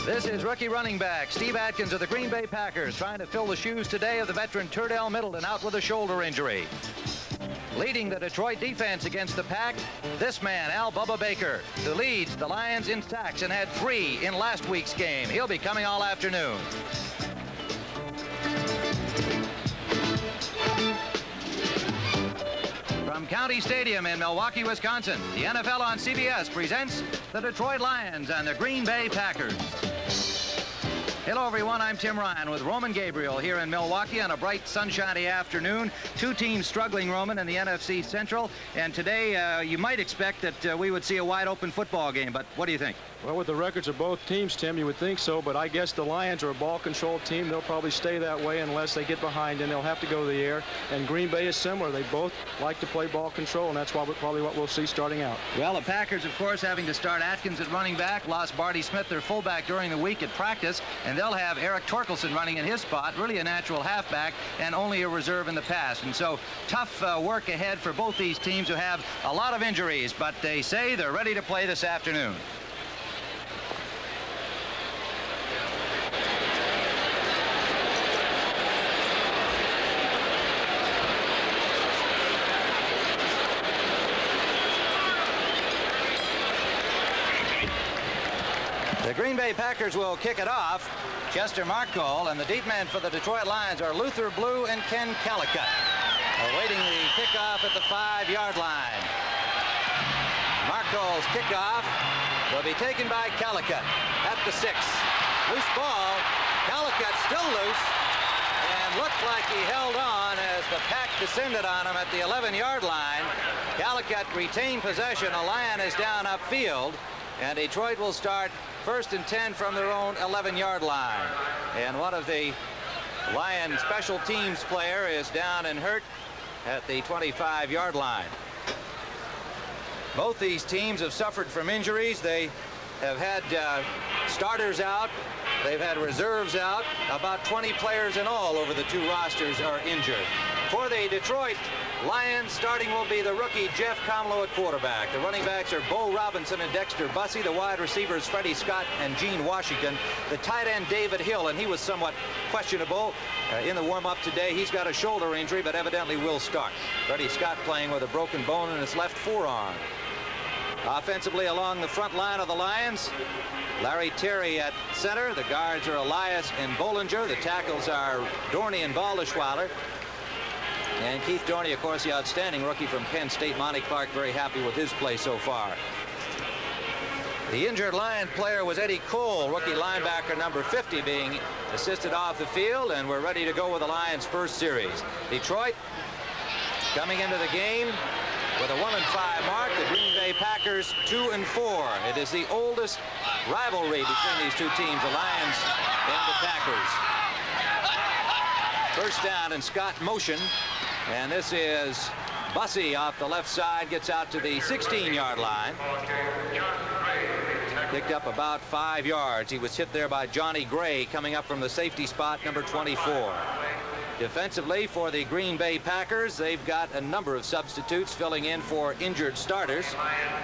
This is rookie running back Steve Atkins of the Green Bay Packers trying to fill the shoes today of the veteran Turdell Middleton out with a shoulder injury. Leading the Detroit defense against the Pack, this man, Al Bubba Baker, who leads the Lions in sacks and had 3 in last week's game. He'll be coming all afternoon. From County Stadium in Milwaukee, Wisconsin, the NFL on CBS presents the Detroit Lions and the Green Bay Packers. Hello, everyone. I'm Tim Ryan with Roman Gabriel here in Milwaukee on a bright, sunshiny afternoon. 2 teams struggling, Roman, in the NFC Central. And today, you might expect that we would see a wide-open football game. But what do you think? Well, with the records of both teams, Tim, you would think so. But I guess the Lions are a ball-controlled team. They'll probably stay that way unless they get behind, and they'll have to go to the air. And Green Bay is similar. They both like to play ball control, and that's probably what we'll see starting out. Well, the Packers, of course, having to start Atkins at running back, lost Barty Smith, their fullback, during the week at practice, and they'll have Eric Torkelson running in his spot, really a natural halfback, and only a reserve in the past. And so tough work ahead for both these teams who have a lot of injuries, but they say they're ready to play this afternoon. The Green Bay Packers will kick it off. Chester Markole, and the deep men for the Detroit Lions are Luther Blue and Ken Calicut. Awaiting the kickoff at the 5-yard line. Markole's kickoff will be taken by Calicut at the 6. Loose ball. Calicut still loose and looked like he held on as the Pack descended on him at the 11-yard line. Calicut retained possession. A Lion is down upfield, and Detroit will start 1st and 10 from their own 11-yard line. And one of the Lion special teams player is down and hurt at the 25-yard line. Both these teams have suffered from injuries. They have had starters out. They've had reserves out. About 20 players in all over the 2 rosters are injured. For the Detroit Lions, starting will be the rookie Jeff Komlo at quarterback. The running backs are Bo Robinson and Dexter Bussey. The wide receivers Freddie Scott and Gene Washington. The tight end David Hill, and he was somewhat questionable in the warm-up today. He's got a shoulder injury, but evidently will start. Freddie Scott playing with a broken bone in his left forearm. Offensively along the front line of the Lions, Larry Terry at center. The guards are Elias and Bollinger. The tackles are Dorney and Baldischweiler. And Keith Dorney, of course, the outstanding rookie from Penn State. Monty Clark very happy with his play so far. The injured Lion player was Eddie Cole, rookie linebacker number 50, being assisted off the field, and we're ready to go with the Lions' first series. Detroit coming into the game with a 1-5 mark. The Green Bay Packers 2-4. It is the oldest rivalry between these 2 teams, the Lions and the Packers. First down and Scott motion, and this is Bussey off the left side, gets out to the 16-yard line. Picked up about 5 yards. He was hit there by Johnny Gray coming up from the safety spot, number 24. Defensively for the Green Bay Packers, they've got a number of substitutes filling in for injured starters.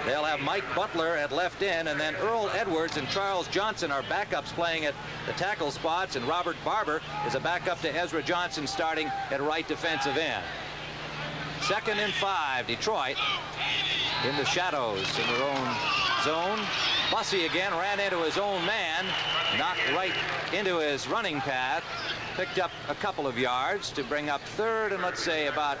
They'll have Mike Butler at left end, and then Earl Edwards and Charles Johnson are backups playing at the tackle spots, and Robert Barber is a backup to Ezra Johnson starting at right defensive end. 2nd and 5, Detroit in the shadows in their own zone. Bussey again ran into his own man, knocked right into his running path, picked up a couple of yards to bring up 3rd and let's say about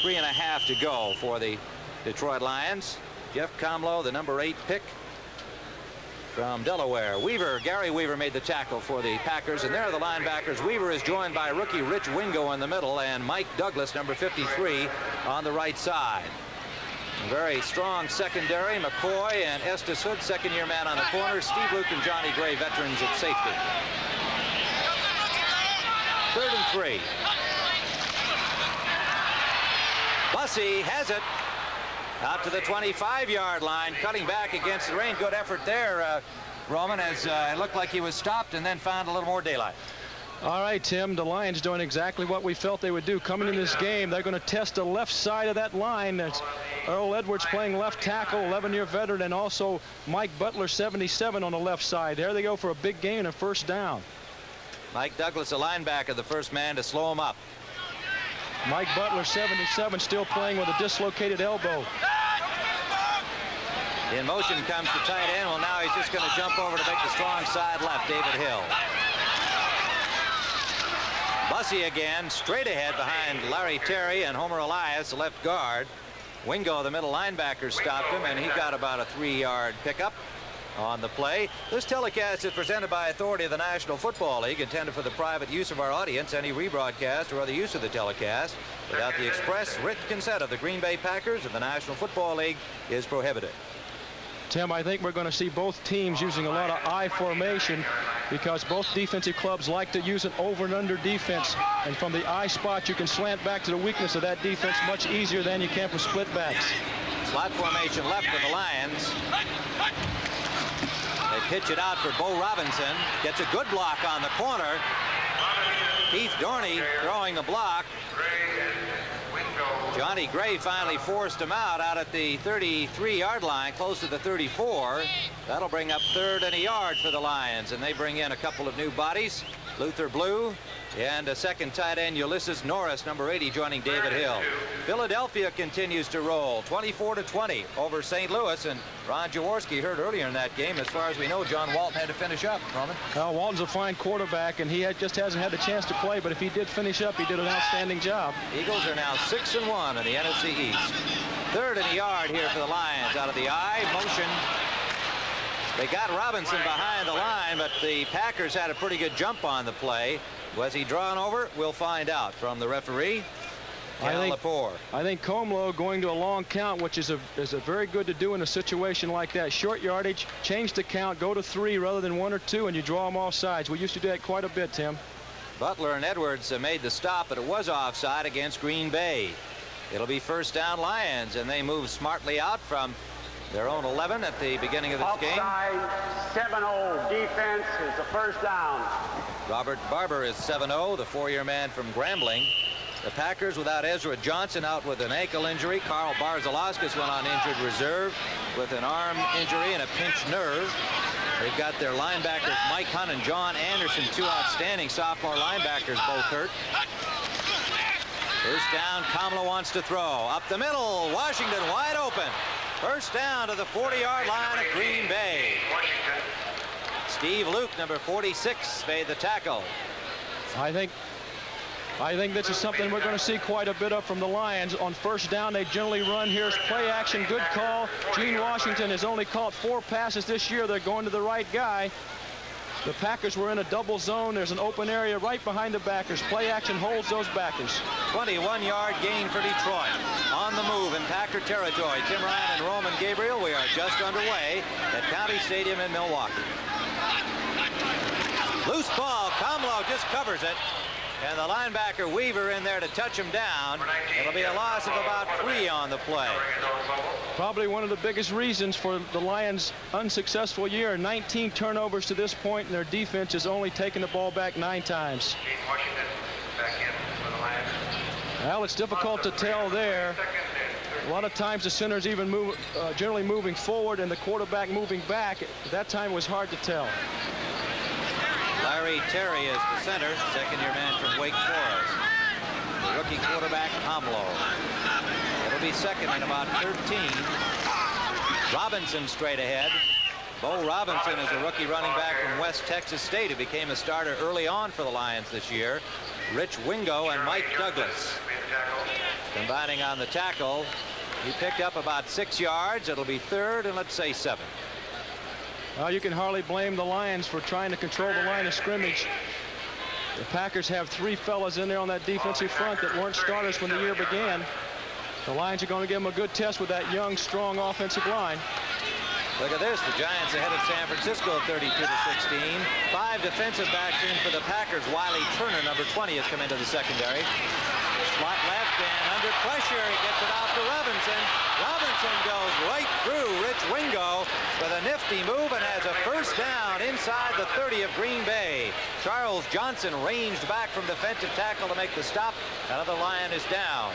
3.5 to go for the Detroit Lions. Jeff Komlo, the number 8 pick from Delaware. Gary Weaver made the tackle for the Packers, and there are the linebackers. Weaver is joined by rookie Rich Wingo in the middle and Mike Douglas, number 53, on the right side. Very strong secondary. McCoy and Estes Hood, second-year man on the corner. Steve Luke and Johnny Gray, veterans at safety. 3rd and 3. Bussey has it out to the 25-yard line, cutting back against the rain. Good effort there, Roman, as it looked like he was stopped and then found a little more daylight. All right, Tim, the Lions doing exactly what we felt they would do. Coming in this game, they're going to test the left side of that line. That's Earl Edwards playing left tackle, 11-year veteran, and also Mike Butler, 77, on the left side. There they go for a big gain and a first down. Mike Douglas, a linebacker, the first man to slow him up. Mike Butler, 77, still playing with a dislocated elbow. In motion comes the tight end. Well, now he's just going to jump over to make the strong side left, David Hill. Bussey again, straight ahead behind Larry Terry and Homer Elias, the left guard. Wingo, the middle linebacker, stopped him, and he got about a 3-yard pickup on the play. This telecast is presented by authority of the National Football League, intended for the private use of our audience. Any rebroadcast or other use of the telecast without the express written consent of the Green Bay Packers and the National Football League is prohibited. Tim, I think we're going to see both teams using a lot of I formation because both defensive clubs like to use an over and under defense. And from the I spot, you can slant back to the weakness of that defense much easier than you can from split backs. Slot formation left for the Lions. They pitch it out for Bo Robinson. Gets a good block on the corner. Keith Dorney throwing the block. Johnny Gray finally forced him out at the 33-yard line, close to the 34. That'll bring up 3rd and a yard for the Lions, and they bring in a couple of new bodies. Luther Blue and a second tight end, Ulysses Norris, number 80, joining David Hill. Philadelphia continues to roll 24-20 over St. Louis, and Ron Jaworski heard earlier in that game, as far as we know, John Walton had to finish up. Roman? Well, Walton's a fine quarterback, and he just hasn't had the chance to play, but if he did finish up, he did an outstanding job. Eagles are now 6-1 in the NFC East. 3rd and a yard here for the Lions out of the I motion. They got Robinson behind the line, but the Packers had a pretty good jump on the play. Was he drawn over? We'll find out from the referee. I think Komlo going to a long count, which is a very good to do in a situation like that. Short yardage, change the count, go to 3 rather than 1 or 2, and you draw them off sides. We used to do that quite a bit, Tim. Butler and Edwards made the stop, but it was offside against Green Bay. It'll be first down Lions, and they move smartly out from their own 11 at the beginning of this game. Offside, 7-0 defense is the first down. Robert Barber is 7-0, the 4-year man from Grambling. The Packers without Ezra Johnson, out with an ankle injury. Carl Barzalauskas went on injured reserve with an arm injury and a pinched nerve. They've got their linebackers Mike Hunt and John Anderson, 2 outstanding sophomore linebackers, both hurt. First down, Komlo wants to throw. Up the middle, Washington wide open. First down to the 40-yard line of Green Bay. Steve Luke, number 46, made the tackle. I think this is something we're going to see quite a bit of from the Lions. On first down, they generally run. Here's play action, good call. Gene Washington has only caught 4 passes this year. They're going to the right guy. The Packers were in a double zone. There's an open area right behind the backers. Play action holds those backers. 21-yard gain for Detroit. On the move in Packer territory. Tim Ryan and Roman Gabriel. We are just underway at County Stadium in Milwaukee. Loose ball. Komlo just covers it. And the linebacker Weaver in there to touch him down. It'll be a loss of about 3 on the play. Probably one of the biggest reasons for the Lions' unsuccessful year. 19 turnovers to this point, and their defense has only taken the ball back 9 times. Well, it's difficult to tell there. A lot of times the center's even generally moving forward and the quarterback moving back. At that time it was hard to tell. Larry Terry is the center, second-year man from Wake Forest. The rookie quarterback, Komlo. It'll be second and about 13. Robinson straight ahead. Bo Robinson is a rookie running back from West Texas State who became a starter early on for the Lions this year. Rich Wingo and Mike Douglas combining on the tackle. He picked up about 6 yards. It'll be 3rd and let's say 7. Well, you can hardly blame the Lions for trying to control the line of scrimmage. The Packers have 3 fellas in there on that defensive front that weren't starters when the year began. The Lions are going to give them a good test with that young, strong offensive line. Look at this. The Giants ahead of San Francisco 32-16. 5 defensive backs in for the Packers. Wiley Turner, number 20, has come into the secondary. Slot left and under pressure. He gets it out to Robinson. Robinson goes right through Rich Wingo with a nifty move and has a first down inside the 30 of Green Bay. Charles Johnson ranged back from defensive tackle to make the stop. Another Lion is down.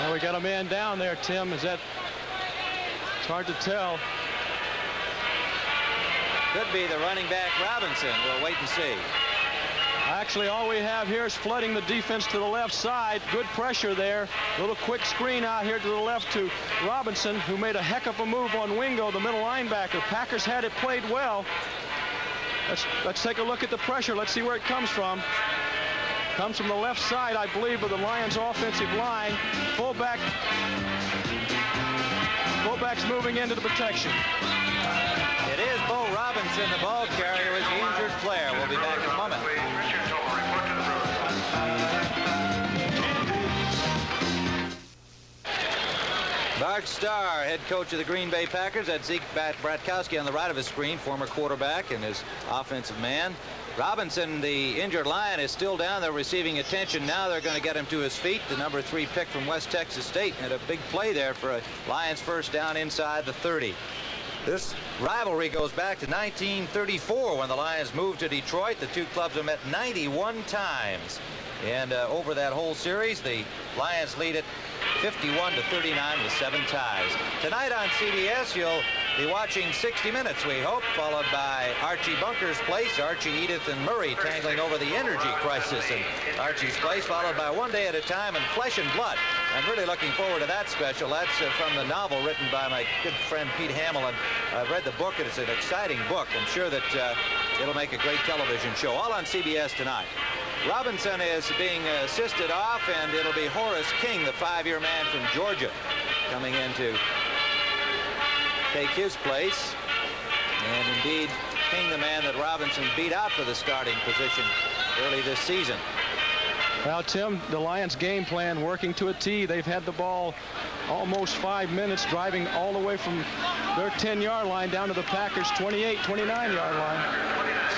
Well, we got a man down there, Tim. Is that? It's hard to tell. Could be the running back Robinson. We'll wait and see. Actually, all we have here is flooding the defense to the left side. Good pressure there. Little quick screen out here to the left to Robinson, who made a heck of a move on Wingo, the middle linebacker. Packers had it played well. Let's take a look at the pressure. Let's see where it comes from. Comes from the left side, I believe, of the Lions offensive line. Fullback's moving into the protection. It is Bo Robinson, the ball carrier, is the injured player. We'll be back in a moment. Bart Starr, head coach of the Green Bay Packers. That's Zeke Bratkowski on the right of his screen, former quarterback and his offensive man. Robinson, the injured Lion, is still down there receiving attention. Now they're going to get him to his feet. The number 3 pick from West Texas State had a big play there for a Lions first down inside the 30. This rivalry goes back to 1934 when the Lions moved to Detroit. The two clubs have met 91 times. And over that whole series, the Lions lead it 51-39 with 7 ties. Tonight on CBS, you'll be watching 60 Minutes, we hope, followed by Archie Bunker's Place. Archie, Edith, and Murray tangling over the energy crisis in Archie's Place, followed by One Day at a Time and Flesh and Blood. I'm really looking forward to that special. That's from the novel written by my good friend Pete Hamill, and I've read the book, and it's an exciting book. I'm sure that it'll make a great television show, all on CBS tonight. Robinson is being assisted off, and it'll be Horace King, the 5-year man from Georgia, coming in to take his place. And indeed, King, the man that Robinson beat out for the starting position early this season. Well, Tim, the Lions' game plan working to a T. They've had the ball almost 5 minutes, driving all the way from their 10-yard line down to the Packers' 28, 29-yard line.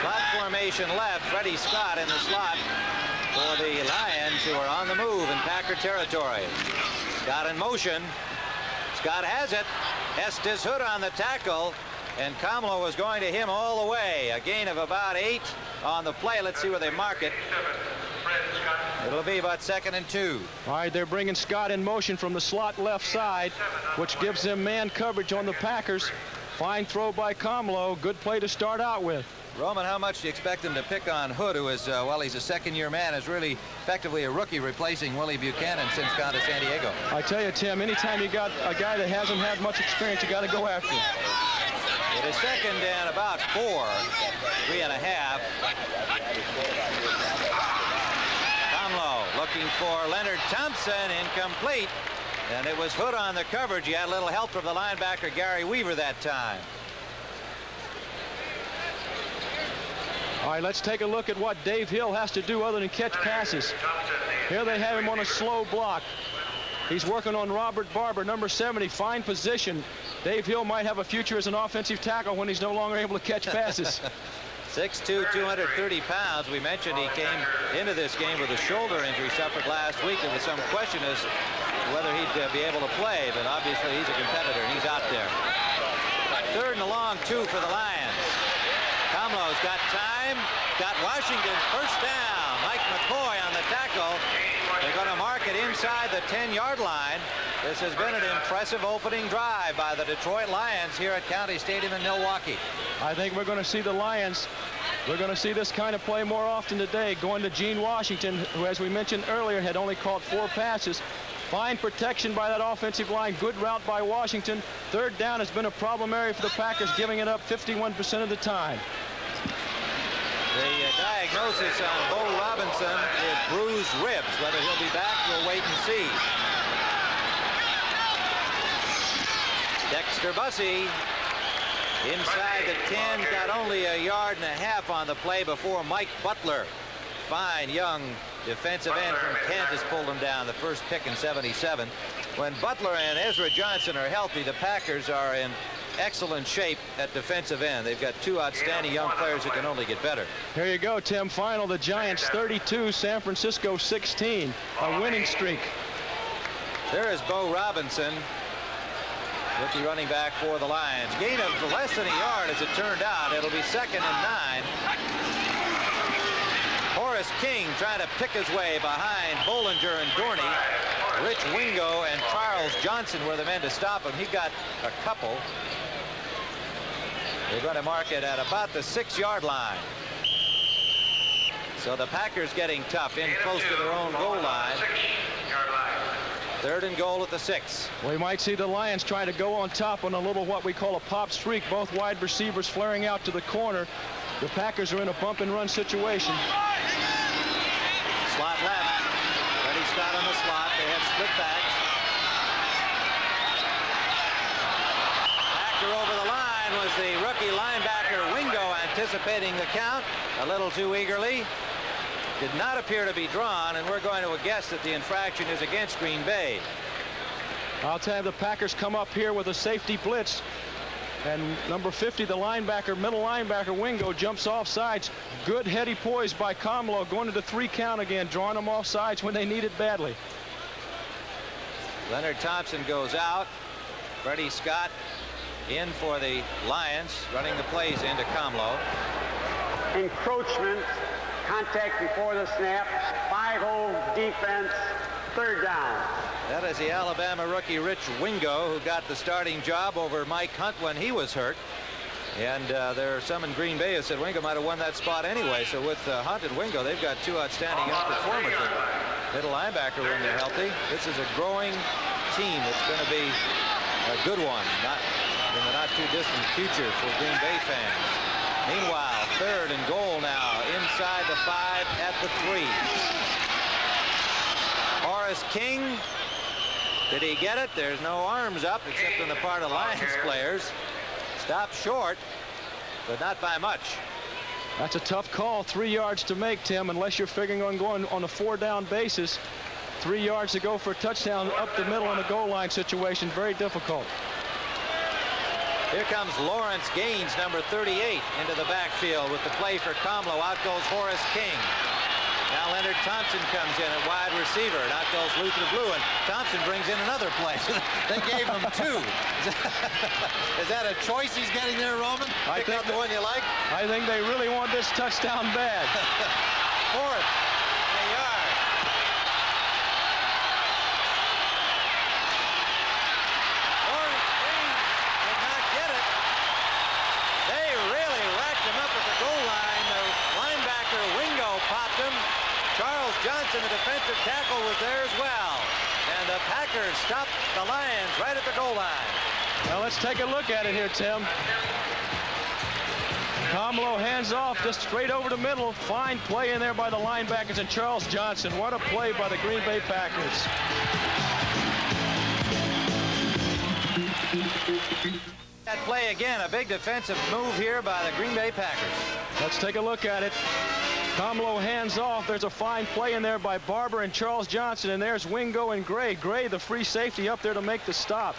Slot formation left. Freddie Scott in the slot for the Lions, who are on the move in Packer territory. Scott in motion. Scott has it. Estes Hood on the tackle, and Komlo was going to him all the way. A gain of about 8 on the play. Let's see where they mark it. It'll be about 2nd and 2. All right, they're bringing Scott in motion from the slot left side, which gives them man coverage on the Packers. Fine throw by Komlo. Good play to start out with. Roman, how much do you expect them to pick on Hood, who is, well, he's a 2nd-year man, is really effectively a rookie replacing Willie Buchanan since gone to San Diego? I tell you, Tim, anytime you got a guy that hasn't had much experience, you got to go after him. It is 2nd and about 4, 3.5. Komlo looking for Leonard Thompson, incomplete. And it was Hood on the coverage. He had a little help from the linebacker Gary Weaver that time. All right, let's take a look at what Dave Hill has to do other than catch passes. Here they have him on a slow block. He's working on Robert Barber, number 70, fine position. Dave Hill might have a future as an offensive tackle when he's no longer able to catch passes. 6'2", 230 pounds. We mentioned he came into this game with a shoulder injury suffered last week. There was some question as to whether he'd be able to play, but obviously he's a competitor and he's out there. 3rd and a long 2 for the Lions. Komlo's got time, got Washington, first down. Mike McCoy on the tackle. They're going to mark it inside the 10-yard line. This has been an impressive opening drive by the Detroit Lions here at County Stadium in Milwaukee. I think we're going to see the Lions. We're going to see this kind of play more often today, going to Gene Washington, who, as we mentioned earlier, had only caught 4 passes. Fine protection by that offensive line. Good route by Washington. 3rd down has been a problem area for the Packers, giving it up 51% of the time. The diagnosis on Bo Robinson is bruised ribs. Whether he'll be back, we'll wait and see. Dexter Bussey inside the 10, got only a yard and a half on the play before Mike Butler, fine young defensive end from Kansas, pulled him down, the first pick in '77. When Butler and Ezra Johnson are healthy, the Packers are in excellent shape at defensive end. They've got 2 outstanding young players that can only get better. Here you go, Tim. Final, the Giants 32, San Francisco 16. A winning streak. There is Bo Robinson, rookie running back for the Lions. Gain of less than a yard as it turned out. It'll be 2nd and 9. Horace King trying to pick his way behind Bollinger and Dorney. Rich Wingo and Charles Johnson were the men to stop him. He got a couple. They're going to mark it at about the 6-yard line. So the Packers getting tough in close to their own goal line. 3rd and goal at the 6. We might see the Lions trying to go on top on a little what we call a pop streak. Both wide receivers flaring out to the corner. The Packers are in a bump and run situation. Slot left. Freddie Scott on the slot. They have split backs. Backer over the line was the rookie linebacker Wingo, anticipating the count a little too eagerly. Did not appear to be drawn, and we're going to guess that the infraction is against Green Bay. I'll tell you, the Packers come up here with a safety blitz, and number 50, the linebacker, middle linebacker Wingo, jumps off sides. Good heady poise by Komlo, going to the 3 count again, drawing them off sides when they need it badly. Leonard Thompson goes out. Freddie Scott in for the Lions, running the plays into Komlo. Encroachment, contact before the snap, 5-hole defense, 3rd down. That is the Alabama rookie Rich Wingo, who got the starting job over Mike Hunt when he was hurt. And there are some in Green Bay who said Wingo might have won that spot anyway. So with Hunt and Wingo, they've got 2 outstanding young performers at middle linebacker when they're healthy. This is a growing team. It's going to be a good one, not in the not too distant future for Green Bay fans. Meanwhile, 3rd and goal now, inside the 5 at the 3. Horace King, did he get it? There's no arms up except on the part of Lions players. Stopped short, but not by much. That's a tough call, 3 yards to make, Tim, unless you're figuring on going on a 4-down basis. 3 yards to go for a touchdown up the middle on a goal line situation, very difficult. Here comes Lawrence Gaines, number 38, into the backfield with the play for Komlo. Out goes Horace King. Now Leonard Thompson comes in at wide receiver. And out goes Luther Blue, and Thompson brings in another play. They gave him 2. Is that a choice he's getting there, Roman? Pick out the one you like? I think they really want this touchdown bad. 4th and a yard. Lawrence Gaines did not get it. They really racked him up at the goal line. The linebacker Wingo popped him. Charles Johnson, the defensive tackle, was there as well. And the Packers stopped the Lions right at the goal line. Now let's take a look at it here, Tim. Komlo hands off just straight over the middle. Fine play in there by the linebackers and Charles Johnson. What a play by the Green Bay Packers. That play again, a big defensive move here by the Green Bay Packers. Let's take a look at it. Komlo hands off. There's a fine play in there by Barber and Charles Johnson, and there's Wingo and Gray. Gray, the free safety, up there to make the stop.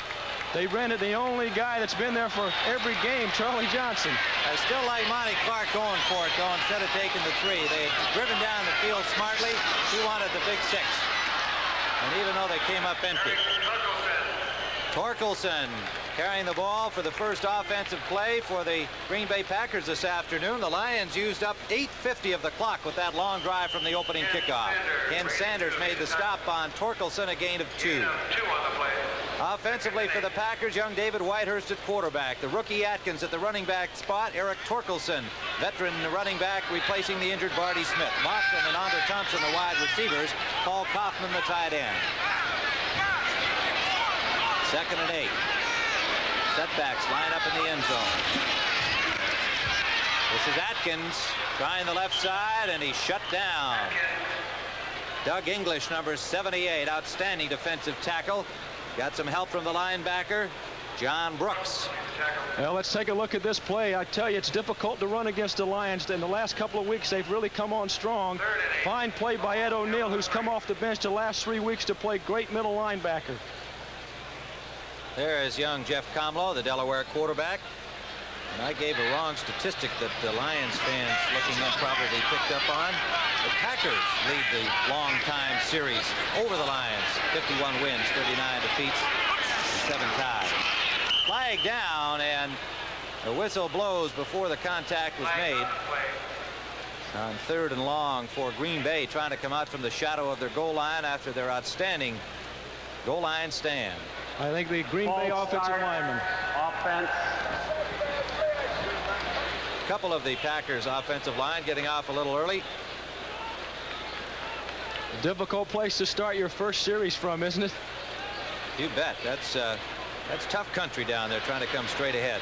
They rented the only guy that's been there for every game, Charlie Johnson. I still like Monty Clark going for it, though, instead of taking the 3. They had driven down the field smartly. He wanted the big 6. And even though they came up empty. Torkelson carrying the ball for the first offensive play for the Green Bay Packers this afternoon. The Lions used up 8:50 of the clock with that long drive from the opening kickoff. Ken Sanders made the stop on Torkelson, a gain of 2. Offensively for the Packers, young David Whitehurst at quarterback. The rookie Atkins at the running back spot. Eric Torkelson, veteran running back, replacing the injured Barty Smith. Moffitt and Andre Thompson, the wide receivers. Paul Kaufman, the tight end. 2nd and 8. Setbacks line up in the end zone. This is Atkins trying the left side, and he's shut down. Doug English, number 78, outstanding defensive tackle. Got some help from the linebacker, John Brooks. Well, let's take a look at this play. I tell you, it's difficult to run against the Lions. In the last couple of weeks, they've really come on strong. Fine play by Ed O'Neill, who's come off the bench the last 3 weeks to play great middle linebacker. There is young Jeff Komlo, the Delaware quarterback. And I gave a wrong statistic that the Lions fans looking in probably picked up on. The Packers lead the long-time series over the Lions. 51 wins, 39 defeats, and 7 ties. Flag down, and the whistle blows before the contact was made. On 3rd and long for Green Bay, trying to come out from the shadow of their goal line after their outstanding Goal line stand. I think the Green Bay offensive lineman. Offense. A couple of the Packers offensive line getting off a little early. A difficult place to start your first series from, isn't it? You bet. That's tough country down there, trying to come straight ahead.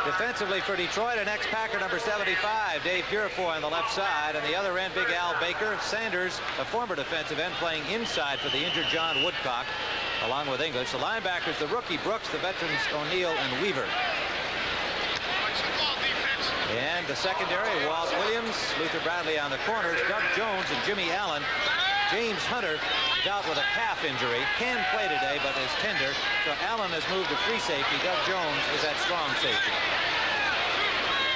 Defensively for Detroit, an ex-Packer, number 75, Dave Purifoy on the left side, and the other end, Big Al Baker. Sanders, a former defensive end, playing inside for the injured John Woodcock, along with English. The linebackers, the rookie Brooks, the veterans O'Neill and Weaver. And the secondary, Walt Williams, Luther Bradley on the corners, Doug Jones and Jimmy Allen. James Hunter is out with a calf injury. Can play today, but is tender. So Allen has moved to free safety. Doug Jones is at strong safety.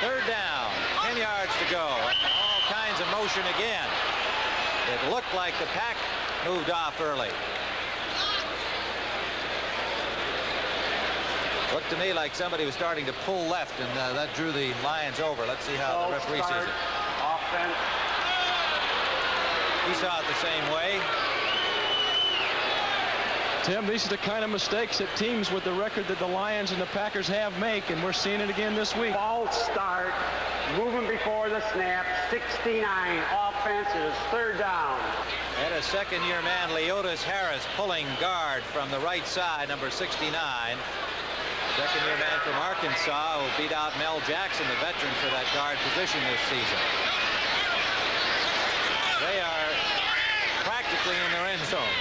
Third down, 10 yards to go. All kinds of motion again. It looked like the Pack moved off early. Looked to me like somebody was starting to pull left, and that drew the Lions over. Let's see how the referee sees it. Offense. He saw it the same way. Tim, these are the kind of mistakes that teams with the record that the Lions and the Packers have make, and we're seeing it again this week. False start. Moving before the snap. 69. Offense is third down. And a second-year man, Leotis Harris, pulling guard from the right side, number 69. Second-year man from Arkansas who beat out Mel Jackson, the veteran, for that guard position this season. They are practically in their end zone.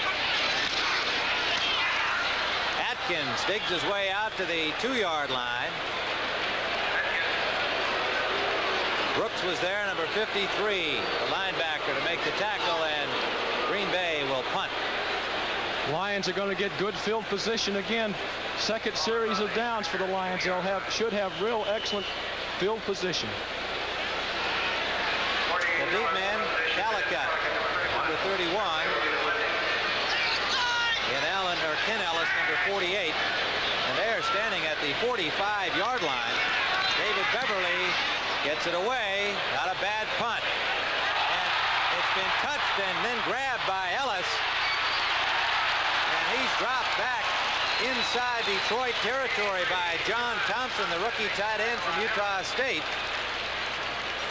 Atkins digs his way out to the 2-yard line. Brooks was there, number 53, the linebacker, to make the tackle, and Green Bay will punt. Lions are going to get good field position again. Second series of downs for the Lions. They'll should have real excellent field position. The deep man, Calicut, number 31. And Ken Ellis, number 48. And they're standing at the 45-yard line. David Beverly gets it away. Not a bad punt. And it's been touched and then grabbed by Ellis. And he's dropped back inside Detroit territory by John Thompson, the rookie tight end from Utah State.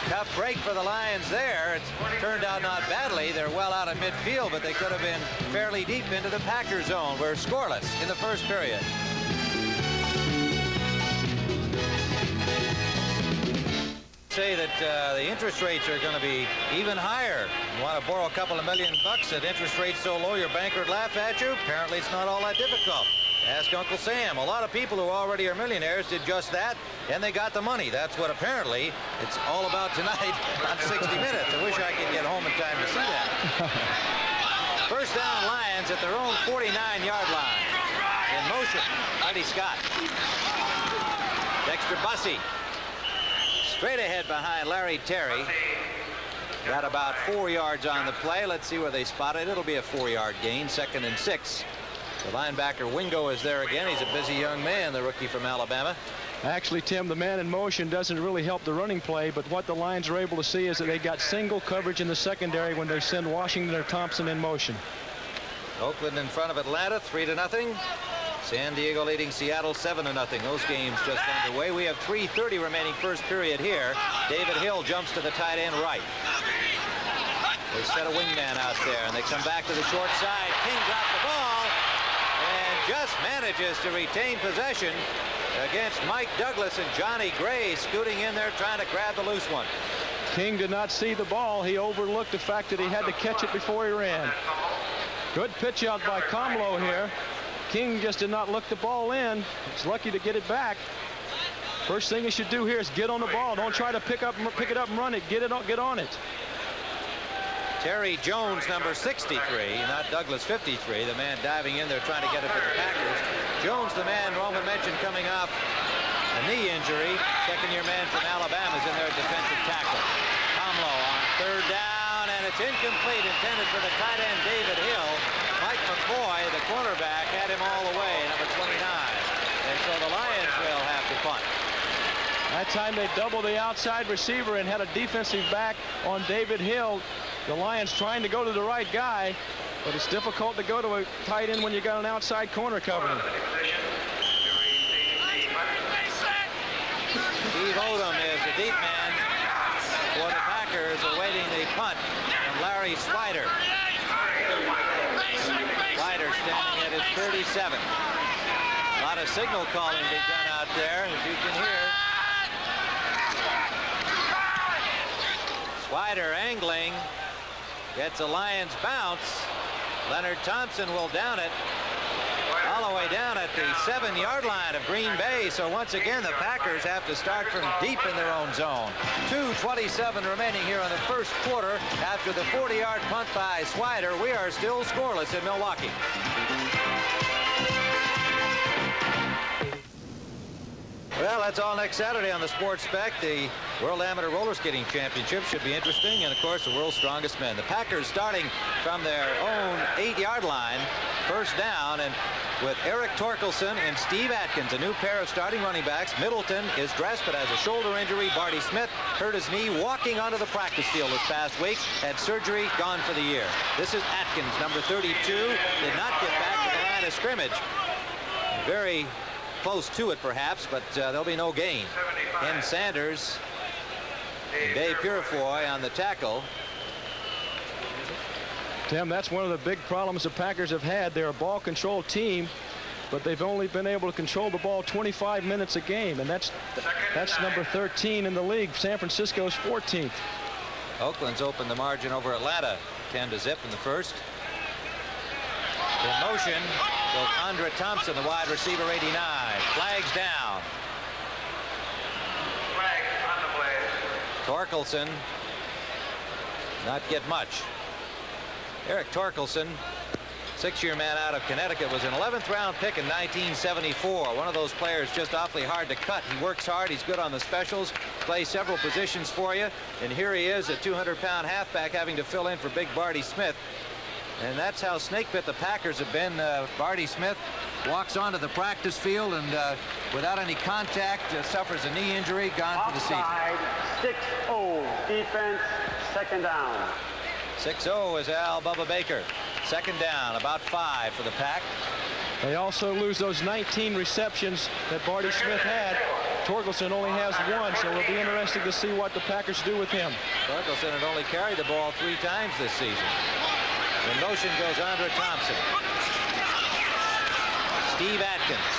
Tough break for the Lions there. It's turned out not badly. They're well out of midfield, but they could have been fairly deep into the Packer zone. We're scoreless in the first period. Say that the interest rates are going to be even higher. You want to borrow a couple of $1 million at interest rates so low your banker would laugh at you? Apparently it's not all that difficult. Ask Uncle Sam. A lot of people who already are millionaires did just that, and they got the money. That's what apparently it's all about tonight on 60 Minutes. I wish I could get home in time to see that. First down, Lions at their own 49-yard line. In motion, Eddie Scott. Dexter Bussey. Straight ahead behind Larry Terry. Got about 4 yards on the play. Let's see where they spot it. It'll be a 4-yard gain, 2nd and 6. The linebacker Wingo is there again. He's a busy young man, the rookie from Alabama. Actually, Tim, the man in motion doesn't really help the running play, but what the Lions are able to see is that they got single coverage in the secondary when they send Washington or Thompson in motion. Oakland in front of Atlanta, 3-0. San Diego leading Seattle 7-0. Those games just underway. We have 3:30 remaining first period here. David Hill jumps to the tight end right. They set a wingman out there, and they come back to the short side. King dropped the ball and just manages to retain possession against Mike Douglas and Johnny Gray scooting in there trying to grab the loose one. King did not see the ball. He overlooked the fact that he had to catch it before he ran. Good pitch out by Komlo here. King just did not look the ball in. He's lucky to get it back. First thing he should do here is get on the ball. Don't try to pick it up and run it. Get on it. Terry Jones, number 63, not Douglas 53, the man diving in there trying to get it to the Packers. Jones, the man Roman mentioned coming off a knee injury. Second-year man from Alabama is in there at defensive tackle. Komlo on third down, and it's incomplete, intended for the tight end David Hill. Mike McCoy, the cornerback, had him all the way, number 29. And so the Lions will have to punt. That time they doubled the outside receiver and had a defensive back on David Hill. The Lions trying to go to the right guy. But it's difficult to go to a tight end when you got an outside corner covering. Steve Odom is the deep man for the Packers, awaiting the punt from Larry Swider. Swider standing at his 37. A lot of signal calling being done out there, as you can hear. Swider angling, gets a Lions bounce. Leonard Thompson will down it all the way down at the 7-yard line of Green Bay. So once again, the Packers have to start from deep in their own zone. 2:27 remaining here in the first quarter after the 40-yard punt by Swider. We are still scoreless in Milwaukee. Well, that's all next Saturday on the Sports Spec. The World Amateur Roller Skating Championship should be interesting, and of course the world's strongest men. The Packers starting from their own 8-yard line, first down, and with Eric Torkelson and Steve Atkins, a new pair of starting running backs. Middleton is dressed but has a shoulder injury. Barty Smith hurt his knee walking onto the practice field this past week, had surgery, gone for the year. This is Atkins, number 32, did not get back to the line of scrimmage. Very close to it perhaps, but there'll be no gain. Ken Sanders and Dave Purifoy on the tackle. Tim, that's one of the big problems the Packers have had. They're a ball control team, but they've only been able to control the ball 25 minutes a game, and that's number 13 in the league. San Francisco's 14th. Oakland's opened the margin over Atlanta 10-0 in the first. In motion goes Andre Thompson, the wide receiver, 89. Flags down. Flag on the play. Torkelson not get much. Eric Torkelson, 6-year man out of Connecticut, was an 11th round pick in 1974. One of those players just awfully hard to cut. He works hard. He's good on the specials. Plays several positions for you. And here he is, a 200-pound halfback, having to fill in for big Barty Smith. And that's how snake-bit the Packers have been. Barty Smith walks onto the practice field and without any contact suffers a knee injury, gone for the season. Offside, 6-0, defense, second down. 6-0 is Al Bubba Baker. Second down, about 5 for the Pack. They also lose those 19 receptions that Barty Smith had. Torkelson only has 1, so it'll be interesting to see what the Packers do with him. Torkelson had only carried the ball 3 times this season. In motion goes Andre Thompson. Steve Atkins.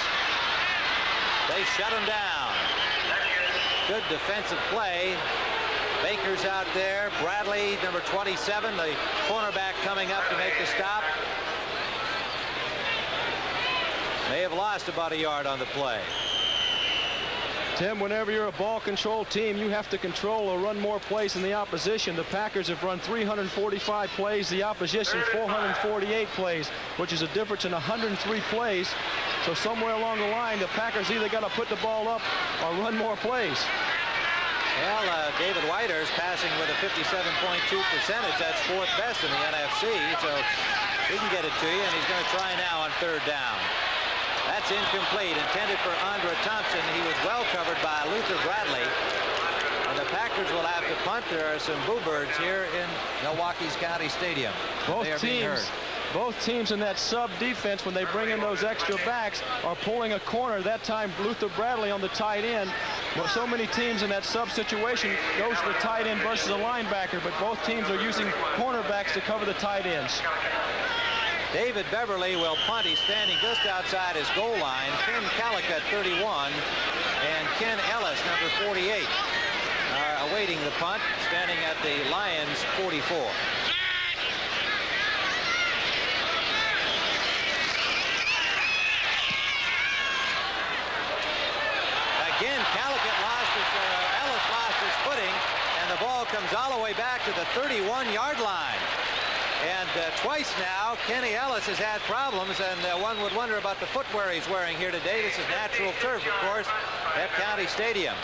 They shut him down. Good defensive play. Baker's out there. Bradley, number 27, the cornerback, coming up to make the stop. May have lost about a yard on the play. Tim, whenever you're a ball control team, you have to control or run more plays than the opposition. The Packers have run 345 plays, the opposition 448 plays, which is a difference in 103 plays. So somewhere along the line, the Packers either got to put the ball up or run more plays. Well, David Whitehurst passing with a 57.2%. That's 4th best in the NFC, so he can get it to you, and he's going to try now on 3rd down. That's incomplete, intended for Andre Thompson. He was well covered by Luther Bradley. And the Packers will have to punt. There are some boo birds here in Milwaukee's County Stadium. Both teams in that sub defense, when they bring in those extra backs, are pulling a corner. That time, Luther Bradley on the tight end. But so many teams in that sub situation goes to the tight end versus a linebacker, but both teams are using cornerbacks to cover the tight ends. David Beverly will punt. He's standing just outside his goal line. Ken Calicut, 31, and Ken Ellis, number 48, are awaiting the punt, standing at the Lions' 44. Again, Ellis lost his footing, and the ball comes all the way back to the 31-yard line. And twice now, Kenny Ellis has had problems, and one would wonder about the footwear he's wearing here today. This is natural turf, of course, at County Stadium.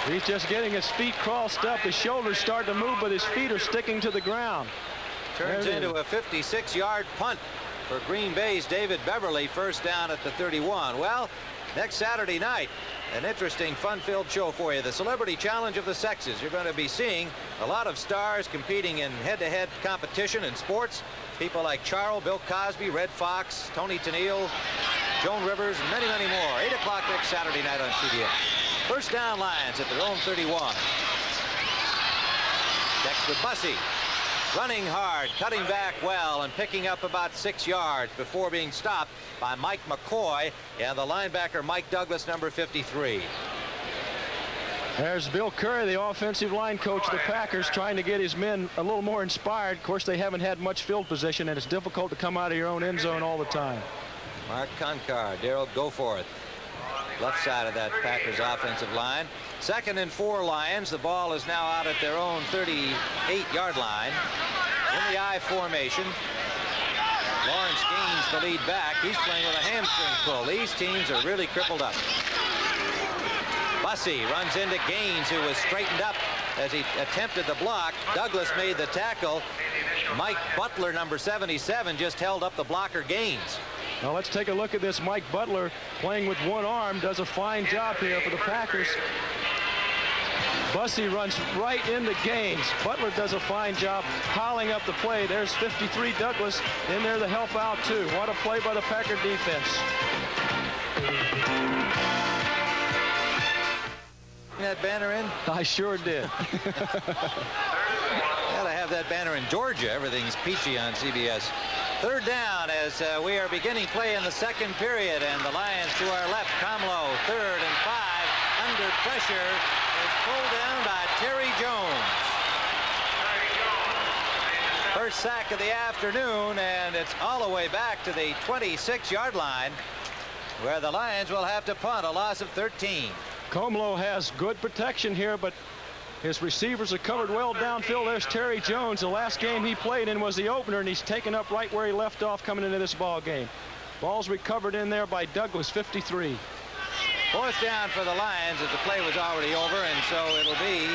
He's just getting his feet crossed up. His shoulders start to move, but his feet are sticking to the ground. Turns into a 56-yard punt for Green Bay's David Beverly, first down at the 31. Well, Next Saturday night, an interesting, fun-filled show for you. The Celebrity Challenge of the Sexes. You're going to be seeing a lot of stars competing in head-to-head competition in sports. People like Charles, Bill Cosby, Red Fox, Tony Tennille, Joan Rivers, and many, many more. 8 o'clock next Saturday night on CBS. First down, Lions at their own 31. Dexter Bussey running hard, cutting back well, and picking up about 6 yards before being stopped by Mike McCoy and the linebacker Mike Douglas, number 53. There's Bill Curry, the offensive line coach of the Packers, trying to get his men a little more inspired. Of course, they haven't had much field position, and it's difficult to come out of your own end zone all the time. Mark Concar, Daryl Goforth, left side of that Packers offensive line. 2nd and 4 Lions. The ball is now out at their own 38-yard line. In the I formation. Lawrence Gaines, the lead back. He's playing with a hamstring pull. These teams are really crippled up. Bussey runs into Gaines, who was straightened up as he attempted the block. Douglas made the tackle. Mike Butler, number 77, just held up the blocker Gaines. Now let's take a look at this. Mike Butler, playing with one arm, does a fine job here for the Packers. Bussey runs right into Gaines. Butler does a fine job piling up the play. There's 53 Douglas in there to help out too. What a play by the Packer defense. That banner in? I sure did. Gotta have that banner in Georgia. Everything's peachy on CBS. 3rd down as we are beginning play in the 2nd period, and the Lions to our left. Komlo, 3rd and 5, under pressure, is pulled down by Terry Jones. First sack of the afternoon, and it's all the way back to the 26-yard line, where the Lions will have to punt. A loss of 13. Komlo has good protection here, but his receivers are covered well downfield. There's Terry Jones. The last game he played in was the opener, and he's taken up right where he left off coming into this ball game. Ball's recovered in there by Douglas, 53. 4th down for the Lions as the play was already over, and so it'll be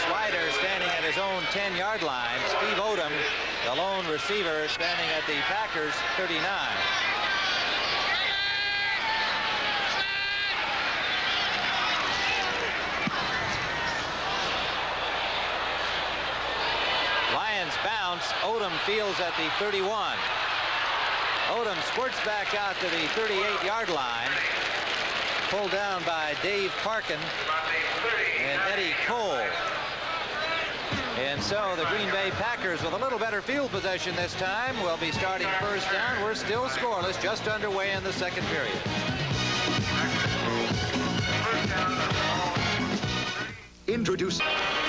Slider standing at his own 10-yard line. Steve Odom, the lone receiver, standing at the Packers' 39. Lions bounce. Odom fields at the 31. Odom squirts back out to the 38-yard line. Pulled down by Dave Parkin and Eddie Cole. And so the Green Bay Packers, with a little better field possession this time, will be starting first down. We're still scoreless, just underway in the 2nd period. Introduce.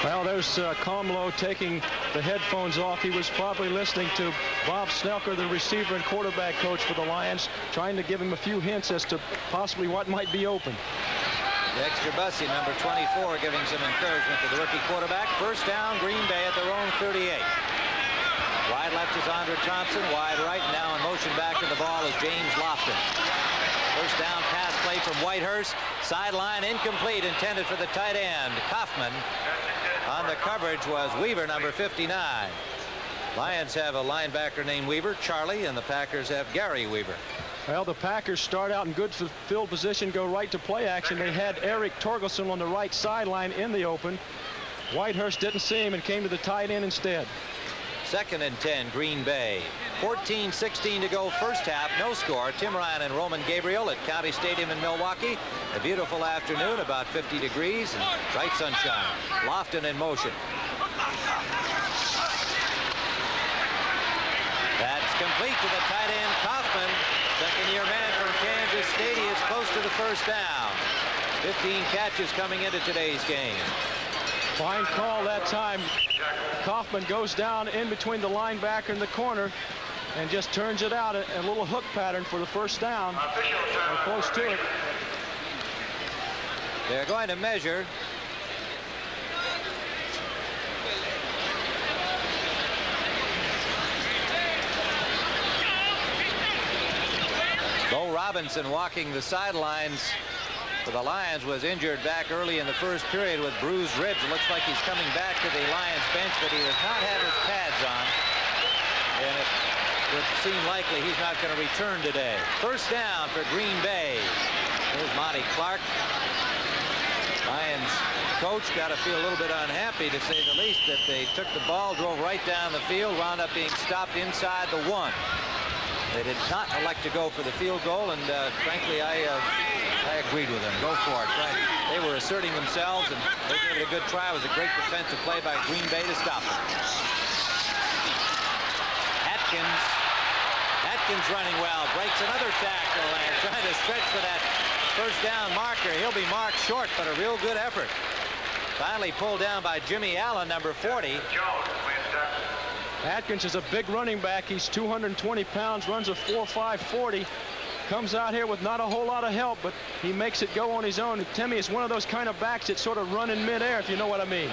Well, there's Komlo taking the headphones off. He was probably listening to Bob Snelker, the receiver and quarterback coach for the Lions, trying to give him a few hints as to possibly what might be open. Dexter Bussey, number 24, giving some encouragement to the rookie quarterback. First down, Green Bay at their own 38. Wide left is Andre Thompson. Wide right, now in motion back to the ball is James Lofton. First down pass play from Whitehurst. Sideline incomplete, intended for the tight end, Kaufman. On the coverage was Weaver, number 59. Lions have a linebacker named Weaver, Charlie, and the Packers have Gary Weaver. Well, the Packers start out in good field position, go right to play action. They had Eric Torkelson on the right sideline in the open. Whitehurst didn't see him and came to the tight end instead. 2nd and 10, Green Bay. 14-16 to go first half, no score. Tim Ryan and Roman Gabriel at County Stadium in Milwaukee. A beautiful afternoon, about 50 degrees and bright sunshine. Lofton in motion. That's complete to the tight end, Kaufman. Second-year man from Kansas State. He is close to the first down. 15 catches coming into today's game. Fine call that time. Kaufman goes down in between the linebacker and the corner and just turns it out, a little hook pattern for the first down, or close to it. They're going to measure. Bo Robinson walking the sidelines for the Lions was injured back early in the first period with bruised ribs. It looks like he's coming back to the Lions bench, but he does not have his pads on. And it would seem likely he's not going to return today. First down for Green Bay. Here's Monty Clark. Lions coach got to feel a little bit unhappy, to say the least, that they took the ball, drove right down the field, wound up being stopped inside the 1. They did not elect to go for the field goal, and frankly, I agreed with them. Go for it. Right. They were asserting themselves, and they gave it a good try. It was a great defensive play by Green Bay to stop them. Atkins running well, breaks another tackle and trying to stretch for that first down marker. He'll be marked short, but a real good effort. Finally pulled down by Jimmy Allen, number 40. Atkins is a big running back. He's 220 pounds, runs a 4.5 40. Comes out here with not a whole lot of help, but he makes it go on his own. And Timmy is one of those kind of backs that sort of run in midair, if you know what I mean.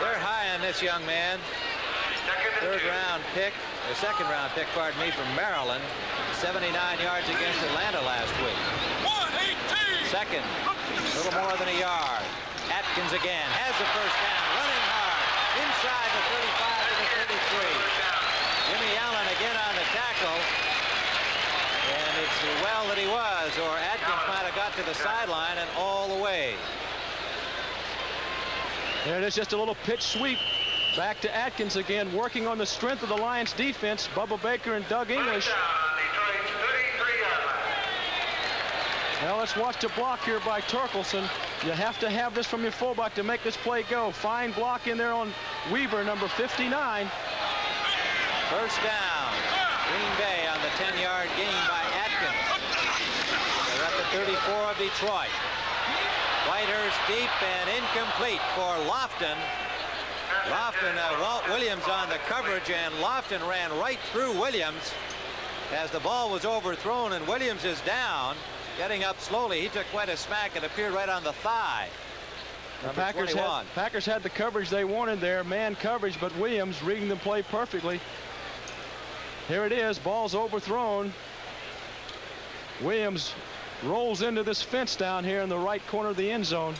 They're high on this young man. Second-round pick, pardon me, from Maryland. 79 yards against Atlanta last week. Second, a little more than a yard. Atkins again has the first down, running hard inside the 35 to the 33. Jimmy Allen again on the tackle, and it's well that he was, or Atkins might have got to the sideline and all the way. There it is, just a little pitch sweep. Back to Atkins again, working on the strength of the Lions defense. Bubba Baker and Doug English. Now let's watch the block here by Torkelson. You have to have this from your fullback to make this play go. Fine block in there on Weaver, number 59. First down. Green Bay on the 10-yard gain by Atkins. They're at the 34 of Detroit. Whitehurst deep and incomplete for Lofton. Walt Williams on the coverage, and Lofton ran right through Williams as the ball was overthrown, and Williams is down, getting up slowly. He took quite a smack. It appeared right on the thigh. The Packers had the coverage they wanted there, man coverage, but Williams reading the play perfectly. Here it is, ball's overthrown. Williams rolls into this fence down here in the right corner of the end zone.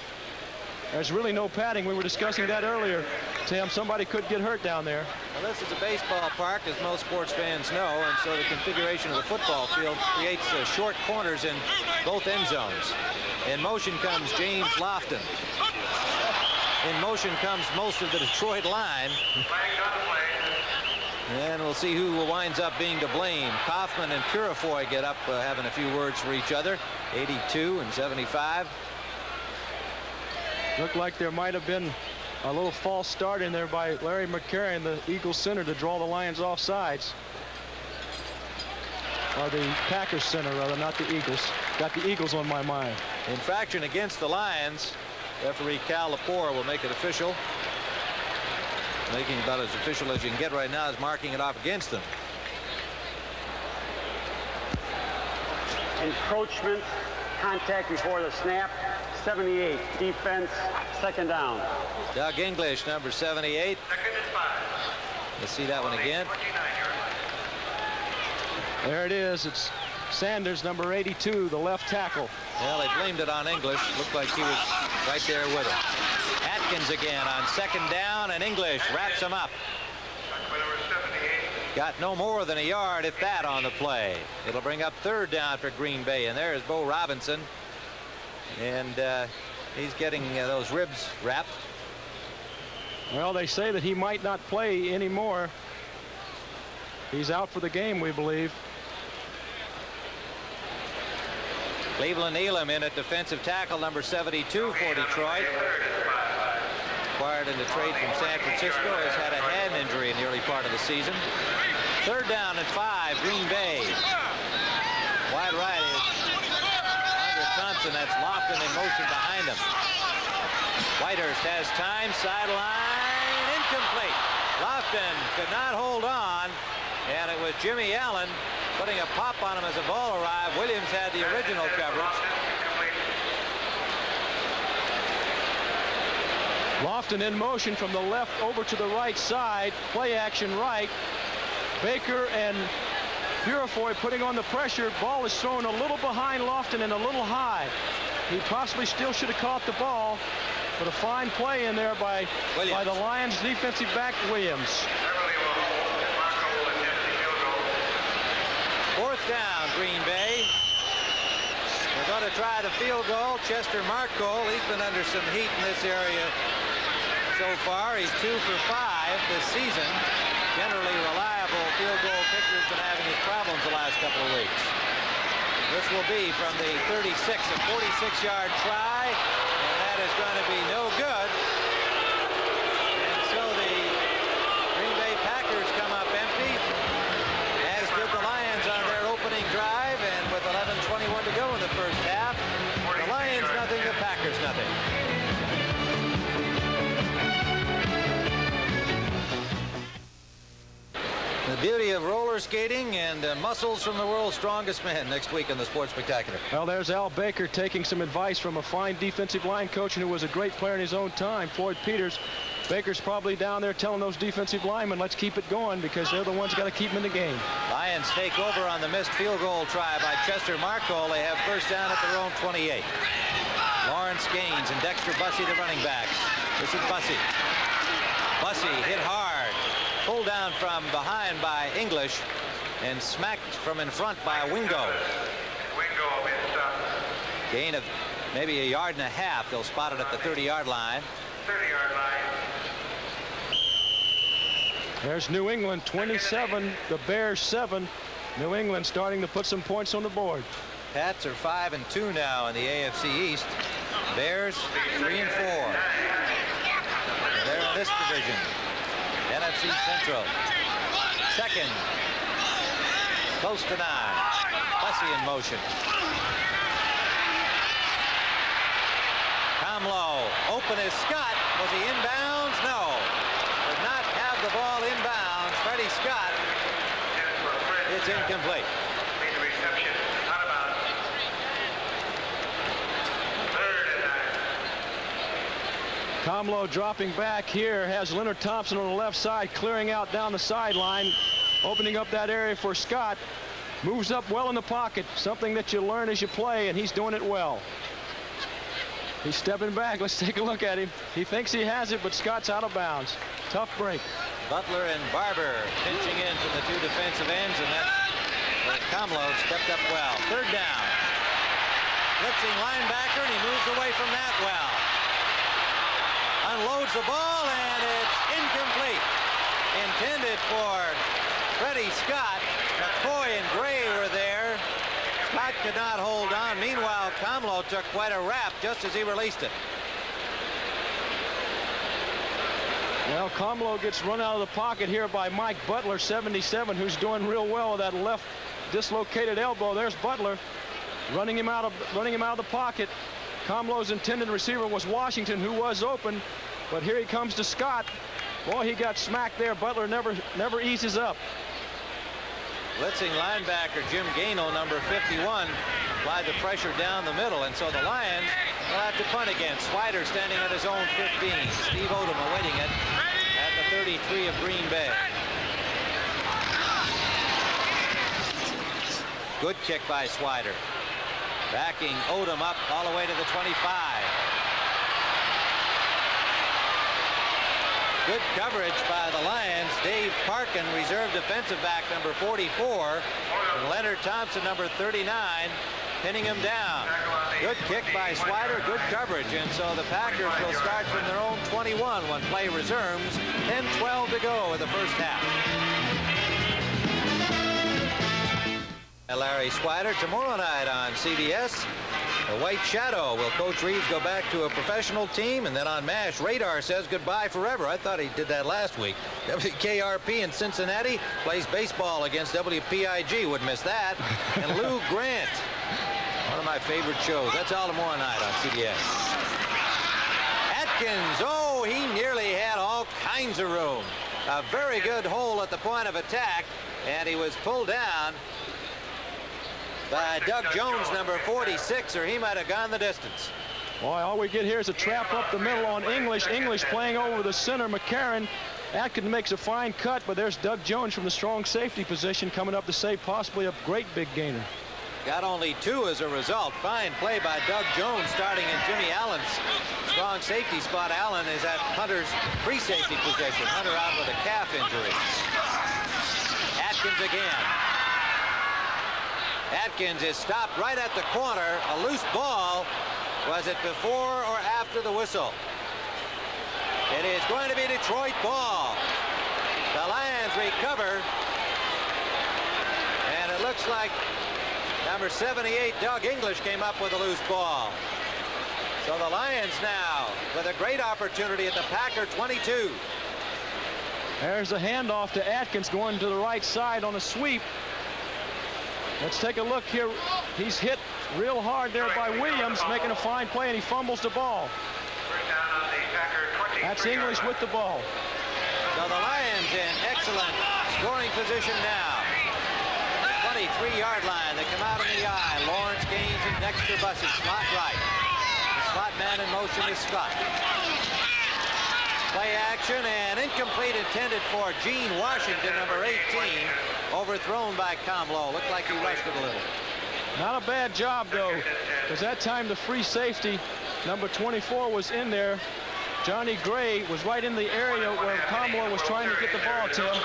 There's really no padding. We were discussing that earlier, Tim. Somebody could get hurt down there. Well, this is a baseball park, as most sports fans know, and so the configuration of the football field creates short corners in both end zones. In motion comes James Lofton. In motion comes most of the Detroit line. And we'll see who winds up being to blame. Kaufman and Purifoy get up having a few words for each other. 82 and 75. Looked like there might have been a little false start in there by Larry McCarron, the Eagles center, to draw the Lions off sides. Or the Packers center, rather, not the Eagles. Got the Eagles on my mind. Infraction against the Lions. Referee Cal Lepore will make it official. Making it about as official as you can get right now is marking it off against them. Encroachment, contact before the snap, 78, defense, second down. Doug English, number 78. Let's see that one again. There it is. It's Sanders, number 82, the left tackle. Well, they blamed it on English. Looked like he was right there with him. Atkins again on second down, and English wraps him up. Got no more than a yard, if that, on the play. It'll bring up third down for Green Bay, and there's Bo Robinson. And he's getting those ribs wrapped. Well, they say that he might not play anymore. He's out for the game, we believe. Cleveland Elam in at defensive tackle, number 72 for Detroit. Acquired in the trade from San Francisco, has had a hand injury in the early part of the season. Third down and 5, Green Bay. Wide right is Andre Thompson. That's Lofton in motion behind him. Whitehurst has time, sideline, incomplete. Lofton could not hold on, and it was Jimmy Allen putting a pop on him as the ball arrived. Williams had the original coverage. Lofton in motion from the left over to the right side. Play action right. Baker and Purifoy putting on the pressure. Ball is thrown a little behind Lofton and a little high. He possibly still should have caught the ball, but a fine play in there by the Lions defensive back Williams. Fourth down, Green Bay. going to try the field goal. Chester Markole, he's been under some heat in this area so far. He's 2 for 5 this season. Generally reliable field goal kicker, has been having his problems the last couple of weeks. This will be from the 36, a 46-yard try, and that is going to be no good. And so the Green Bay Packers come up empty, as did the Lions on their opening drive, and with 11:21 to go in the first half, the Lions nothing, the Packers nothing. The beauty of roller skating and muscles from the world's strongest man next week on the Sports Spectacular. Well, there's Al Baker taking some advice from a fine defensive line coach and who was a great player in his own time, Floyd Peters. Baker's probably down there telling those defensive linemen, let's keep it going, because they're the ones got to keep them in the game. Lions take over on the missed field goal try by Chester Markole. They have first down at their own 28. Lawrence Gaines and Dexter Bussey, the running backs. This is Bussey. Bussey hit hard. Pulled down from behind by English and smacked from in front by Wingo. Gain of maybe 1.5 yards. They'll spot it at the 30-yard line. 30-yard line. There's New England 27, the Bears 7. New England starting to put some points on the board. Pats are 5-2 now in the AFC East. Bears 3-4. They're in this division. NFC Central. Second. Close to 9. Bussey in motion. Komlo. Open is Scott. Was he inbounds? No. Did not have the ball inbounds. Freddie Scott. It's incomplete. Made the reception. Out of bounds. 3rd and 9. Komlo dropping back here, has Leonard Thompson on the left side, clearing out down the sideline, opening up that area for Scott. Moves up well in the pocket, something that you learn as you play, and he's doing it well. He's stepping back. Let's take a look at him. He thinks he has it, but Scott's out of bounds. Tough break. Butler and Barber pinching in from the 2 defensive ends, and that's Komlo stepped up well. 3rd down. Blitzing linebacker, and he moves away from that well. Unloads the ball, and it's incomplete. Intended for Freddie Scott. McCoy and Gray were there. Scott could not hold on. Meanwhile, Komlo took quite a rap just as he released it. Well, Komlo gets run out of the pocket here by Mike Butler, 77, who's doing real well with that left dislocated elbow. There's Butler running him out of the pocket. Komlo's intended receiver was Washington, who was open, but here he comes to Scott. Boy, he got smacked there. Butler never eases up. Blitzing linebacker Jim Gainell, number 51, applied the pressure down the middle, and so the Lions will have to punt again. Swider standing at his own 15. Steve Odom awaiting it at the 33 of Green Bay. Good kick by Swider. Backing Odom up all the way to the 25. Good coverage by the Lions. Dave Parkin, reserve defensive back number 44, and Leonard Thompson, number 39, pinning him down. Good kick by Swider, good coverage, and so the Packers will start from their own 21 when play resumes. 10-12 to go in the first half. Larry Swider tomorrow night on CBS. The White Shadow. Will Coach Reeves go back to a professional team? And then on MASH, Radar says goodbye forever. I thought he did that last week. WKRP in Cincinnati plays baseball against WPIG. Would miss that. And Lou Grant, one of my favorite shows. That's all tomorrow night on CBS. Atkins, oh, he nearly had all kinds of room. A very good hole at the point of attack, and he was pulled down by Doug Jones, number 46, or he might have gone the distance. Boy, all we get here is a trap up the middle on English. English playing over the center, McCarron. Atkins makes a fine cut, but there's Doug Jones from the strong safety position coming up to save possibly a great big gainer. Got only 2 as a result. Fine play by Doug Jones starting in Jimmy Allen's strong safety spot. Allen is at Hunter's free safety position. Hunter out with a calf injury. Atkins again. Atkins is stopped right at the corner. A loose ball. Was it before or after the whistle? It is going to be Detroit ball. The Lions recover. And it looks like number 78, Doug English, came up with a loose ball. So the Lions now with a great opportunity at the Packer 22. There's a handoff to Atkins going to the right side on a sweep. Let's take a look here. He's hit real hard there by Williams, making a fine play, and he fumbles the ball. That's English with the ball. So the Lions in excellent scoring position now. 23-yard line. They come out in the eye. Lawrence Gaines and Dexter Bussey. Slot right. The slot man in motion is Scott. Play action and incomplete, intended for Gene Washington, number 18. Overthrown by Komlo. Looked like he rushed it a little. Not a bad job, though, because that time the free safety, number 24, was in there. Johnny Gray was right in the area where Komlo was trying to get the ball to him.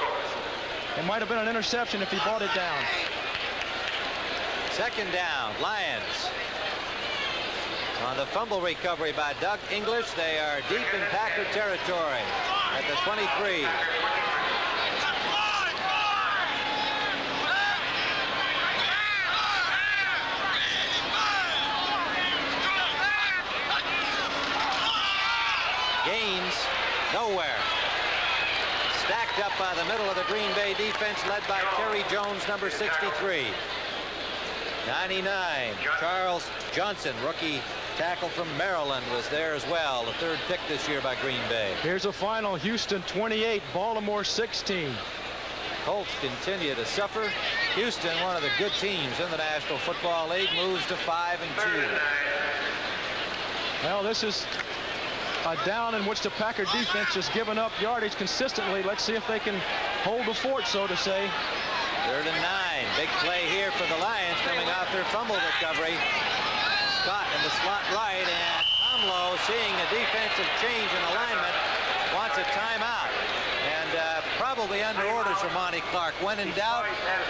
It might have been an interception if he brought it down. Second down, Lions. On the fumble recovery by Doug English, they are deep in Packer territory at the 23. Gaines, nowhere. Stacked up by the middle of the Green Bay defense, led by Terry Jones, number 63. 99, Charles Johnson, rookie tackle from Maryland, was there as well. The third pick this year by Green Bay. Here's a final. Houston 28, Baltimore 16. Colts continue to suffer. Houston, one of the good teams in the National Football League, moves to 5-2. Well, this is a down in which the Packer defense has given up yardage consistently. Let's see if they can hold the fort, so to say. 3rd and 9. Big play here for the Lions coming off their fumble recovery. Scott in the slot right, and Komlo, seeing a defensive change in alignment, wants a timeout. And probably under orders from Monty Clark. When in doubt,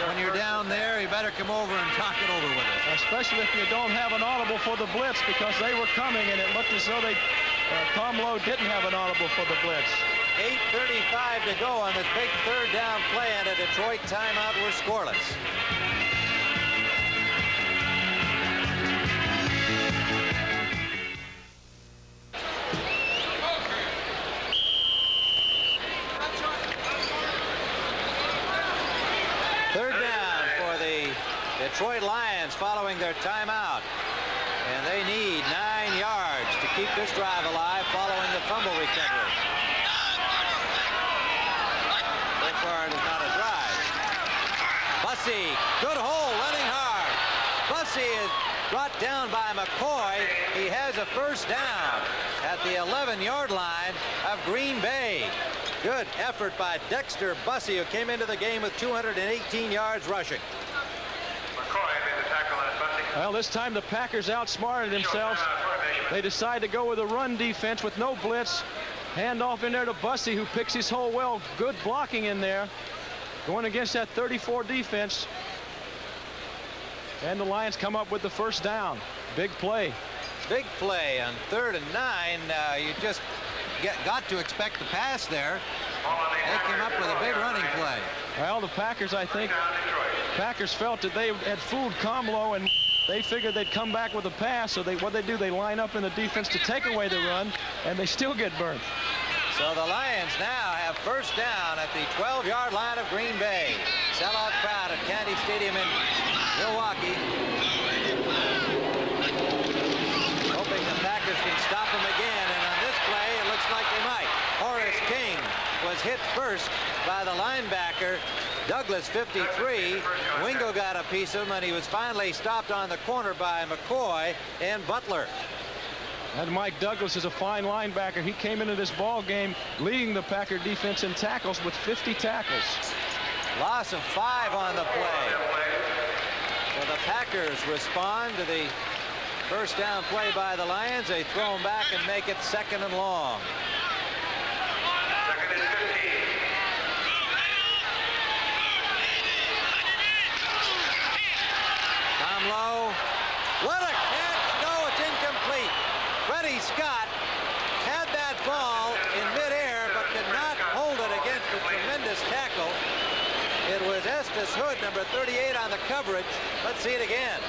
when you're down there, you better come over and talk it over with us. Especially if you don't have an audible for the blitz, because they were coming, and it looked as though Komlo didn't have an audible for the blitz. 8:35 to go on this big third down play, and a Detroit timeout. We're scoreless. Third down for the Detroit Lions following their timeout. And they need 9 yards to keep this drive alive following the fumble recovery. So far, it is not a drive. Bussey, good hole, running hard. Bussey is brought down by McCoy. He has a first down at the 11-yard line of Green Bay. Good effort by Dexter Bussey, who came into the game with 218 yards rushing. Well, this time the Packers outsmarted themselves. They decide to go with a run defense with no blitz. Hand off in there to Bussey, who picks his hole well. Good blocking in there. Going against that 34 defense. And the Lions come up with the first down. Big play. Big play on 3rd and 9. You just got to expect the pass there. They came up with a big running play. Well, the Packers, I think, Packers felt that they had fooled Komlo, and they figured they'd come back with a pass. So what they do, they line up in the defense to take away the run, and they still get burnt. So the Lions now have first down at the 12-yard line of Green Bay. Sellout crowd at Kennedy Stadium in Milwaukee. Hoping the Packers can stop them again, and on this play, it looks like they might. Horace King was hit first by the linebacker, Douglas, 53. Wingo got a piece of him, and he was finally stopped on the corner by McCoy and Butler. And Mike Douglas is a fine linebacker. He came into this ball game leading the Packer defense in tackles with 50 tackles. Loss of 5 on the play. So the Packers respond to the first down play by the Lions. They throw them back and make it 2nd and long. Komlo. What a catch! No, it's incomplete. Freddie Scott had that ball in midair, but could not hold it against the tremendous tackle. It was Estes Hood, number 38, on the coverage. Let's see it again.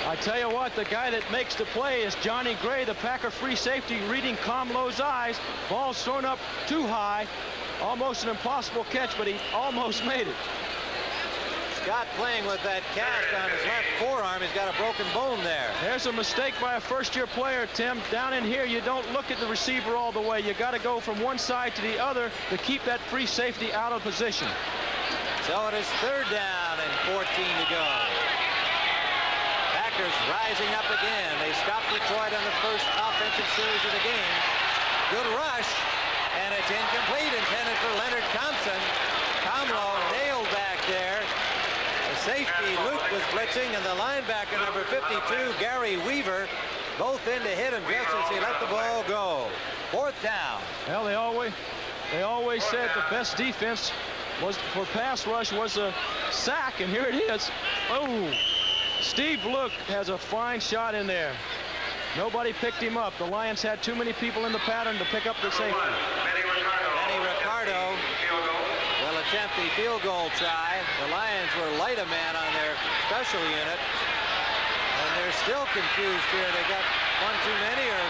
I tell you what, the guy that makes the play is Johnny Gray, the Packer free safety, reading Komlo's eyes. Ball's thrown up too high. Almost an impossible catch, but he almost made it. Scott playing with that cast on his left forearm. He's got a broken bone there. There's a mistake by a first-year player, Tim. Down in here, you don't look at the receiver all the way. You got to go from one side to the other to keep that free safety out of position. So it is 3rd down and 14 to go. Packers rising up again. They stopped Detroit on the first offensive series of the game. Good rush, and it's incomplete, intended for Leonard Thompson. Komlo nailed back there. The safety, Luke, was blitzing, and the linebacker, number 52, Gary Weaver, both in to hit him just as he let the ball go. 4th down. Well, they always said the best defense was for pass rush was a sack, and here it is. Oh, Steve Luke has a fine shot in there. Nobody picked him up. The Lions had too many people in the pattern to pick up the safety. Benny Ricardo will attempt the field goal try. The Lions were light a man on their special unit, and they're still confused here. They got one too many or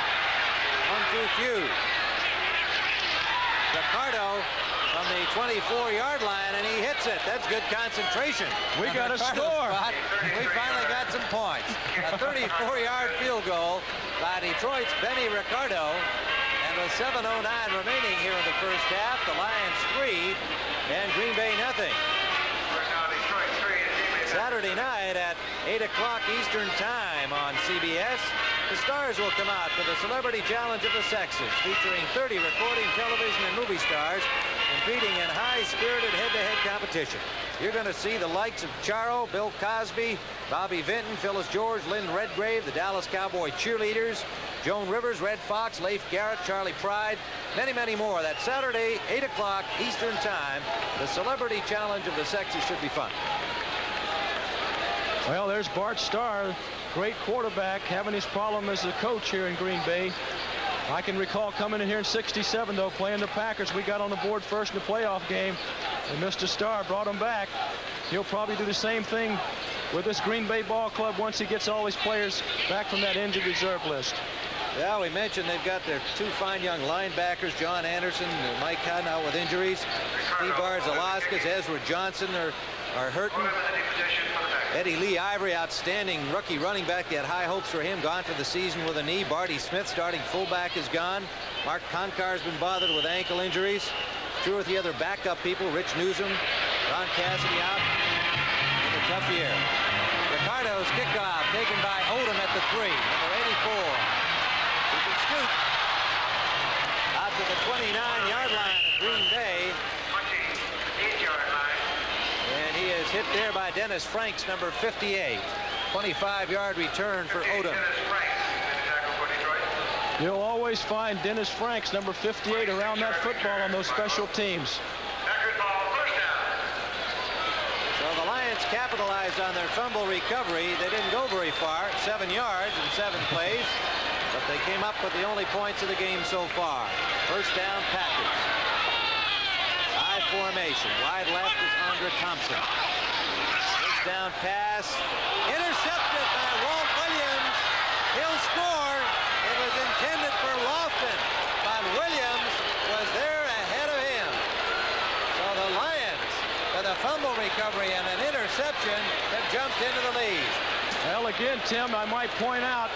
one too few. Ricardo from the 24-yard line, and he hits it. That's good concentration. We got a score. We finally got some points. A 34-yard field goal by Detroit's Benny Ricardo. And with 7:09 remaining here in the first half, the Lions 3 and Green Bay nothing. Saturday night at 8 o'clock Eastern Time on CBS, the Stars will come out for the Celebrity Challenge of the Sexes, featuring 30 recording, television, and movie stars competing in high-spirited head-to-head competition. You're going to see the likes of Charo, Bill Cosby, Bobby Vinton, Phyllis George, Lynn Redgrave, the Dallas Cowboy cheerleaders, Joan Rivers, Red Fox, Leif Garrett, Charlie Pride, many, many more. That Saturday, 8 o'clock Eastern Time, the Celebrity Challenge of the Sexes should be fun. Well, there's Bart Starr, great quarterback, having his problem as a coach here in Green Bay. I can recall coming in here in '67, though, playing the Packers. We got on the board first in the playoff game, and Mr. Starr brought him back. He'll probably do the same thing with this Green Bay ball club once he gets all his players back from that injured reserve list. Yeah, we mentioned they've got their 2 fine young linebackers, John Anderson and Mike Cotton, out with injuries. Steve Barzalauskas, Ezra Johnson are hurting. Eddie Lee Ivory, outstanding rookie running back. They had high hopes for him, gone for the season with a knee. Barty Smith, starting fullback, is gone. Mark Concar's been bothered with ankle injuries. 2 or 3 other backup people, Rich Newsom, Ron Cassidy out. It's a tough year. Ricardo's kickoff taken by Odom at the 3, number 84. He can scoot out to the 29-yard line of Green Bay. 28-yard line. And he is hit there by Dennis Franks, number 58. 25-yard return for Odom. You'll always find Dennis Franks, number 58, around that football on those special teams. So the Lions capitalized on their fumble recovery. They didn't go very far, 7 yards in 7 plays, but they came up with the only points of the game so far. First down, Packers. High formation. Wide left is Andre Thompson. First down pass. Intercepted by Walt Williams. He'll score. It was intended for Lofton, but Williams was there ahead of him. So the Lions, with a fumble recovery and an interception, have jumped into the lead. Well, again, Tim, I might point out,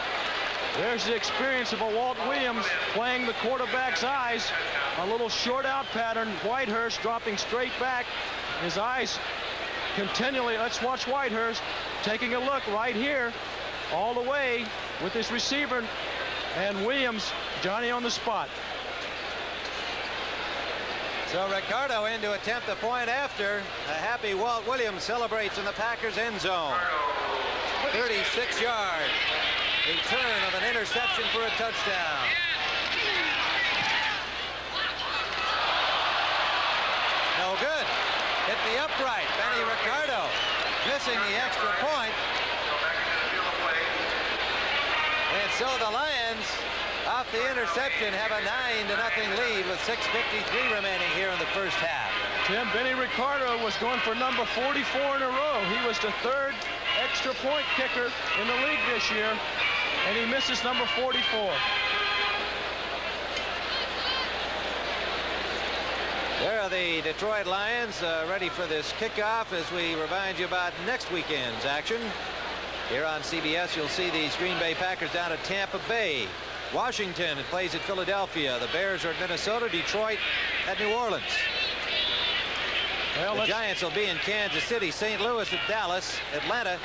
there's the experience of a Walt Williams playing the quarterback's eyes. A little short out pattern. Whitehurst dropping straight back. His eyes continually. Let's watch Whitehurst taking a look right here all the way with his receiver. And Williams, Johnny on the spot. So Ricardo in to attempt the point after. A happy Walt Williams celebrates in the Packers end zone. 36 yards. Return of an interception for a touchdown. No good. Hit the upright. Benny Ricardo missing the extra point. So the Lions, off the interception, have a 9-0 lead with 6:53 remaining here in the first half. Tim, Benny Ricardo was going for number 44 in a row. He was the third extra point kicker in the league this year, and he misses number 44. There are the Detroit Lions ready for this kickoff as we remind you about next weekend's action. Here on CBS, you'll see these Green Bay Packers down at Tampa Bay. Washington plays at Philadelphia. The Bears are at Minnesota. Detroit at New Orleans. Well, the Giants will be in Kansas City. St. Louis at Dallas. Atlanta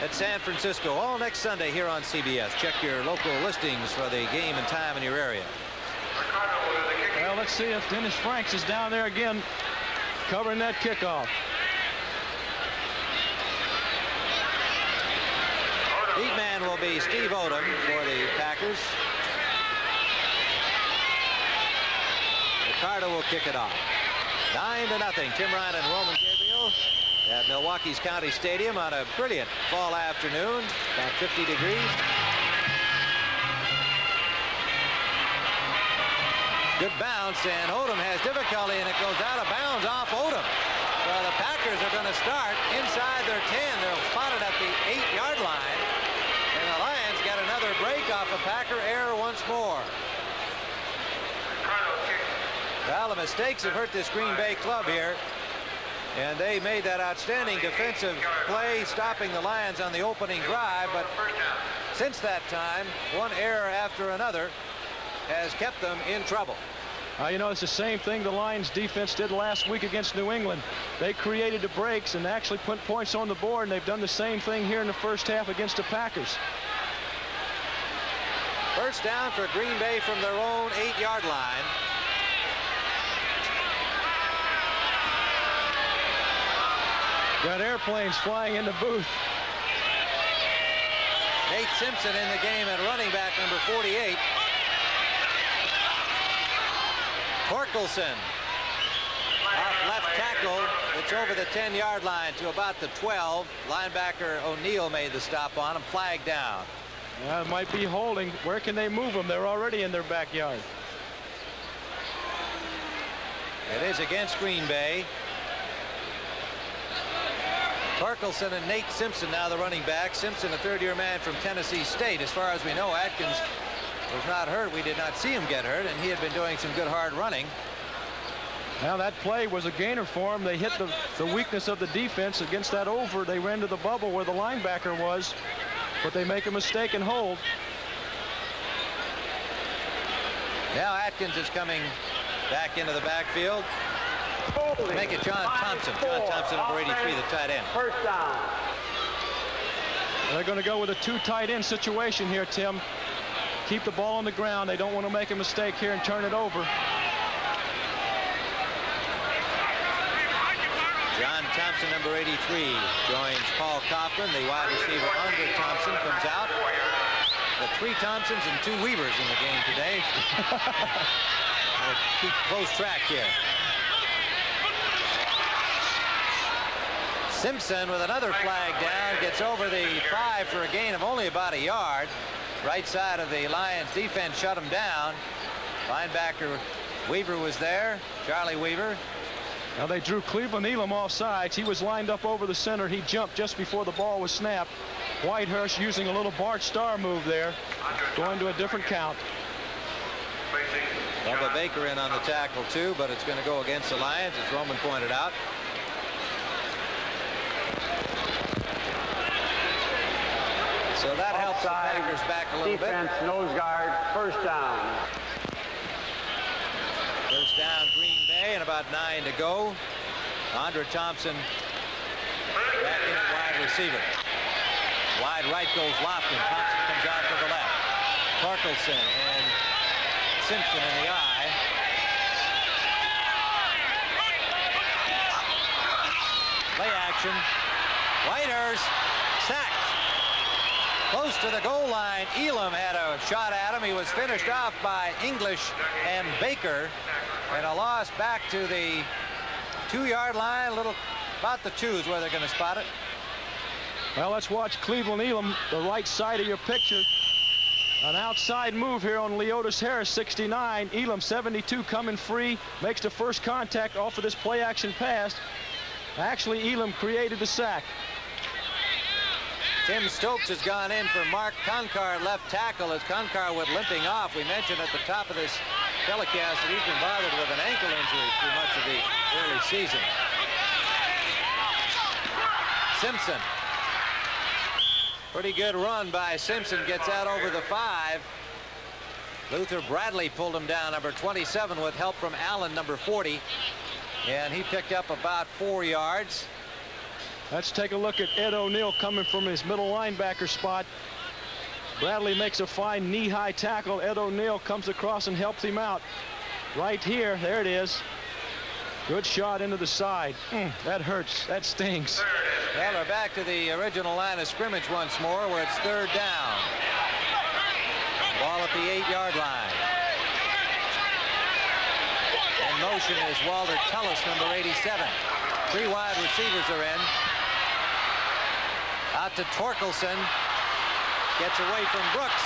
at San Francisco. All next Sunday here on CBS. Check your local listings for the game and time in your area. Well, let's see if Dennis Franks is down there again covering that kickoff. Lead man will be Steve Odom for the Packers. Ricardo will kick it off. 9-0. Tim Ryan and Roman Gabriel at Milwaukee's County Stadium on a brilliant fall afternoon, about 50 degrees. Good bounce, and Odom has difficulty, and it goes out of bounds off Odom. So the Packers are going to start inside their 10. They'll spot it at the 8-yard line, and the Lions get another break off a Packer error once more. Well, the mistakes have hurt this Green Bay club here, and they made that outstanding defensive play stopping the Lions on the opening drive, but since that time, one error after another has kept them in trouble. You know, it's the same thing the Lions defense did last week against New England. They created the breaks and actually put points on the board, and they've done the same thing here in the first half against the Packers. First down for Green Bay from their own 8-yard line. Got airplanes flying in the booth. Nate Simpson in the game at running back, number 48. Torkelson off left tackle. It's over the 10-yard line to about the 12. Linebacker O'Neal made the stop on him. Flag down. It might be holding. Where can they move them? They're already in their backyard. It is against Green Bay. Torkelson and Nate Simpson now the running back. Simpson, a third-year man from Tennessee State. As far as we know, Atkins was not hurt. We did not see him get hurt, and he had been doing some good hard running. Now that play was a gainer for him. They hit the weakness of the defense against that over. They ran to the bubble where the linebacker was, but they make a mistake and hold. Now Atkins is coming back into the backfield. Make it John Thompson. John Thompson, number 83, the tight end. First down. They're going to go with a two tight end situation here, Tim. Keep the ball on the ground. They don't want to make a mistake here and turn it over. John Thompson, number 83, joins Paul Coughlin. The wide receiver under Thompson comes out. The 3 Thompsons and 2 Weavers in the game today. We'll keep close track here. Simpson with another flag down, gets over the 5 for a gain of only about a yard. Right side of the Lions defense shut him down. Linebacker Weaver was there, Charlie Weaver. Now they drew Cleveland Elam off sides. He was lined up over the center. He jumped just before the ball was snapped. Whitehurst using a little Bart Starr move there, going to a different count. Bubba Baker in on the tackle too, but it's going to go against the Lions, as Roman pointed out. So that helps the Packers back a little Defense, nose guard, first down. First down, Green Bay, and about 9 to go. Andre Thompson back in at wide receiver. Wide right goes Lofton. Thompson comes out to the left. Torkelson and Simpson in the eye. Play action. Whitehurst sacked. Close to the goal line. Elam had a shot at him. He was finished off by English and Baker. And a loss back to the 2-yard line. A little about the 2 is where they're going to spot it. Well, let's watch Cleveland Elam, the right side of your picture. An outside move here on Leotis Harris, 69. Elam, 72, coming free. Makes the first contact off of this play-action pass. Actually, Elam created the sack. Tim Stokes has gone in for Mark Conkar at left tackle as Conkar went limping off. We mentioned at the top of this telecast that he's been bothered with an ankle injury through much of the early season. Simpson. Pretty good run by Simpson, gets out over the 5. Luther Bradley pulled him down, number 27, with help from Allen, number 40. And he picked up about 4 yards. Let's take a look at Ed O'Neill coming from his middle linebacker spot. Bradley makes a fine knee-high tackle. Ed O'Neill comes across and helps him out. Right here, there it is. Good shot into the side. That hurts, that stings. Well, we're back to the original line of scrimmage once more, where it's 3rd down. Ball at the 8-yard line. In motion is Walter Tullis, number 87. 3 wide receivers are in. Out to Torkelson. Gets away from Brooks.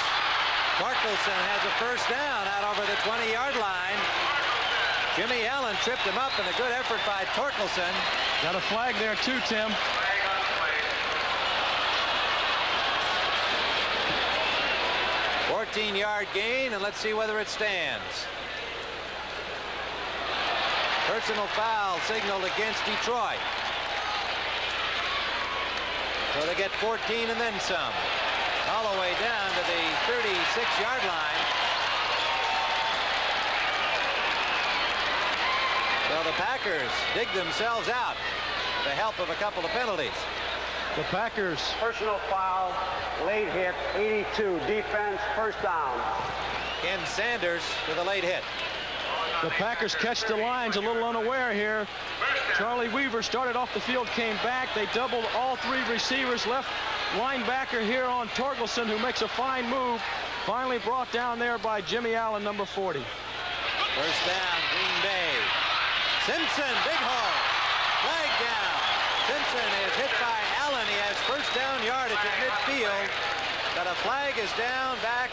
Torkelson has a first down out over the 20-yard line. Jimmy Allen tripped him up, and a good effort by Torkelson. Got a flag there too, Tim. 14-yard gain, and let's see whether it stands. Personal foul signaled against Detroit. So they get 14 and then some. All the way down to the 36-yard line. So the Packers dig themselves out with the help of a couple of penalties. The Packers. Personal foul, late hit, 82. Defense, first down. Ken Sanders with a late hit. The Packers catch the lines a little unaware here. Charlie Weaver started off the field, came back. They doubled all 3 receivers. Left linebacker here on Torkelson, who makes a fine move. Finally brought down there by Jimmy Allen, number 40. First down, Green Bay. Simpson, big hole. Flag down. Simpson is hit by Allen. He has first down yardage at midfield. But a flag is down back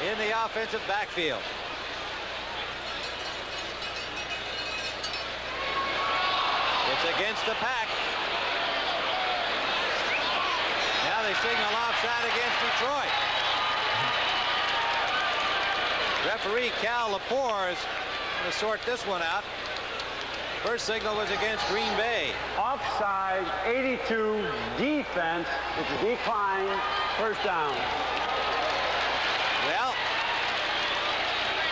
in the offensive backfield. It's against the Pack. Now they signal offside against Detroit. Referee Cal Lepore is going to sort this one out. First signal was against Green Bay. Offside, 82. Defense, it's a decline. First down. Well,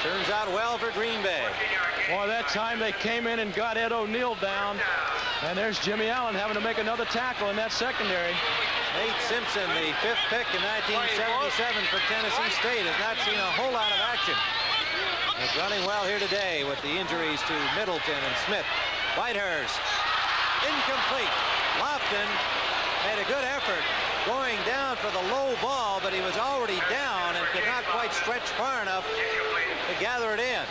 turns out well for Green Bay. Boy, that time they came in and got Ed O'Neill down. And there's Jimmy Allen having to make another tackle in that secondary. Nate Simpson, the 5th pick in 1977 from Tennessee State, has not seen a whole lot of action. It's running well here today with the injuries to Middleton and Smith. Whitehurst, incomplete. Lofton made a good effort going down for the low ball, but he was already down and could not quite stretch far enough to gather it in.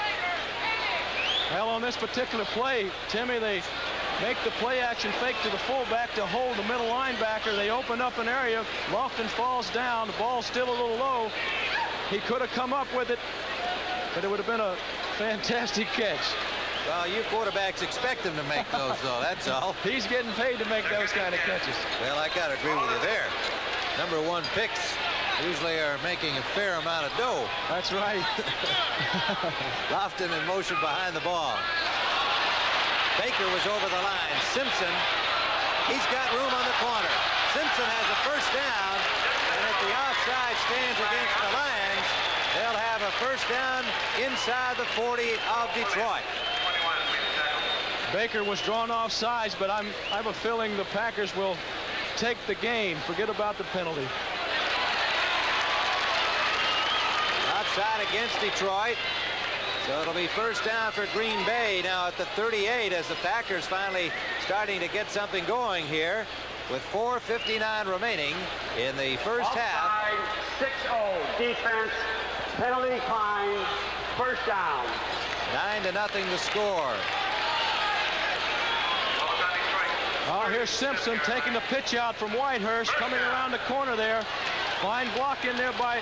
Well, on this particular play, Timmy, they make the play action fake to the fullback to hold the middle linebacker. They open up an area. Lofton falls down. The ball's still a little low. He could have come up with it, but it would have been a fantastic catch. Well, you quarterbacks expect him to make those, though. That's all. He's getting paid to make those kind of catches. Well, I got to agree with you there. Number 1 picks usually are making a fair amount of dough. That's right. Lofton in motion behind the ball. Baker was over the line. Simpson, he's got room on the corner. Simpson has a first down, and if the offside stands against the Lions, they'll have a first down inside the 40 of Detroit. Baker was drawn off sides, but I have a feeling the Packers will take the gain. Forget about the penalty. Outside against Detroit. So it'll be first down for Green Bay now at the 38 as the Packers finally starting to get something going here with 4:59 remaining in the first half. 6-0 defense, penalty decline, first down. 9-0 the score. Oh, here's Simpson taking the pitch out from Whitehurst, coming around the corner there. Fine block in there by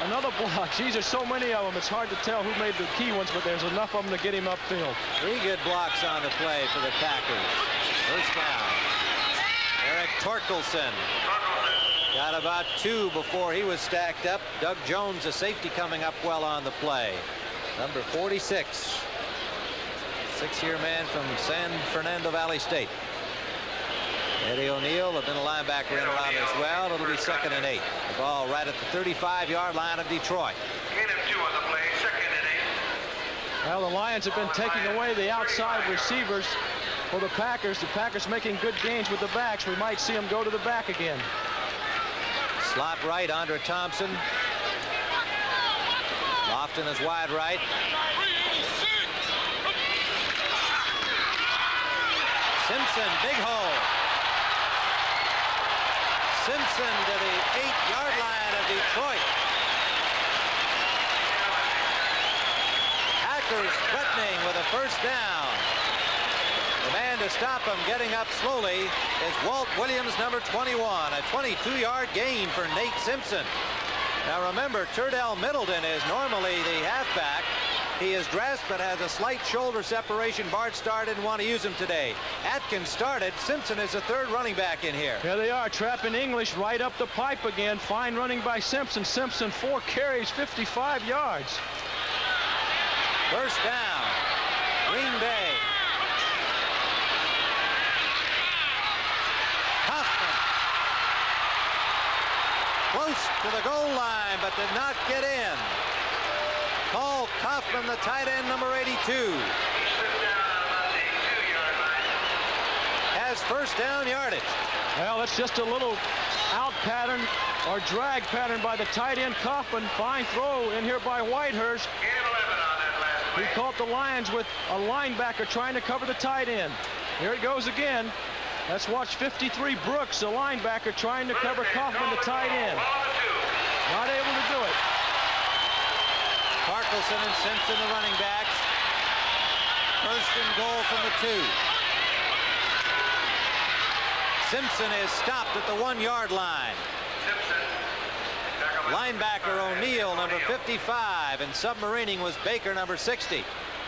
Another block. Geez, there's so many of them. It's hard to tell who made the key ones, but there's enough of them to get him upfield. 3 good blocks on the play for the Packers. First down. Eric Torkelson got about 2 before he was stacked up. Doug Jones, a safety, coming up well on the play. Number 46. 6-year man from San Fernando Valley State. Eddie O'Neill, the middle linebacker, in around as well. It'll be 2nd and 8. The ball right at the 35-yard line of Detroit. Gain of 2 on the play, 2nd and 8. Well, the Lions have been taking away the outside receivers for the Packers. The Packers making good gains with the backs. We might see them go to the back again. Slot right, Andre Thompson. Lofton is wide right. Simpson, big hole. Simpson to the 8-yard line of Detroit. Packers threatening with a first down. The man to stop him getting up slowly is Walt Williams, number 21. A 22-yard gain for Nate Simpson. Now remember, Turdell Middleton is normally the halfback. He is dressed but has a slight shoulder separation. Bart Starr didn't want to use him today. Atkins started. Simpson is the 3rd running back in here. Here they are, trapping English right up the pipe again. Fine running by Simpson. Simpson, 4 carries, 55 yards. First down, Green Bay. Kaufman. Close to the goal line, but did not get in. Paul Kaufman, the tight end, number 82. Has first down yardage. Well, that's just a little out pattern or drag pattern by the tight end Kaufman. Fine throw in here by Whitehurst. He caught the Lions with a linebacker trying to cover the tight end. Here it goes again. Let's watch 53 Brooks, the linebacker, trying to cover Kaufman, the tight end. Not able to do it. Torkelson and Simpson, the running backs. First and goal from the 2. Simpson is stopped at the 1-yard line. Linebacker O'Neill, number 55, and submarining was Baker, number 60.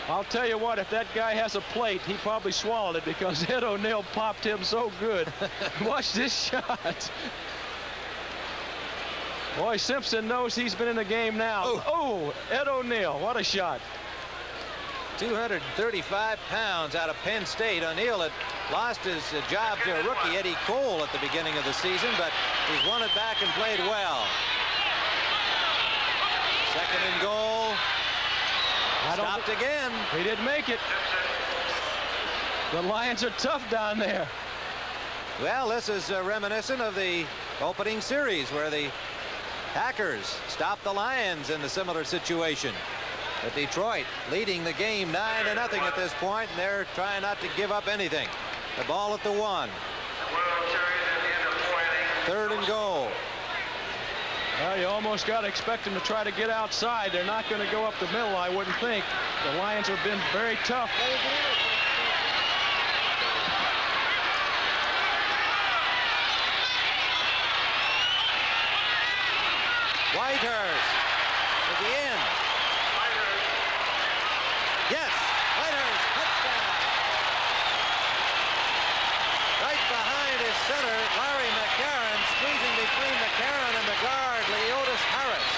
I'll tell you what, if that guy has a plate, he probably swallowed it because Ed O'Neill popped him so good. Watch this shot. Boy, Simpson knows he's been in the game now. Oh, Ed O'Neill, what a shot. 235 pounds out of Penn State. O'Neill had lost his job to a rookie, Eddie Cole, at the beginning of the season, but he's won it back and played well. 2nd and goal. Stopped again. He didn't make it. The Lions are tough down there. Well, this is reminiscent of the opening series where the Packers stopped the Lions in a similar situation. But Detroit leading the game 9-0 at this point, and they're trying not to give up anything. The ball at the 1. 3rd and goal. Well, you almost got to expect them to try to get outside. They're not going to go up the middle, I wouldn't think. The Lions have been very tough. Whitehurst to the end. Yes, Whitehurst, touchdown. Right behind his center, Larry McCarron, squeezing between McCarron and the guard, Leotis Harris.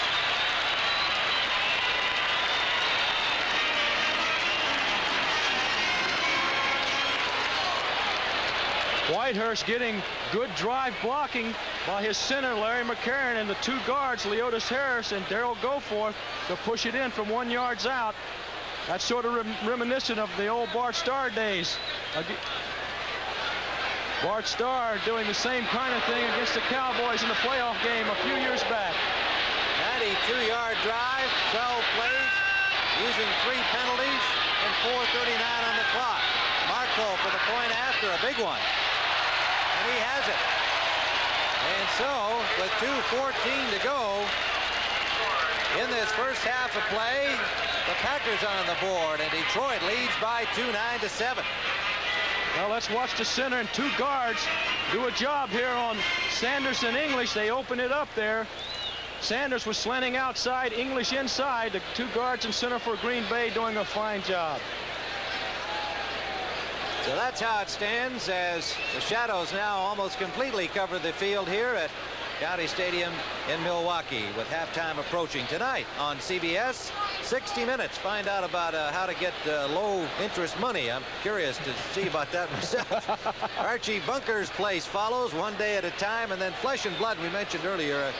Whitehurst getting good drive blocking by his center, Larry McCarron, and the 2 guards, Leotis Harris and Darrell Goforth, to push it in from 1 yard out. That's sort of reminiscent of the old Bart Starr days. Bart Starr doing the same kind of thing against the Cowboys in the playoff game a few years back. 92-yard drive, 12 plays, using 3 penalties, and 4:39 on the clock. Marco for the point after, a big one. And he has it. And so, with 2:14 to go in this first half of play, the Packers on the board, and Detroit leads by 2, 9-7. Well, let's watch the center and 2 guards do a job here on Sanderson English. They open it up there. Sanders was slanting outside, English inside. The two guards in center for Green Bay doing a fine job. So that's how it stands as the shadows now almost completely cover the field here at County Stadium in Milwaukee, with halftime approaching tonight on CBS. 60 Minutes. Find out about how to get low interest money. I'm curious to see about that myself. Archie Bunker's Place follows, One Day at a Time, and then Flesh and Blood we mentioned earlier.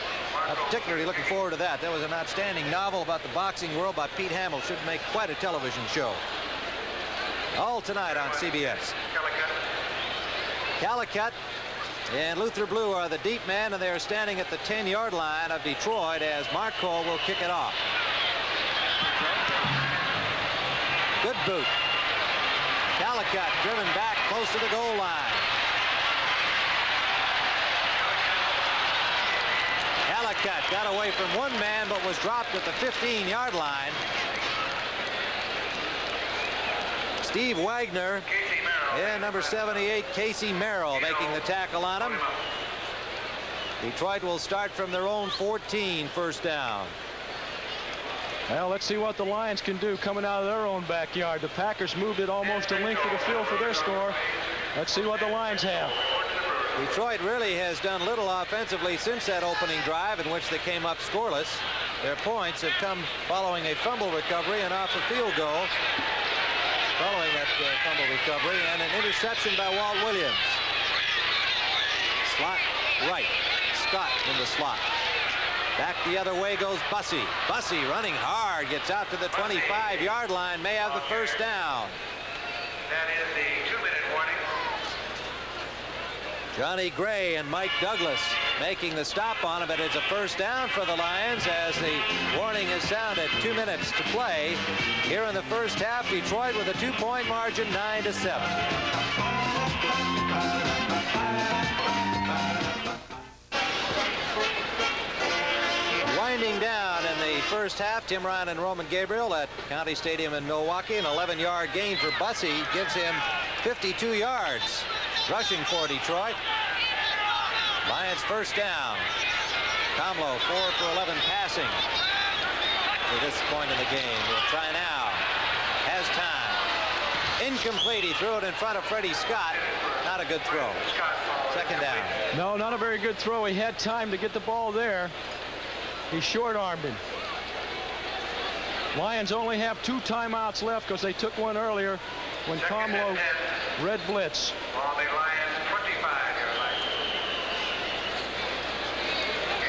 I'm particularly looking forward to that. That was an outstanding novel about the boxing world by Pete Hamill. Should make quite a television show. All tonight on CBS. Calicut and Luther Blue are the deep men, and they are standing at the 10-yard line of Detroit as Marco will kick it off. Good boot. Calicut driven back close to the goal line. Calicut got away from one man but was dropped at the 15-yard line. Steve Wagner and number 78 Casey Merrill making the tackle on him. Detroit will start from their own 14, first down. Well, let's see what the Lions can do coming out of their own backyard. The Packers moved it almost a length of the field for their score. Let's see what the Lions have. Detroit really has done little offensively since that opening drive in which they came up scoreless. Their points have come following a fumble recovery and off a field goal. Following that fumble recovery and an interception by Walt Williams. Slot right. Scott in the slot. Back the other way goes Bussey. Bussey running hard, gets out to the 25-yard line, may have the first down. That is the 2-minute warning. Johnny Gray and Mike Douglas making the stop on him, but it's a first down for the Lions as the warning is sounded. 2 minutes to play here in the first half. Detroit with a 2-point margin, 9-7. Winding down in the first half, Tim Ryan and Roman Gabriel at County Stadium in Milwaukee. An 11-yard gain for Bussey gives him 52 yards rushing for Detroit. Lions first down. Komlo 4 for 11 passing to this point in the game. We'll try now. Has time. Incomplete. He threw it in front of Freddie Scott. Not a good throw. Second down. No, not a very good throw. He had time to get the ball there. He short-armed him. Lions only have 2 timeouts left because they took one earlier when Komlo red blitz. On the Lions 25-yard line.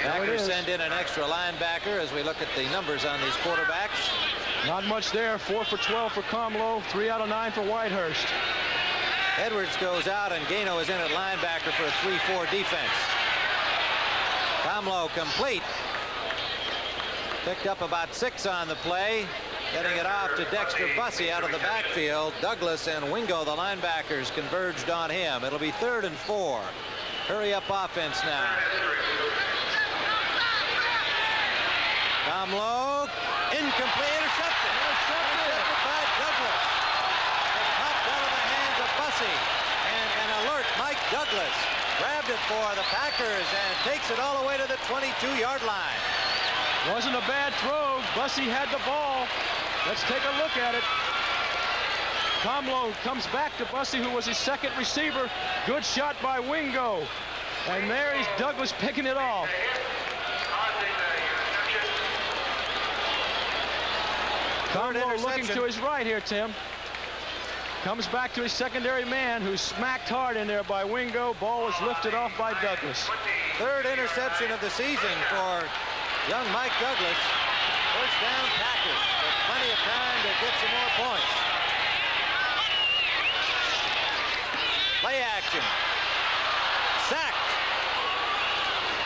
Packers send in an extra linebacker as we look at the numbers on these quarterbacks. Not much there. 4 for 12 for Komlo, 3 out of 9 for Whitehurst. Edwards goes out and Gano is in at linebacker for a 3-4 defense. Komlo complete. Picked up about 6 on the play. Getting it off to Dexter Bussey out of the backfield. Douglas and Wingo, the linebackers, converged on him. It'll be 3rd and 4. Hurry up offense now. Komlo, incomplete, intercepted. Intercepted by Douglas. It popped out of the hands of Bussey. And an alert Mike Douglas grabbed it for the Packers and takes it all the way to the 22-yard line. Wasn't a bad throw. Bussey had the ball. Let's take a look at it. Komlo comes back to Bussey, who was his second receiver. Good shot by Wingo. And there is Douglas picking it off. Komlo looking to his right here, Tim. Comes back to his secondary man, who's smacked hard in there by Wingo. Ball is lifted off by Douglas. 3rd interception of the season for young Mike Douglas. First down Packers with plenty of time to get some more points. Play action. Sacked.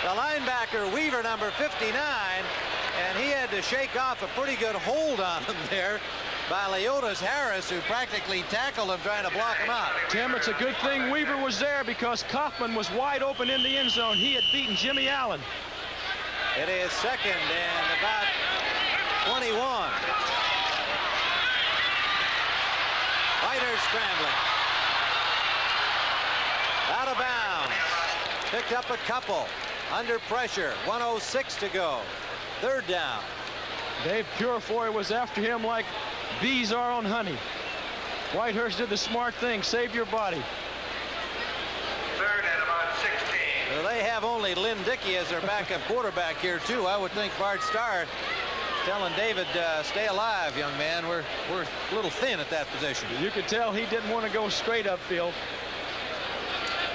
The linebacker Weaver, number 59, and he had to shake off a pretty good hold on him there by Leotis Harris, who practically tackled him trying to block him out. Tim, it's a good thing Weaver was there because Kaufman was wide open in the end zone. He had beaten Jimmy Allen. It is 2nd and about 21. Whitehurst scrambling. Out of bounds. Picked up a couple. under pressure. 1:06 to go. Third down. Dave Purefoy was after him like bees are on honey. Whitehurst did the smart thing. Save your body. Third and about 16. Well, they have only Lynn Dickey as their backup quarterback here, too. I would think Bart Starr telling David, stay alive, young man. We're a little thin at that position. You could tell he didn't want to go straight upfield.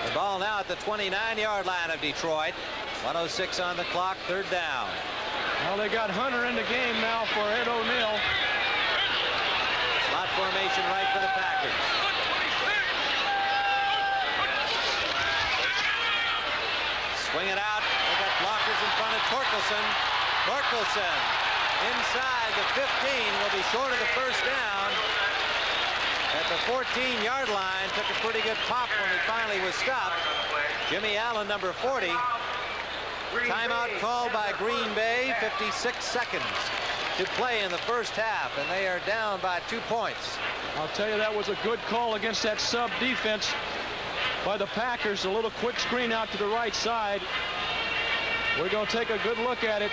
The ball now at the 29-yard line of Detroit. 1:06 on the clock, third down. Well, they got Hunter in the game now for Ed O'Neill. Slot formation right for the Packers. Swing it out. They got blockers in front of Torkelson. Torkelson inside the 15 will be short of the first down. At the 14-yard line, took a pretty good pop when he finally was stopped. Jimmy Allen, number 40. Timeout called by Green Bay. 56 seconds to play in the first half, and they are down by 2 points. I'll tell you, that was a good call against that sub defense by the Packers. A little quick screen out to the right side. We're going to take a good look at it.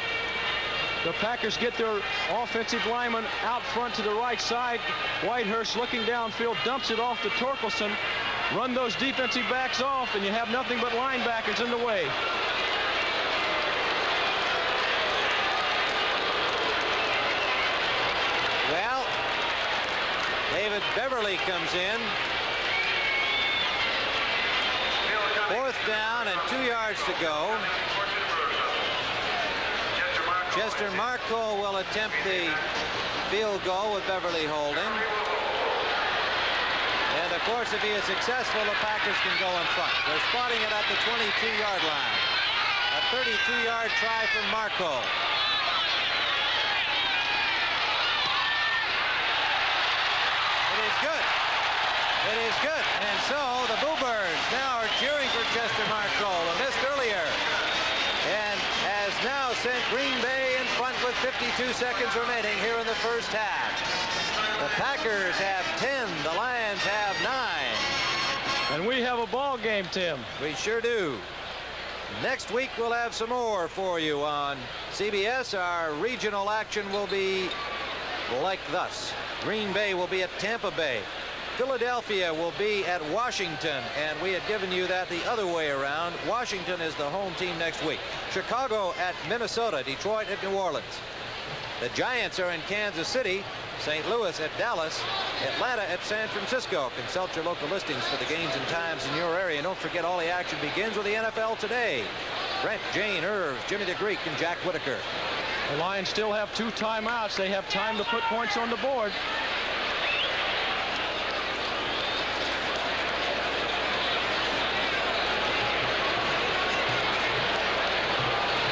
The Packers get their offensive lineman out front to the right side. Whitehurst looking downfield, dumps it off to Torkelson. Run those defensive backs off, and you have nothing but linebackers in the way. Well, David Beverly comes in. Fourth down and 2 yards to go. Chester Marco will attempt the field goal with Beverly holding. And of course, if he is successful, the Packers can go in front. They're spotting it at the 22-yard line. A 32-yard try from Marco. It is good. It is good. And so the Bluebirds now are cheering for Chester Marco, who missed earlier, and has now sent Green Bay in front with 52 seconds remaining here in the first half. The Packers have 10. The Lions have 9. And we have a ball game, Tim. We sure do. Next week we'll have some more for you on CBS. Our regional action will be like thus. Green Bay will be at Tampa Bay. Philadelphia will be at Washington, and we had given you that the other way around. Washington is the home team next week. Chicago at Minnesota, Detroit at New Orleans. The Giants are in Kansas City, St. Louis at Dallas, Atlanta at San Francisco. Consult your local listings for the games and times in your area. And don't forget, all the action begins with the NFL today. Brent, Jane, Irv, Jimmy the Greek, and Jack Whitaker. The Lions still have 2 timeouts. They have time to put points on the board.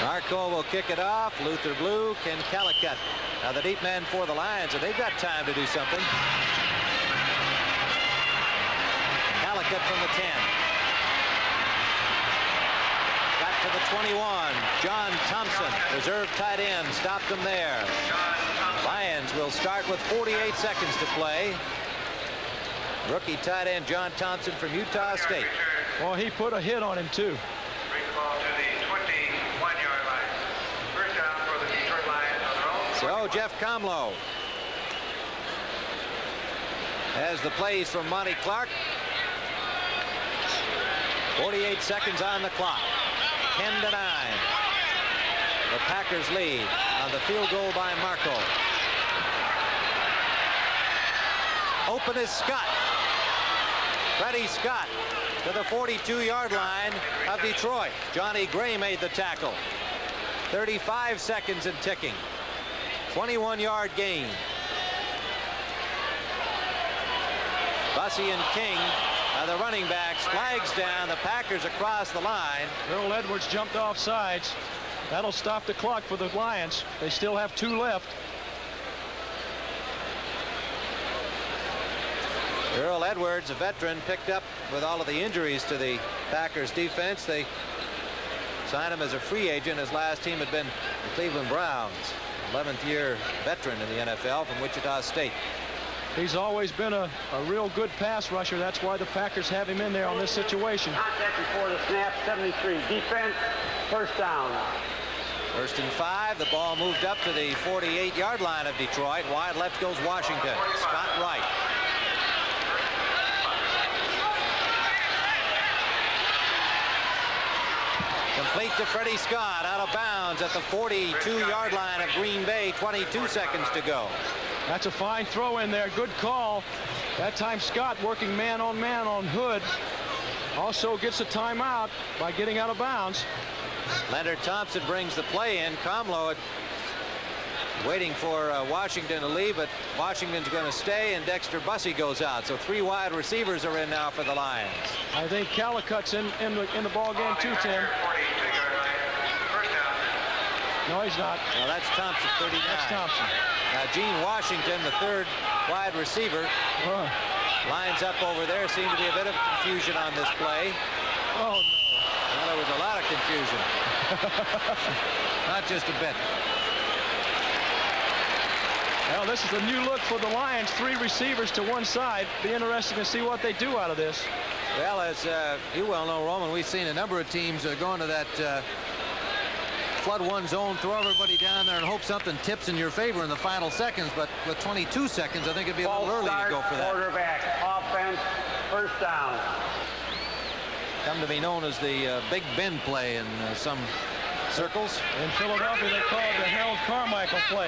Marco will kick it off. Luther Blue, Ken Calicut. Now the deep man for the Lions, and they've got time to do something. Calicut from the 10. Got to the 21. John Thompson, reserve tight end, stopped them there. Lions will start with 48 seconds to play. Rookie tight end John Thompson from Utah State. Well, he put a hit on him, too. Bring the ball to the 21-yard line. First down for the Detroit Lions on their own. So Jeff Komlo has the plays from Monty Clark. 48 seconds on the clock. 10-9. The Packers lead on the field goal by Marco. Open is Scott. Freddie Scott to the 42-yard line of Detroit. Johnny Gray made the tackle. 35 seconds and ticking. 21-yard gain. Bussey and King are the running backs. Flags down. The Packers across the line. Earl Edwards jumped off sides. That'll stop the clock for the Lions. They still have 2 left. Earl Edwards, a veteran, picked up with all of the injuries to the Packers defense. They signed him as a free agent. His last team had been the Cleveland Browns. 11th year veteran in the NFL from Wichita State. He's always been a real good pass rusher. That's why the Packers have him in there on this situation. Contact before the snap, 73. Defense, First down. 1st and 5. The ball moved up to the 48-yard line of Detroit. Wide left goes Washington. Scott right. Complete to Freddie Scott, out of bounds at the 42-yard line of Green Bay. 22 seconds to go. That's a fine throw in there. Good call. That time Scott working man on Hood. Also gets a timeout by getting out of bounds. Leonard Thompson brings the play in. Komlo waiting for Washington to leave, but Washington's going to stay, and Dexter Bussey goes out. So 3 wide receivers are in now for the Lions. I think Callicut's in the ball game too, Tim. No, he's not. No, that's Thompson, 39. That's Thompson. Now Gene Washington, the 3rd wide receiver, lines up over there. Seemed to be a bit of confusion on this play. Oh, no. Well, there was a lot of confusion. Not just a bit. Well, this is a new look for the Lions. 3 receivers to one side. Be interesting to see what they do out of this. Well, as you well know, Roman, we've seen a number of teams going to that flood one zone, throw everybody down there and hope something tips in your favor in the final seconds. But with 22 seconds, I think it'd be a little early to go for that. Quarterback, offense, first down. Come to be known as the Big Ben play in some circles. In Philadelphia, they call it the Harold Carmichael play.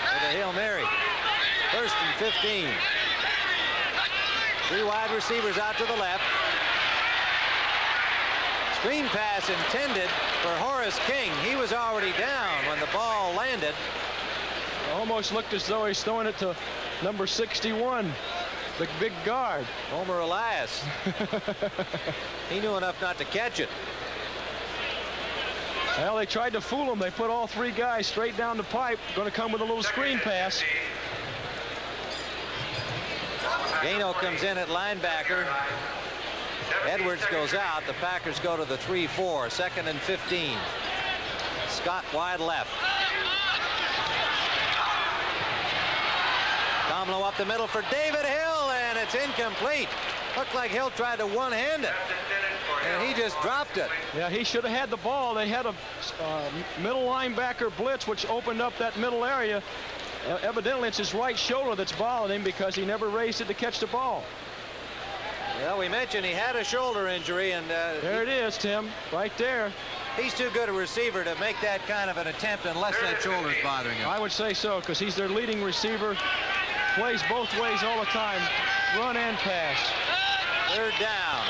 With a Hail Mary. 1st and 15. 3 wide receivers out to the left. Screen pass intended for Horace King. He was already down when the ball landed. Almost looked as though he's throwing it to number 61, the big guard. Homer Elias. He knew enough not to catch it. Well, they tried to fool him. They put all 3 guys straight down the pipe. Going to come with a little screen pass. Gano comes in at linebacker. Edwards goes out. The Packers go to the 3-4. 2nd and 15. Scott wide left. Komlo up the middle for David Hill, and it's incomplete. Looked like Hill tried to one-hand it, and he just dropped it. Yeah, he should have had the ball. They had a middle linebacker blitz, which opened up that middle area. Evidently, it's his right shoulder that's bothering him because he never raised it to catch the ball. Well, we mentioned he had a shoulder injury, and there it is, Tim, right there. He's too good a receiver to make that kind of an attempt unless that shoulder's bothering him. I would say so, because he's their leading receiver. Plays both ways all the time, run and pass. 3rd down.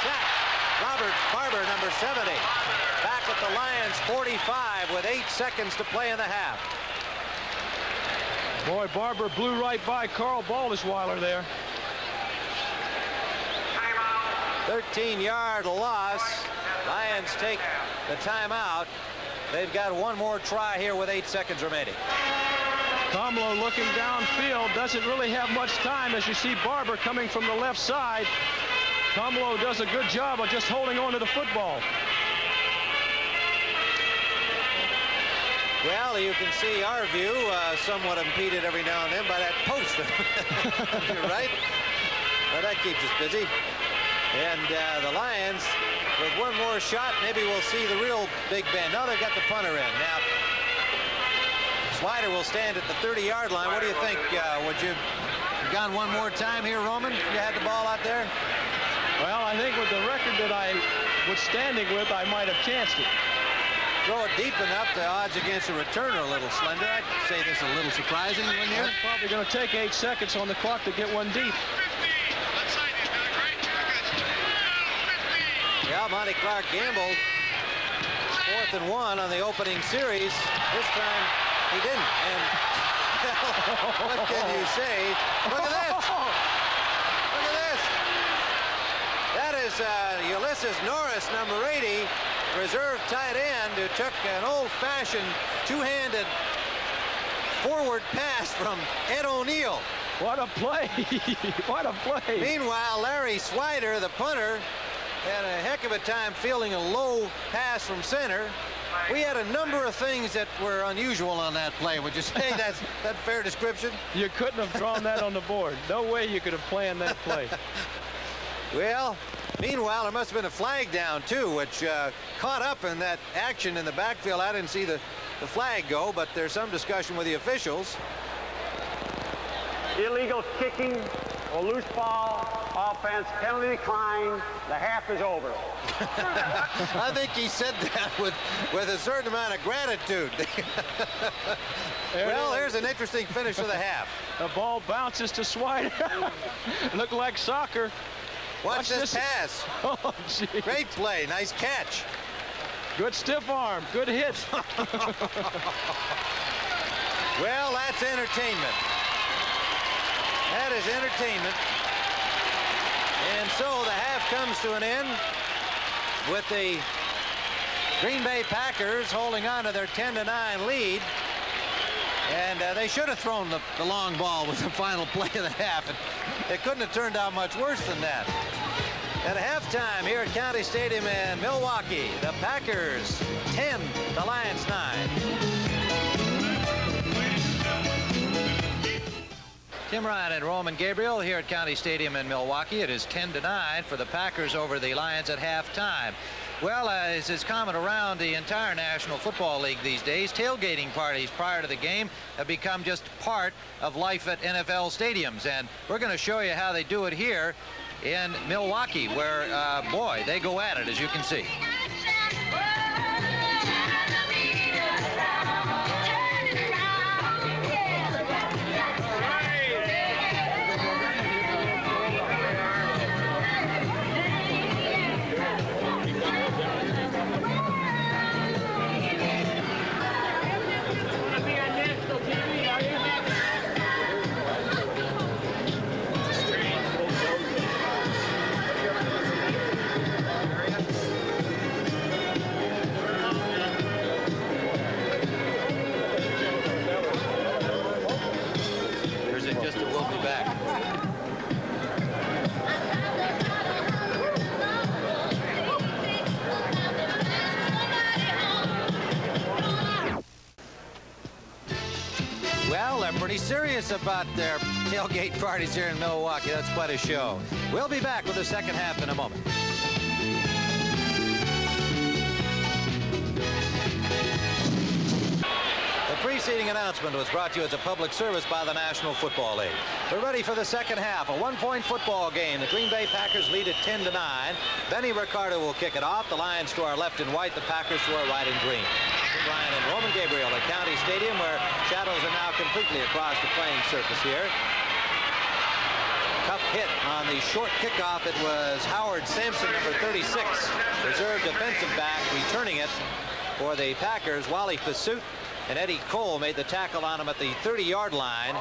Sack. Robert Barber, number 70. Back at the Lions 45 with 8 seconds to play in the half. Boy, Barber blew right by Carl Baldwinweiler there. 13-yard loss. Lions take the timeout. They've got one more try here with 8 seconds remaining. Komlo looking downfield, doesn't really have much time as you see Barber coming from the left side. Komlo does a good job of just holding on to the football. Well, you can see our view somewhat impeded every now and then by that post. You're right. Well, that keeps us busy. And the Lions, with one more shot, maybe we'll see the real Big Ben. Now they've got the punter in. Now, Slider will stand at the 30-yard line. What do you think? Would you have gone one more time here, Roman, if you had the ball out there? Well, I think with the record that I was standing with, I might have chanced it. Throw it deep enough, the odds against a return are a little slender. I'd say this is a little surprising when you're probably going to take 8 seconds on the clock to get one deep. Yeah, Monty Clark gambled 4th and 1 on the opening series. This time he didn't. And what can you say? Look at this. Look at this. That is Ulysses Norris, number 80. Reserve tight end who took an old-fashioned two-handed forward pass from Ed O'Neill. What a play. What a play. Meanwhile, Larry Swider, the punter, had a heck of a time fielding a low pass from center. We had a number of things that were unusual on that play. Would you say that's that fair description? You couldn't have drawn that on the board. No way you could have planned that play. Well, Meanwhile, there must have been a flag down, too, which caught up in that action in the backfield. I didn't see the flag go, but there's some discussion with the officials. Illegal kicking or loose ball offense, penalty decline. The half is over. I think he said that with a certain amount of gratitude. Well, here's an interesting finish of the half. The ball bounces to Swider. Looked like soccer. Watch this pass. Oh, gee. Great play. Nice catch. Good stiff arm. Good hit. Well, that's entertainment. That is entertainment. And so the half comes to an end with the Green Bay Packers holding on to their 10-9 lead. And they should have thrown the long ball with the final play of the half. It couldn't have turned out much worse than that. At halftime here at County Stadium in Milwaukee, the Packers 10, the Lions 9. Tim Ryan and Roman Gabriel here at County Stadium in Milwaukee. It is 10-9 for the Packers over the Lions at halftime. Well, as is common around the entire National Football League these days, tailgating parties prior to the game have become just part of life at NFL stadiums. And we're going to show you how they do it here in Milwaukee, where, boy, they go at it, as you can see. Pretty serious about their tailgate parties here in Milwaukee. That's quite a show. We'll be back with the second half in a moment. The preceding announcement was brought to you as a public service by the National Football League. We're ready for the second half, a one-point football game. The Green Bay Packers lead at 10-9. Benny Ricardo will kick it off. The Lions to our left in white, the Packers to our right in green. Ryan and Roman Gabriel at County Stadium, where shadows are now completely across the playing surface here. Tough hit on the short kickoff. It was Howard Sampson, number 36, reserve defensive back, returning it for the Packers. Wally Pursuit and Eddie Cole made the tackle on him at the 30-yard line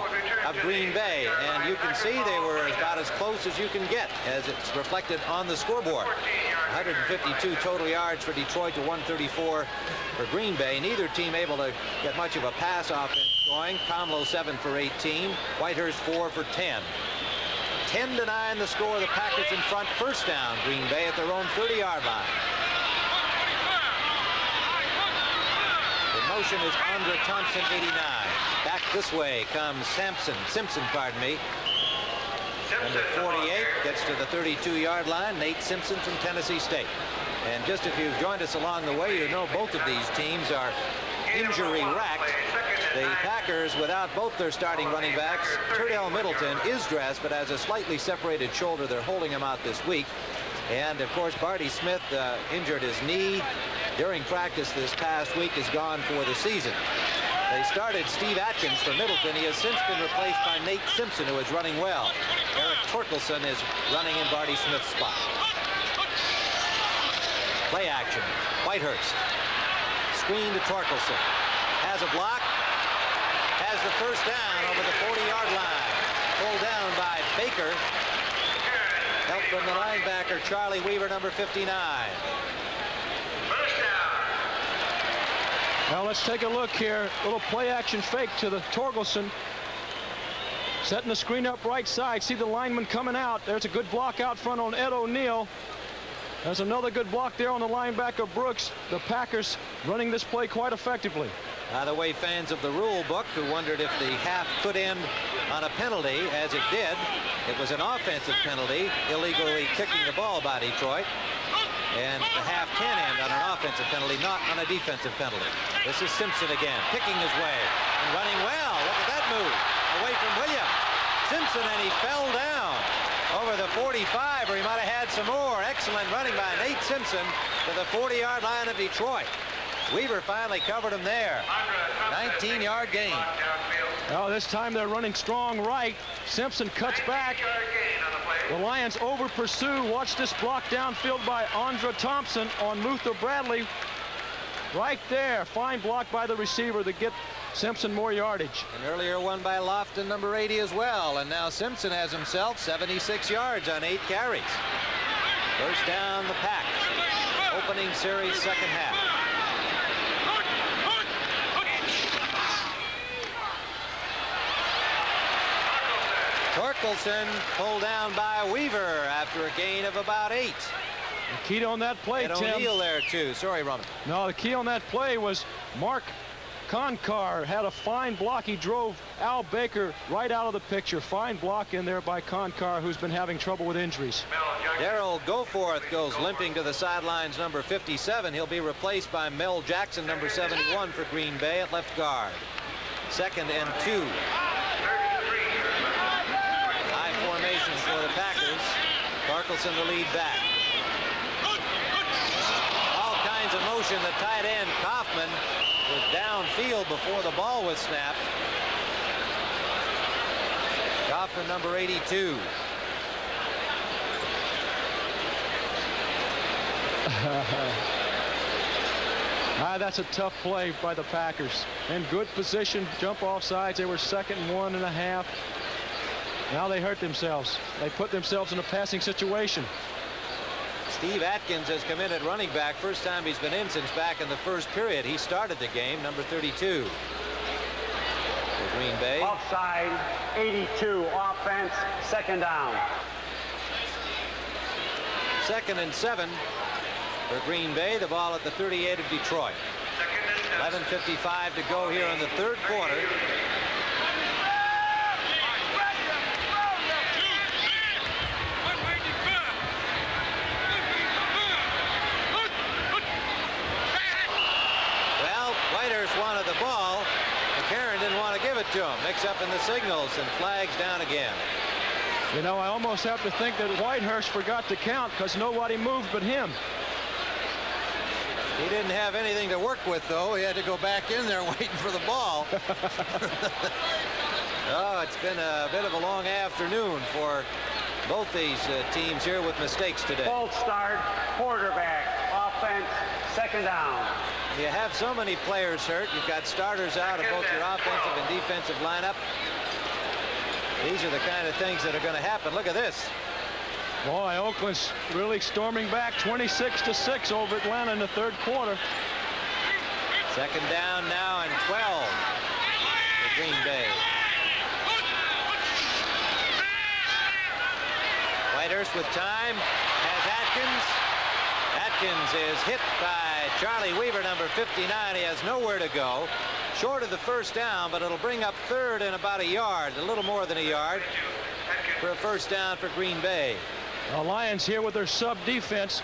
of Green Bay. And you can see they were about as close as you can get, as it's reflected on the scoreboard. 152 total yards for Detroit to 134 for Green Bay. Neither team able to get much of a pass offense going. Komlo 7 for 18. Whitehurst 4 for 10. 10-9 the score. The Packers in front. First down, Green Bay at their own 30-yard line. The motion is Andre Thompson, 89. Back this way comes Simpson, pardon me. Number 48 gets to the 32-yard line. Nate Simpson from Tennessee State. And just if you've joined us along the way, you know both of these teams are injury-racked. The Packers, without both their starting running backs, Turdell Middleton is dressed, but has a slightly separated shoulder. They're holding him out this week. And, of course, Barty Smith injured his knee during practice this past week, is gone for the season. They started Steve Atkins for Middleton. He has since been replaced by Nate Simpson, who is running well. Eric Torkelson is running in Barty Smith's spot. Play action. Whitehurst. Screen to Torkelson. Has a block. Has the first down over the 40-yard line. Pulled down by Baker. Help from the linebacker, Charlie Weaver, number 59. Now let's take a look here. Little play action fake to the Torkelson. Setting the screen up right side. See the lineman coming out. There's a good block out front on Ed O'Neill. There's another good block there on the linebacker Brooks. The Packers running this play quite effectively. By the way, fans of the rule book who wondered if the half could end on a penalty, as it did, It was an offensive penalty, illegally kicking the ball by Detroit. And the half can end on an offensive penalty, not on a defensive penalty. This is Simpson again, picking his way and running well. Look at that move, away from Williams. Simpson, and he fell down over the 45, or he might have had some more. Excellent running by Nate Simpson to the 40-yard line of Detroit. Weaver finally covered him there. 19-yard gain. Well, this time they're running strong right. Simpson cuts back. The Lions over pursue. Watch this block downfield by Andra Thompson on Luther Bradley. Right there. Fine block by the receiver to get Simpson more yardage. An earlier one by Lofton, number 80 as well. And now Simpson has himself 76 yards on 8 carries. First down the Pack. Opening series, second half. Torkelson pulled down by Weaver after a gain of about 8. The key on that play, and Tim. O'Neal there too. Sorry, Roman. No, the key on that play was Mark Konkar had a fine block. He drove Al Baker right out of the picture. Fine block in there by Konkar, who's been having trouble with injuries. Darrell Goforth goes limping to the sidelines, number 57. He'll be replaced by Mel Jackson, number 71 for Green Bay at left guard. 2nd and 2. High formation for the Packers. Torkelson the lead back. All kinds of motion. The tight end Kaufman was downfield before the ball was snapped. Kaufman, number 82. That's a tough play by the Packers. In good position, jump off sides. They were 2nd and 1.5. Now they hurt themselves. They put themselves in a passing situation. Steve Atkins has come in at running back. First time he's been in since back in the first period. He started the game, number 32 for Green Bay. Offside, 82, offense, 2nd down. 2nd and 7 for Green Bay. The ball at the 38 of Detroit. 11:55 to go here in the 3rd quarter. Well, Whitehurst wanted the ball. McCarron didn't want to give it to him. Mix up in the signals and flags down again. You know, I almost have to think that Whitehurst forgot to count because nobody moved but him. He didn't have anything to work with, though. He had to go back in there waiting for the ball. Oh, it's been a bit of a long afternoon for both these teams here with mistakes today. False start, quarterback, offense, 2nd down. You have so many players hurt. You've got starters out of both your offensive and defensive lineup. These are the kind of things that are going to happen. Look at this. Boy, Oakland's really storming back 26-6 over Atlanta in the 3rd quarter. 2nd down now and 12 for Green Bay. Whitehurst with time has Atkins. Atkins is hit by Charlie Weaver, number 59. He has nowhere to go. Short of the first down, but it'll bring up 3rd and about a yard, a little more than a yard, for a first down for Green Bay. The Lions here with their sub defense.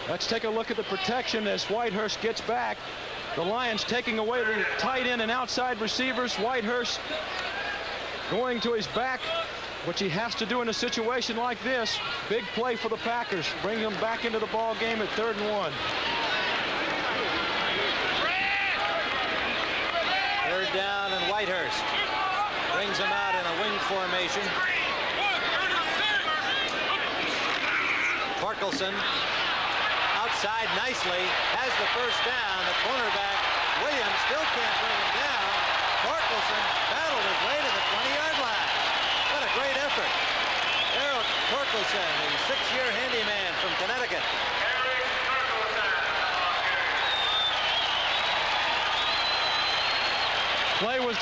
Let's take a look at the protection as Whitehurst gets back. The Lions taking away the tight end and outside receivers. Whitehurst going to his back, which he has to do in a situation like this. Big play for the Packers. Bring them back into the ball game at 3rd and 1. 3rd down and Whitehurst brings them out in a wing formation. Torkelson outside nicely, has the first down. The cornerback Williams still can't bring him down. Torkelson battled his way to the 20-yard line. What a great effort. Errol Torkelson, the 6-year handyman from Connecticut. Play was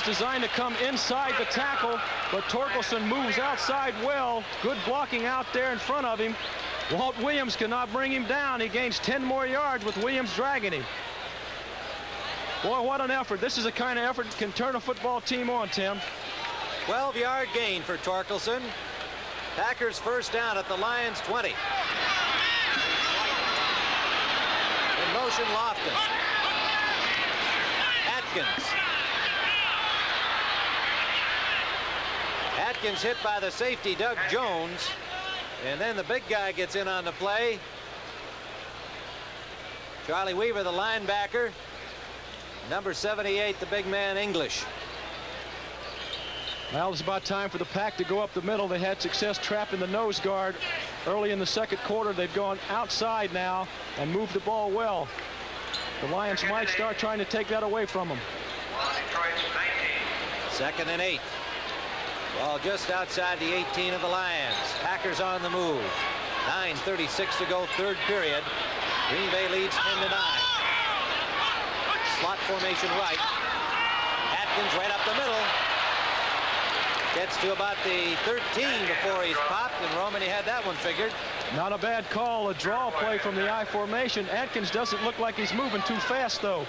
designed to come inside the tackle, but Torkelson moves outside well. Good blocking out there in front of him. Walt Williams cannot bring him down. He gains 10 more yards with Williams dragging him. Boy, what an effort. This is the kind of effort that can turn a football team on, Tim. 12-yard gain for Torkelson. Packers first down at the Lions 20. In motion, Lofton. Atkins. Atkins hit by the safety, Doug Jones. And then the big guy gets in on the play. Charlie Weaver, the linebacker. Number 78, the big man, English. Well, it's about time for the Pack to go up the middle. They had success trapping the nose guard early in the second quarter. They've gone outside now and moved the ball well. The Lions might start trying to take that away from them. Second and 8. Ball just outside the 18 of the Lions. Packers on the move. 9:36 to go, third period. Green Bay leads 10-9. Slot formation right. Atkins right up the middle. Gets to about the 13 before he's popped, and Romani had that one figured. Not a bad call, a draw play from the I formation. Atkins doesn't look like he's moving too fast, though.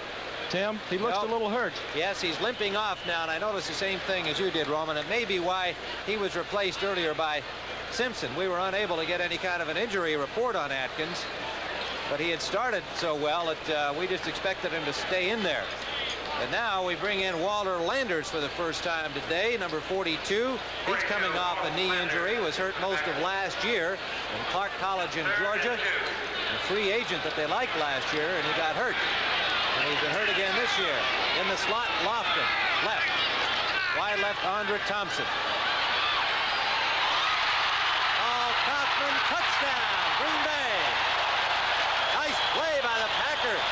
Tim, he looks a little hurt. Yes, he's limping off now, and I noticed the same thing as you did, Roman. It may be why he was replaced earlier by Simpson. We were unable to get any kind of an injury report on Atkins, but he had started so well that we just expected him to stay in there. And now we bring in Walter Landers for the first time today, number 42. He's coming off a knee injury, was hurt most of last year in Clark College in Georgia. A free agent that they liked last year, and he got hurt. And he's been hurt again this year. In the slot, Lofton, left. Wide left, Andre Thompson. Oh, Kaufman, touchdown, Green Bay. Nice play by the Packers.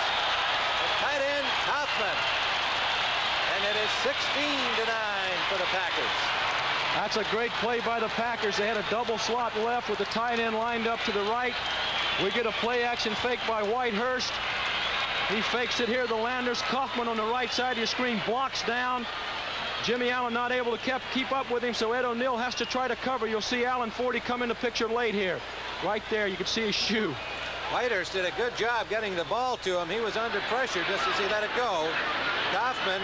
The tight end, Kaufman. And it is 16-9 for the Packers. That's a great play by the Packers. They had a double slot left with the tight end lined up to the right. We get a play action fake by Whitehurst. He fakes it here. The Landers. Kaufman on the right side of your screen blocks down. Jimmy Allen not able to keep up with him, so Ed O'Neill has to try to cover. You'll see Allen 40 come in the picture late here. Right there, you can see his shoe. Whitehurst did a good job getting the ball to him. He was under pressure just as he let it go. Kaufman,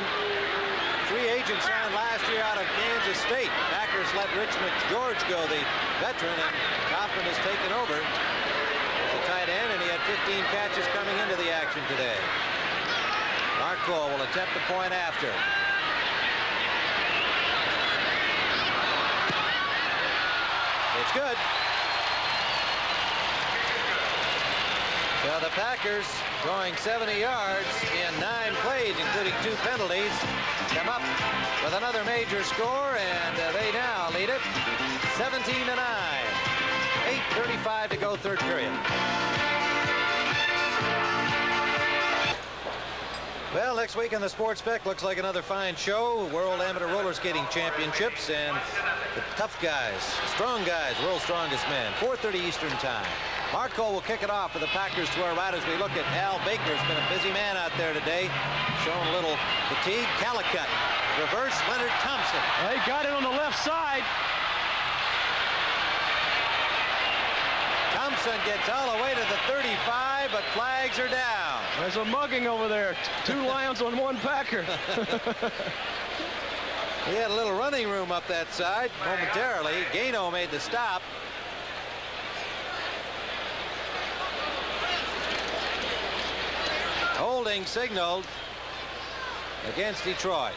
free agent signed last year out of Kansas State. Packers let Rich McGeorge go, the veteran, and Kaufman has taken over as a tight end, and he had 15 catches coming into the action today. Marco will attempt the point after. It's good. So the Packers, going 70 yards in 9 plays, including 2 penalties, come up with another major score, and they now lead it 17-9. 8:35 to go, third period. Well, next week on the Sports Spec looks like another fine show. World Amateur Roller Skating Championships, and the tough guys, strong guys, world's strongest men. 4:30 Eastern Time. Marco will kick it off for the Packers to our right as we look at Al Baker. Has been a busy man out there today, showing a little fatigue. Calicut, reverse, Leonard Thompson. They got it on the left side. Thompson gets all the way to the 35, but flags are down. There's a mugging over there. 2 Lions on 1 Packer. He had a little running room up that side momentarily. Gano made the stop. Holding signaled against Detroit.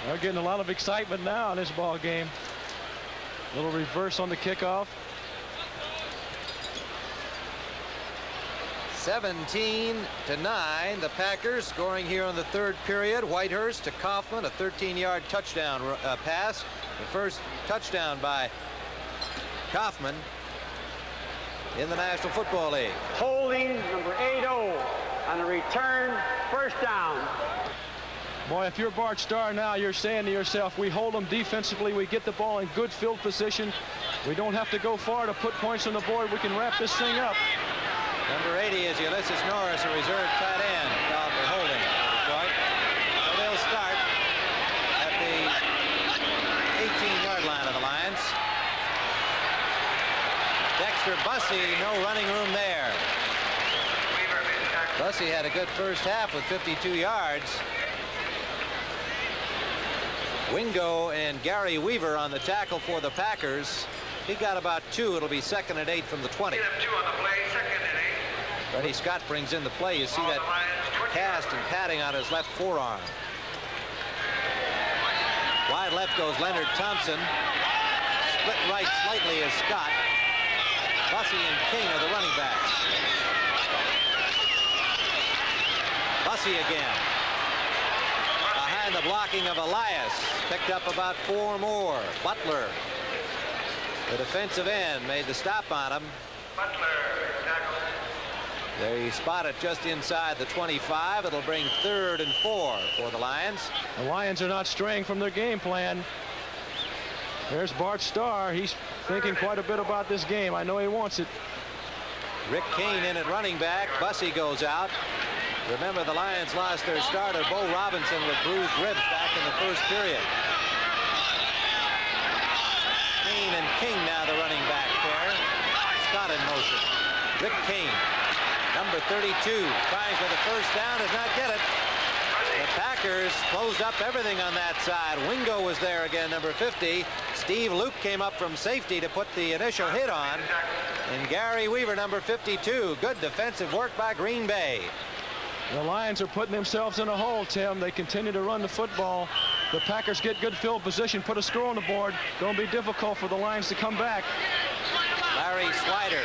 They're getting a lot of excitement now in this ball game. Little reverse on the kickoff. 17-9, the Packers scoring here on the third period. Whitehurst to Kaufman, a 13-yard touchdown pass. The first touchdown by Kaufman in the National Football League. Holding number 80 on the return, first down. Boy, if you're Bart Starr now, you're saying to yourself, we hold them defensively, we get the ball in good field position. We don't have to go far to put points on the board. We can wrap this thing up. Number 80 is Ulysses Norris, a reserve tight end, called for holding Detroit. So they'll start at the 18-yard line of the Lions. Dexter, Bussey, no running room there. Bussey had a good first half with 52 yards. Wingo and Gary Weaver on the tackle for the Packers. He got about 2. It'll be 2nd and 8 from the 20. 2 on the play, 2nd and 8. Freddie Scott brings in the play. You see that cast and padding on his left forearm. Wide left goes Leonard Thompson. Split right slightly is Scott. Bussey and King are the running backs. Bussey again. Behind the blocking of Elias. Picked up about 4 more. Butler, the defensive end, made the stop on him. Butler, tackle. They spot it just inside the 25. It'll bring 3rd and 4 for the Lions. The Lions are not straying from their game plan. There's Bart Starr. He's thinking quite a bit about this game. I know he wants it. Rick Kane in at running back. Bussey goes out. Remember, the Lions lost their starter, Bo Robinson, with bruised ribs back in the first period. Kane and King now the running back pair. Scott in motion. Rick Kane, number 32, trying for the first down, does not get it. The Packers closed up everything on that side. Wingo was there again, number 50. Steve Luke came up from safety to put the initial hit on. And Gary Weaver, number 52. Good defensive work by Green Bay. The Lions are putting themselves in a hole, Tim. They continue to run the football. The Packers get good field position, put a score on the board. Going to be difficult for the Lions to come back. Larry Slider.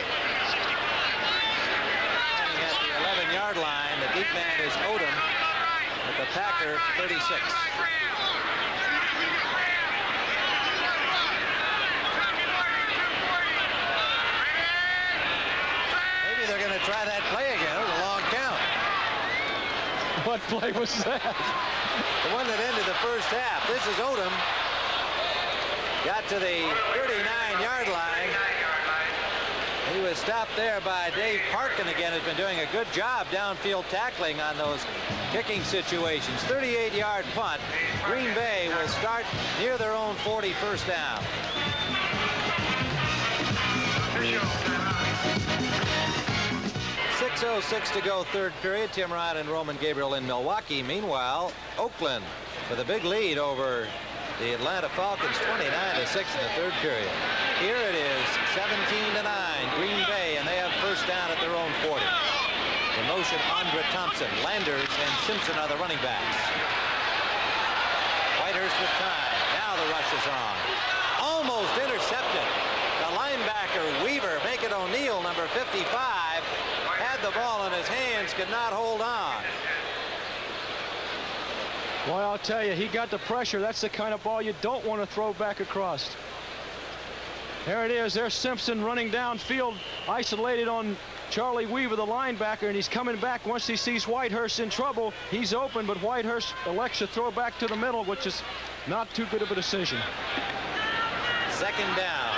Standing at the 11-yard line. The deep man is Odom at the Packer 36. Maybe they're going to try that play again. It was a long count. What play was that? The one that ended the first half. This is Odom. Got to the 39-yard line. He was stopped there by Dave Parkin again. Has been doing a good job downfield tackling on those kicking situations. 38-yard punt. Green Bay will start near their own 40, first down. 6:06 to go, 3rd period. Tim Ryan and Roman Gabriel in Milwaukee. Meanwhile, Oakland with a big lead over the Atlanta Falcons, 29-6 in the 3rd period. Here it is, 17-9, Green Bay, and they have first down at their own 40. In motion, Andre Thompson, Landers, and Simpson are the running backs. Whitehurst with time. Now the rush is on. Almost intercepted. The linebacker, Weaver, Macon O'Neal, number 55, had the ball in his hands, could not hold on. Boy, I'll tell you, he got the pressure. That's the kind of ball you don't want to throw back across. There it is. There's Simpson running downfield, isolated on Charlie Weaver, the linebacker, and he's coming back once he sees Whitehurst in trouble. He's open, but Whitehurst elects to throw back to the middle, which is not too good of a decision. 2nd down.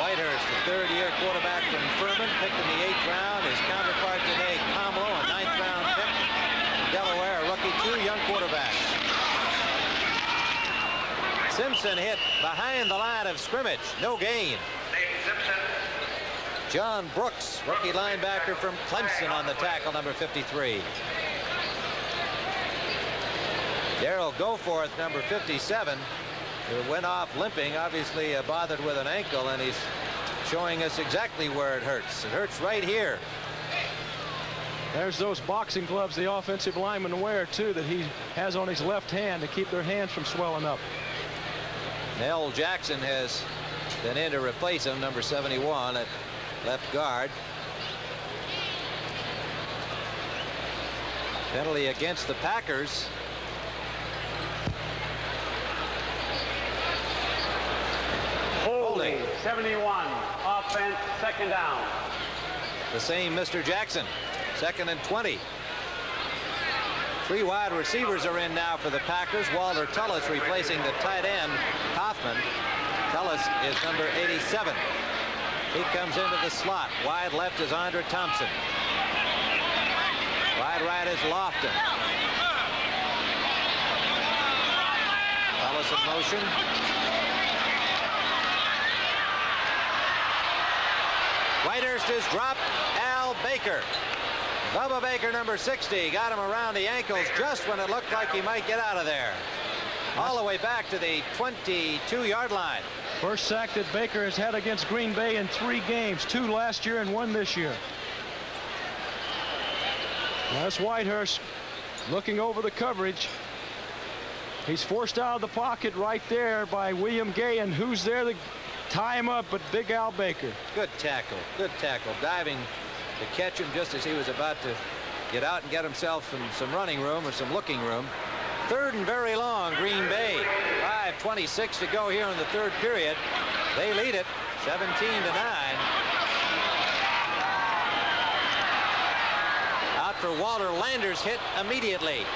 Whitehurst, the 3rd-year quarterback from Furman, picked in the 8th round. His counterpart today, Komlo, a 9th-round pick. Delaware, a rookie, 2 young quarterbacks. Simpson hit behind the line of scrimmage. No gain. Nate Simpson. John Brooks, rookie linebacker from Clemson, on the tackle, number 53. Darrell Goforth, number 57, who went off limping, obviously bothered with an ankle, and he's showing us exactly where it hurts. It hurts right here. There's those boxing gloves the offensive linemen wear, too, that he has on his left hand to keep their hands from swelling up. Nell Jackson has been in to replace him, number 71 at left guard. Penalty against the Packers. Holding. 71. Offense, 2nd down. The same Mr. Jackson. 2nd and 20. 3 wide receivers are in now for the Packers. Walter Tullis replacing the tight end, Kaufman. Tullis is number 87. He comes into the slot. Wide left is Andre Thompson. Wide right is Lofton. Tullis in motion. Whitehurst is dropped. Al Baker. Bubba Baker, number 60, got him around the ankles just when it looked like he might get out of there. all the way back to the 22-yard line. First sack that Baker has had against Green Bay in 3 games, 2 last year and 1 this year. That's Whitehurst looking over the coverage. He's forced out of the pocket right there by William Gay, and who's there to tie him up but Big Al Baker. Good tackle, diving to catch him just as he was about to get out and get himself some running room or some looking room. 3rd and very long, Green Bay. 5:26 to go here in the 3rd period. They lead it 17-9. Out for Walter. Landers hit immediately.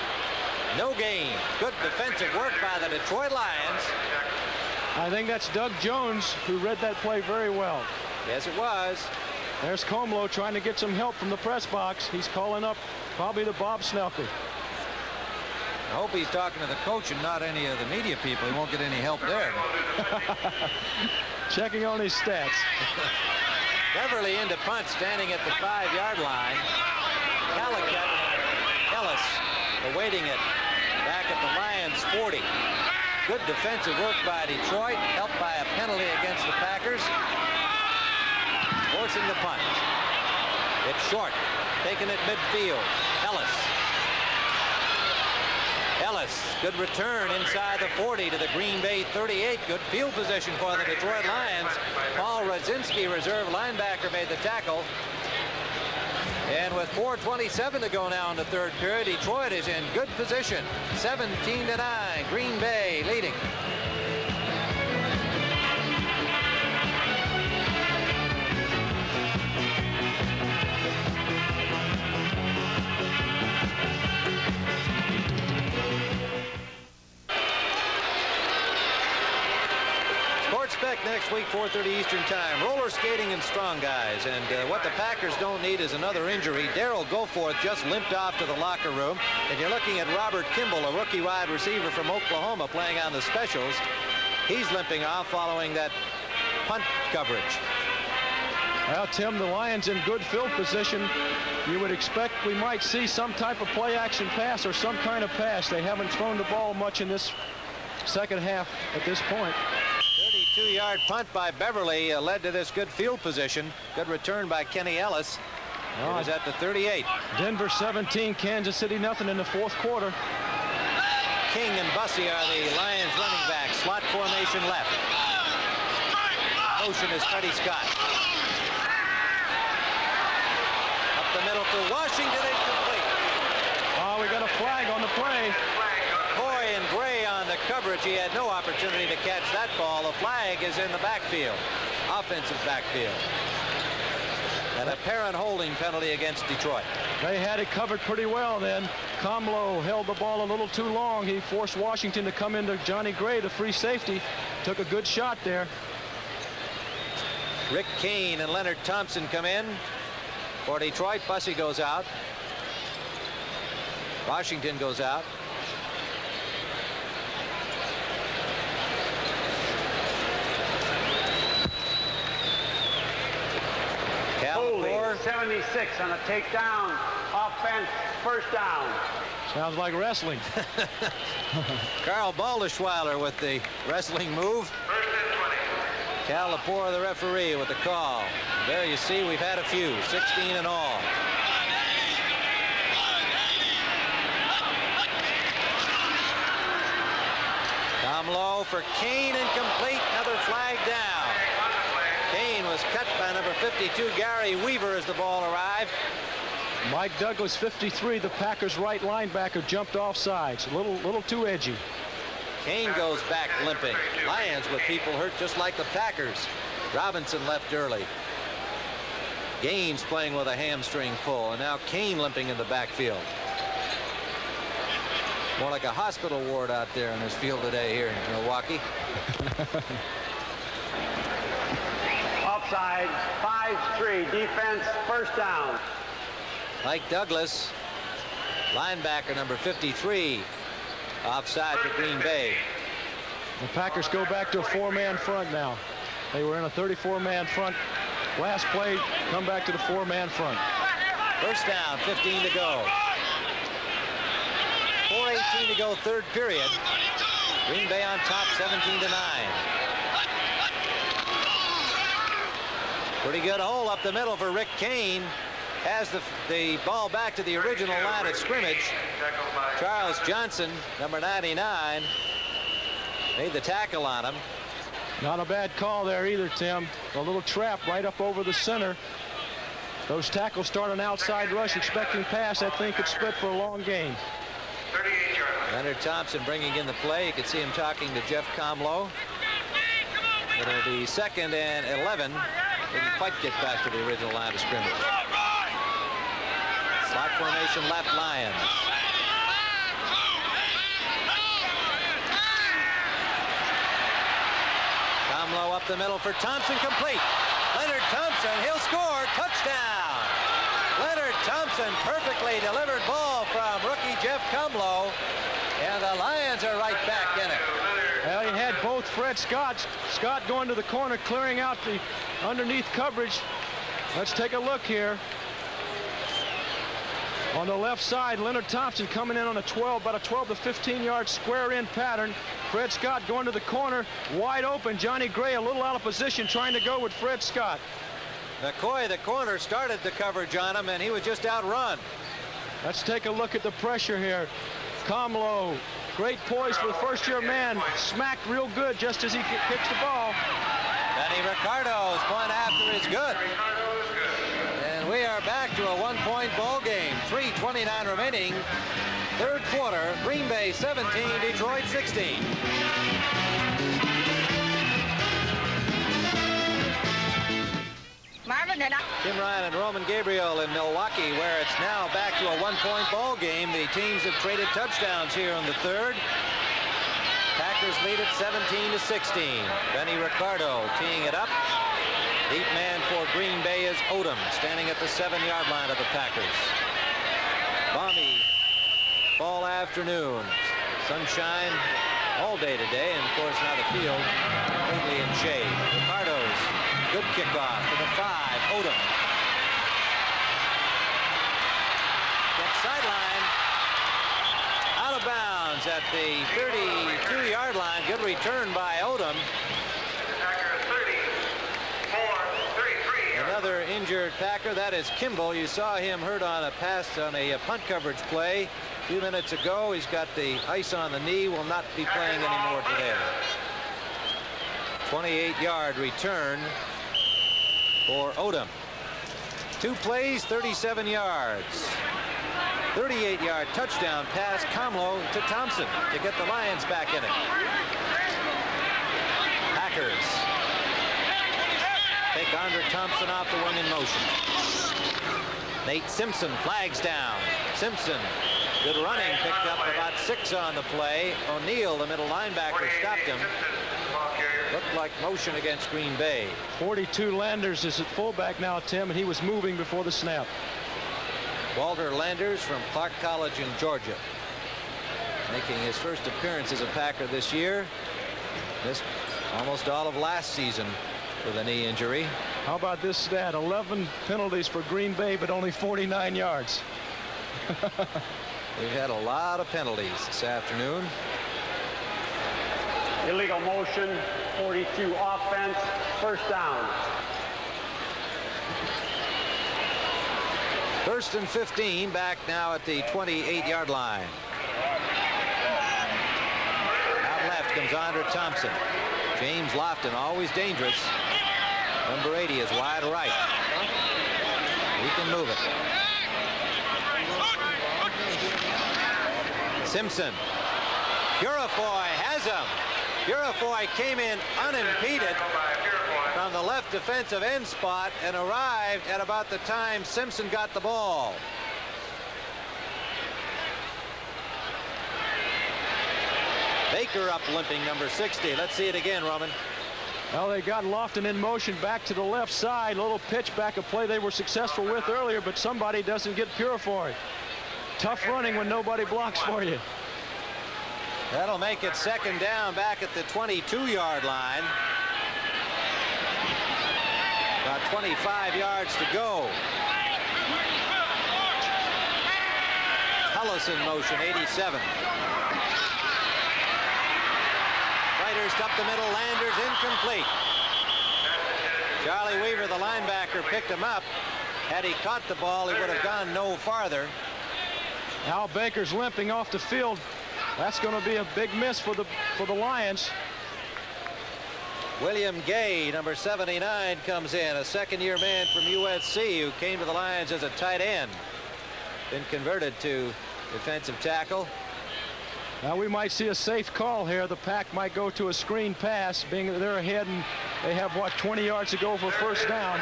No gain. Good defensive work by the Detroit Lions. I think that's Doug Jones who read that play very well. Yes, it was. There's Komlo trying to get some help from the press box. He's calling up probably the Bob Snelker. I hope he's talking to the coach and not any of the media people. He won't get any help there. Checking on his stats. Beverly into punt, standing at the 5-yard line. Calicut, Ellis awaiting it back at the Lions 40. Good defensive work by Detroit, helped by a penalty against the Packers. Forcing the punt. It's short, taking it midfield. Ellis, good return inside the 40 to the Green Bay 38. Good field position for the Detroit Lions. Paul Radzinski, reserve linebacker, made the tackle. And with 4:27 to go now in the 3rd period, Detroit is in good position. 17-9, Green Bay leading. Spec next week, 4:30 Eastern time. Roller skating and strong guys. And what the Packers don't need is another injury. Darrell Goforth just limped off to the locker room. And you're looking at Robert Kimball, a rookie wide receiver from Oklahoma, playing on the specials. He's limping off following that punt coverage. Well, Tim, the Lions in good field position. You would expect we might see some type of play-action pass or some kind of pass. They haven't thrown the ball much in this second half at this point. 32-yard punt by Beverly led to this good field position. Good return by Kenny Ellis. It was at the 38. Denver 17, Kansas City nothing in the 4th quarter. King and Bussey are the Lions running backs. Slot formation left. Motion is Freddie Scott. Up the middle for Washington, incomplete. Oh, we got a flag on the play. Coy and Gray on the coverage. He had no opportunity to catch that ball. The flag is in the backfield, offensive backfield. An apparent holding penalty against Detroit. They had it covered pretty well then. Komlo held the ball a little too long. He forced Washington to come into Johnny Gray, the free safety. Took a good shot there. Rick Kane and Leonard Thompson come in for Detroit. Bussey goes out. Washington goes out. Holding, 76 on a takedown. Offense, first down. Sounds like wrestling. Carl Balderschweiler with the wrestling move. First and 20. Cal Lepore, the referee, with the call. There you see we've had a few, 16 in all. Komlo for Kane, incomplete. Another flag down. Kane was cut by number 52, Gary Weaver, as the ball arrived. Mike Douglas, 53, the Packers' right linebacker, jumped off sides. A little too edgy. Kane goes back limping. Lions with people hurt just like the Packers. Robinson left early. Gaines playing with a hamstring pull, and now Kane limping in the backfield. More like a hospital ward out there in this field today here in Milwaukee. Offside, 5-3, defense, first down. Mike Douglas, linebacker number 53, offside for Green Bay. The Packers go back to a 4-man front now. They were in a 34-man front. Last play, come back to the 4-man front. First down, 15 to go. 4:18 to go, 3rd period. Green Bay on top 17-9. Pretty good hole up the middle for Rick Kane. Has the ball back to the original line of scrimmage. Charles Johnson, number 99, made the tackle on him. Not a bad call there either, Tim. A little trap right up over the center. Those tackles start an outside rush, expecting pass. That thing could split for a long game. 38-yard line. Leonard Thompson bringing in the play. You can see him talking to Jeff Komlo. It'll be 2nd and 11. Didn't quite get back to the original line of scrimmage. Slot formation left, Lions. Komlo up the middle for Thompson, complete. Leonard Thompson, he'll score, touchdown. Leonard Thompson, perfectly delivered ball from rookie Jeff Komlo, and the Lions are right back in it. Well, he had both Fred Scott going to the corner, clearing out the underneath coverage. Let's take a look here. On the left side, Leonard Thompson coming in on about a 12 to 15-yard square in pattern. Fred Scott going to the corner, wide open. Johnny Gray a little out of position, trying to go with Fred Scott. McCoy, the corner, started the coverage on him, and he was just outrun. Let's take a look at the pressure here. Komlo, great poise for the first-year man, smacked real good just as he kicks the ball. Benny Ricardo's point after is good. And we are back to a one-point ball game. 3:29 remaining. Third quarter, Green Bay 17, Detroit 16. Tim Ryan and Roman Gabriel in Milwaukee, where it's now back to a one-point ball game. The teams have traded touchdowns here in the third. Packers lead at 17-16. Benny Ricardo teeing it up. Deep man for Green Bay is Odom, standing at the 7-yard line of the Packers. Balmy fall afternoon. Sunshine all day today, and of course now the field completely in shade. Ricardo's good kickoff to the 5. Odom. Gets sideline. Out of bounds at the 32-yard line. Good return by Odom. Another injured Packer, that is Kimball. You saw him hurt on a pass on a punt coverage play a few minutes ago. He's got the ice on the knee, will not be playing anymore today. 28-yard return for Odom. 2 plays, 37 yards. 38-yard touchdown pass, Komlo to Thompson to get the Lions back in it. Packers take Andre Thompson off the wing in motion. Nate Simpson flags down. Simpson, good running, picked up about 6 on the play. O'Neal, the middle linebacker, stopped him. Looked like motion against Green Bay. 42 Landers is at fullback now, Tim, and he was moving before the snap. Walter Landers from Clark College in Georgia, making his first appearance as a Packer this year. Missed almost all of last season with a knee injury. How about this stat? 11 penalties for Green Bay, but only 49 yards. We've had a lot of penalties this afternoon. Illegal motion, 42 offense, first down. 1st and 15, back now at the 28-yard line. Out left comes Andre Thompson. James Lofton, always dangerous. Number 80 is wide right. He can move it. Simpson. Purifoy has him. Purifoy came in unimpeded from the left defensive end spot and arrived at about the time Simpson got the ball. Baker up limping, number 60. Let's see it again, Roman. Well, they got Lofton in motion back to the left side. A little pitch back, a play they were successful with earlier, but somebody doesn't get Purifoy. Tough running when nobody blocks for you. That'll make it 2nd down back at the 22-yard line. About 25 yards to go. Torkelson motion, 87. Whitehurst up the middle. Landers incomplete. Charlie Weaver, the linebacker, picked him up. Had he caught the ball, he would have gone no farther. Al Baker's limping off the field. That's going to be a big miss for the Lions. William Gay, number 79, comes in, a second-year man from USC who came to the Lions as a tight end. Been converted to defensive tackle. Now we might see a safe call here. The Pack might go to a screen pass, being that they're ahead and they have, what, 20 yards to go for first down.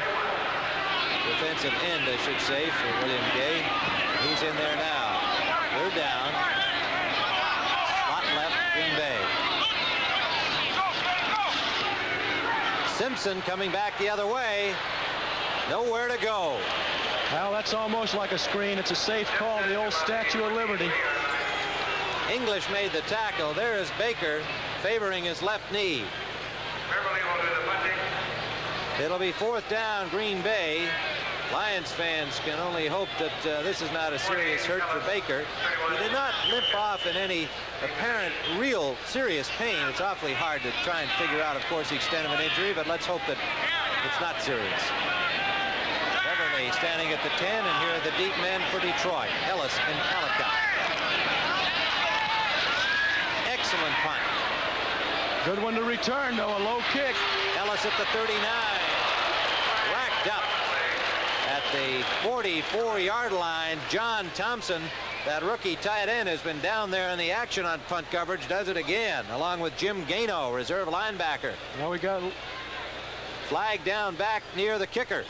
Defensive end, I should say, for William Gay. He's in there now. They're down. Slot left, Green Bay. Simpson coming back the other way. Nowhere to go. Well, that's almost like a screen. It's a safe call, the old Statue of Liberty. English made the tackle. There is Baker favoring his left knee. Beverly will do the punting. It'll be fourth down, Green Bay. Lions fans can only hope that this is not a serious hurt for Baker. He did not limp off in any apparent real serious pain. It's awfully hard to try and figure out, of course, the extent of an injury, but let's hope that it's not serious. Beverly standing at the 10, and here are the deep men for Detroit, Ellis and Calicut. Excellent punt. Good one to return, though, a low kick. Ellis at the 39, racked up at the 44-yard line. John Thompson, that rookie tight end, has been down there in the action on punt coverage, does it again, along with Jim Gano, reserve linebacker. Now we got flag down back near the kicker.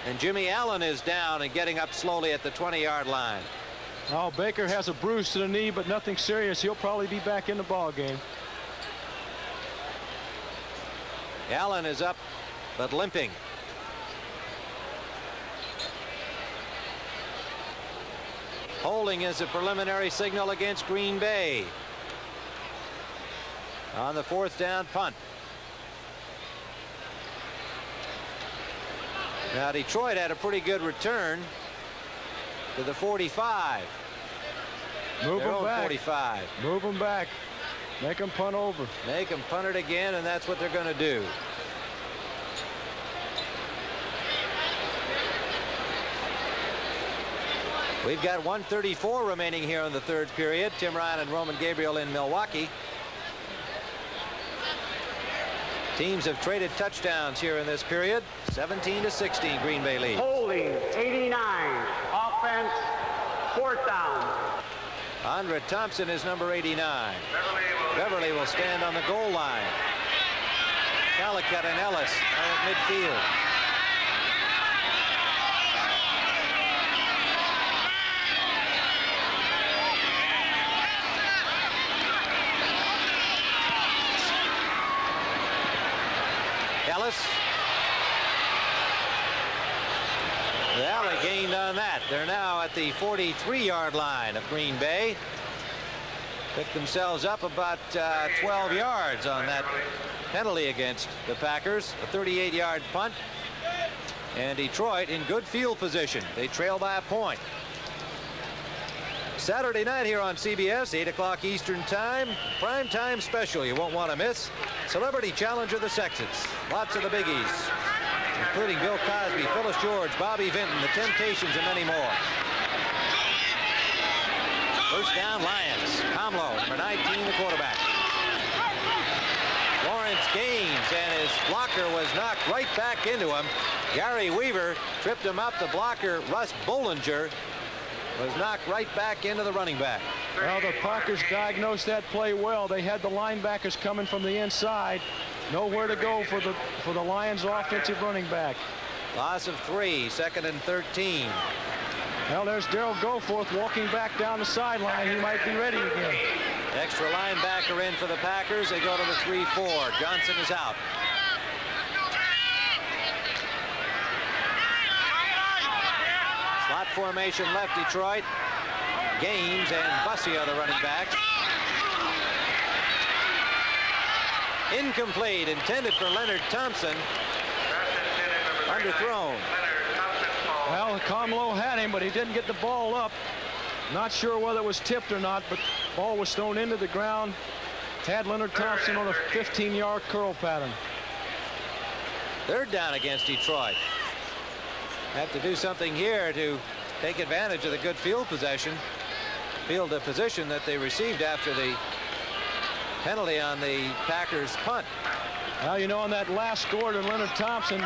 And Jimmy Allen is down and getting up slowly at the 20-yard line. Oh, Baker has a bruise to the knee, but nothing serious. He'll probably be back in the ball game. Allen is up, but limping. Holding is a preliminary signal against Green Bay on the fourth down punt. Now Detroit had a pretty good return to the 45. Move Their them own back. 45. Move them back. Make them punt over. Make them punt it again, and that's what they're going to do. We've got 1:34 remaining here in the third period. Tim Ryan and Roman Gabriel in Milwaukee. Teams have traded touchdowns here in this period. 17-16, Green Bay lead. Holding, 89. Offense, fourth down. Andre Thompson is number 89. Beverly will stand on the goal line. Calicut and Ellis are at midfield. Ellis. Well, they gained on that. They're now at the 43-yard line of Green Bay. Picked themselves up about 12 yards on that penalty against the Packers. A 38-yard punt. And Detroit in good field position. They trail by a point. Saturday night here on CBS, 8 o'clock Eastern Time. Prime time special you won't want to miss. Celebrity Challenge of the Sexes. Lots of the biggies, including Bill Cosby, Phyllis George, Bobby Vinton, The Temptations, and many more. First down, Lions. Komlo, number 19, the quarterback. Lawrence Gaines, and his blocker was knocked right back into him. Gary Weaver tripped him up. The blocker, Russ Bollinger, was knocked right back into the running back. Well, the Packers diagnosed that play well. They had the linebackers coming from the inside. Nowhere to go for the Lions offensive running back. Loss of 3, second and 13. Well, there's Darrell Goforth walking back down the sideline. He might be ready again. Extra linebacker in for the Packers. They go to the 3-4. Johnson is out. Slot formation left Detroit. Gaines and Bussey are the running backs. Incomplete, intended for Leonard Thompson. Underthrown. Well, Komlo had him, but he didn't get the ball up. Not sure whether it was tipped or not, but the ball was thrown into the ground. Had Leonard Thompson on a 15-yard curl pattern. Third down against Detroit. Have to do something here to take advantage of the good field position that they received after the penalty on the Packers punt. Well, you know, on that last score to Leonard Thompson,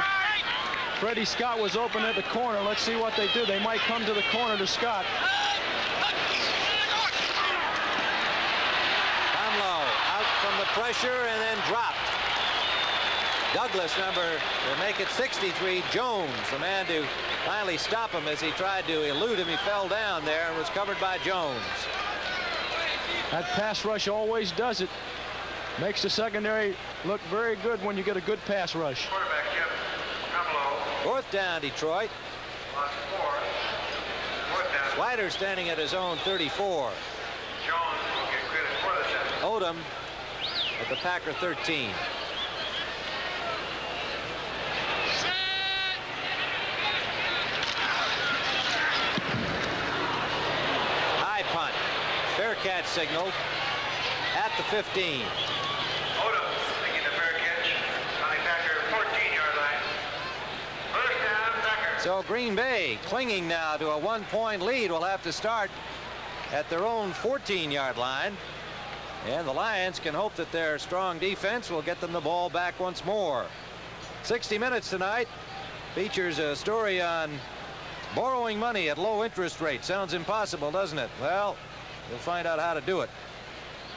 Freddie Scott was open at the corner. Let's see what they do. They might come to the corner to Scott. Komlo out from the pressure and then dropped. Douglas, to make it 63, Jones, the man to finally stop him as he tried to elude him. He fell down there and was covered by Jones. That pass rush always does it. Makes the secondary look very good when you get a good pass rush. Quarterback Komlo. Fourth down, Detroit. On 4. Fourth down. Slider standing at his own 34. Jones will get credit for the set. Odom at the Packer 13. High punt. Fair catch signaled at the 15. Odom making the fair catch on the Packer 14-yard line. First down, Packer. So Green Bay clinging now to a 1-point lead will have to start at their own 14-yard line. And the Lions can hope that their strong defense will get them the ball back once more. 60 Minutes tonight features a story on borrowing money at low interest rates. Sounds impossible, doesn't it? Well, you'll find out how to do it.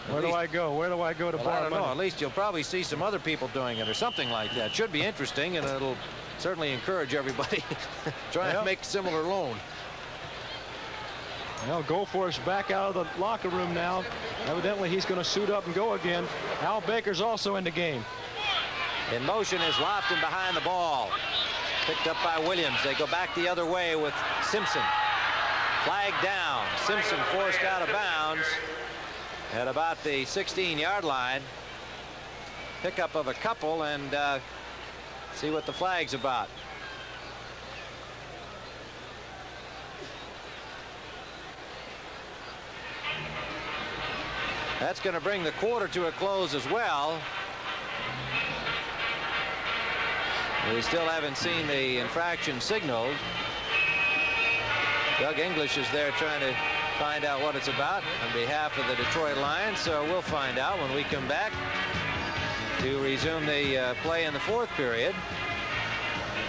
Where do I go? Where do I go to borrow I don't know. money? At least you'll probably see some other people doing it or something like that. Should be interesting, and it'll certainly encourage everybody trying to make a similar loan. Well, Goforth's back out of the locker room now. Evidently, he's going to suit up and go again. Al Baker's also in the game. In motion is Lofton behind the ball. Picked up by Williams. They go back the other way with Simpson. Flag down. Simpson forced out of bounds at about the 16-yard line. Pickup of a couple, and see what the flag's about. That's going to bring the quarter to a close as well. We still haven't seen the infraction signaled. Doug English is there trying to find out what it's about on behalf of the Detroit Lions, so we'll find out when we come back to resume the play in the fourth period.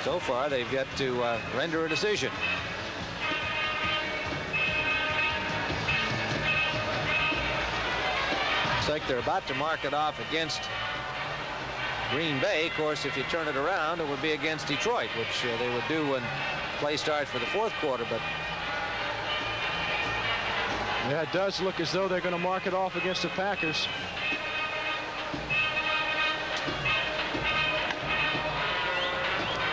So far, they've yet to render a decision. Looks like they're about to mark it off against Green Bay. Of course, if you turn it around, it would be against Detroit, which they would do when play starts for the fourth quarter. But yeah, it does look as though they're going to mark it off against the Packers.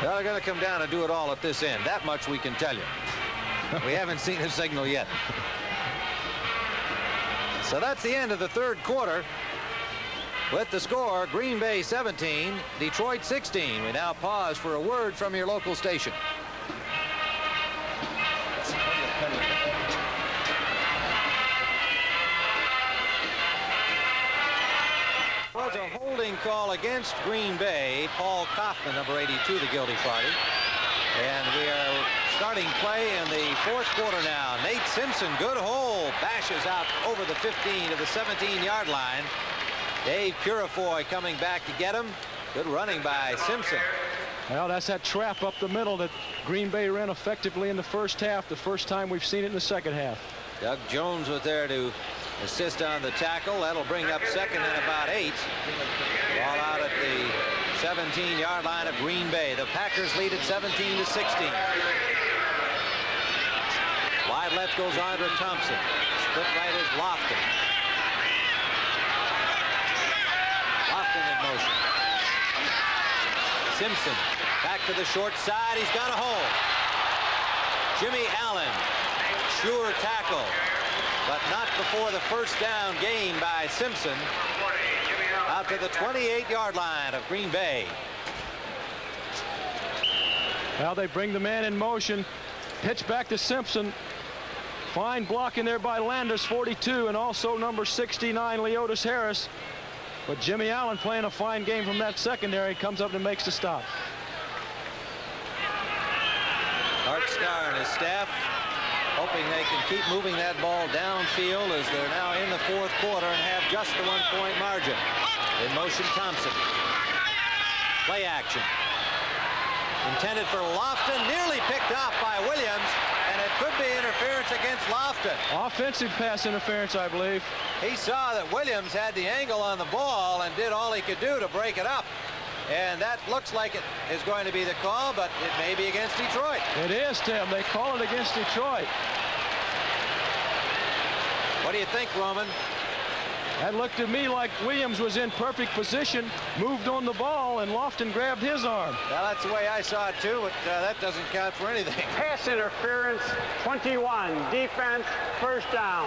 Well, they're going to come down and do it all at this end. That much we can tell you. We haven't seen a signal yet. So that's the end of the third quarter. With the score, Green Bay 17, Detroit 16. We now pause for a word from your local station. Was a holding call against Green Bay. Paul Kaufman, number 82, the guilty party. And we are starting play in the fourth quarter now. Nate Simpson, good hole, bashes out over the 15 to the 17-yard line. Dave Purifoy coming back to get him. Good running by Simpson. Well, that's that trap up the middle that Green Bay ran effectively in the first half. The first time we've seen it in the second half. Doug Jones was there to assist on the tackle. That'll bring up second and about 8. Ball out at the 17-yard line of Green Bay. The Packers lead at 17 to 16. Wide left goes Andre Thompson. Split right is Lofton. Lofton in motion. Simpson back to the short side. He's got a hole. Jimmy Allen, sure tackle, but not before the first down gain by Simpson out to the 28-yard line of Green Bay. Well, they bring the man in motion. Pitch back to Simpson. Fine blocking there by Landis, 42, and also number 69, Leotis Harris. But Jimmy Allen playing a fine game from that secondary, comes up and makes the stop. Art Starr and his staff hoping they can keep moving that ball downfield as they're now in the fourth quarter and have just the 1-point margin. In motion, Thompson. Play action. Intended for Lofton, nearly picked off by Williams, and it could be interference against Lofton. Offensive pass interference, I believe. He saw that Williams had the angle on the ball and did all he could do to break it up. And that looks like it is going to be the call, but it may be against Detroit. It is, Tim. They call it against Detroit. What do you think, Roman? That looked to me like Williams was in perfect position, moved on the ball, and Lofton grabbed his arm. Well, that's the way I saw it, too, but that doesn't count for anything. Pass interference, 21. Defense, first down.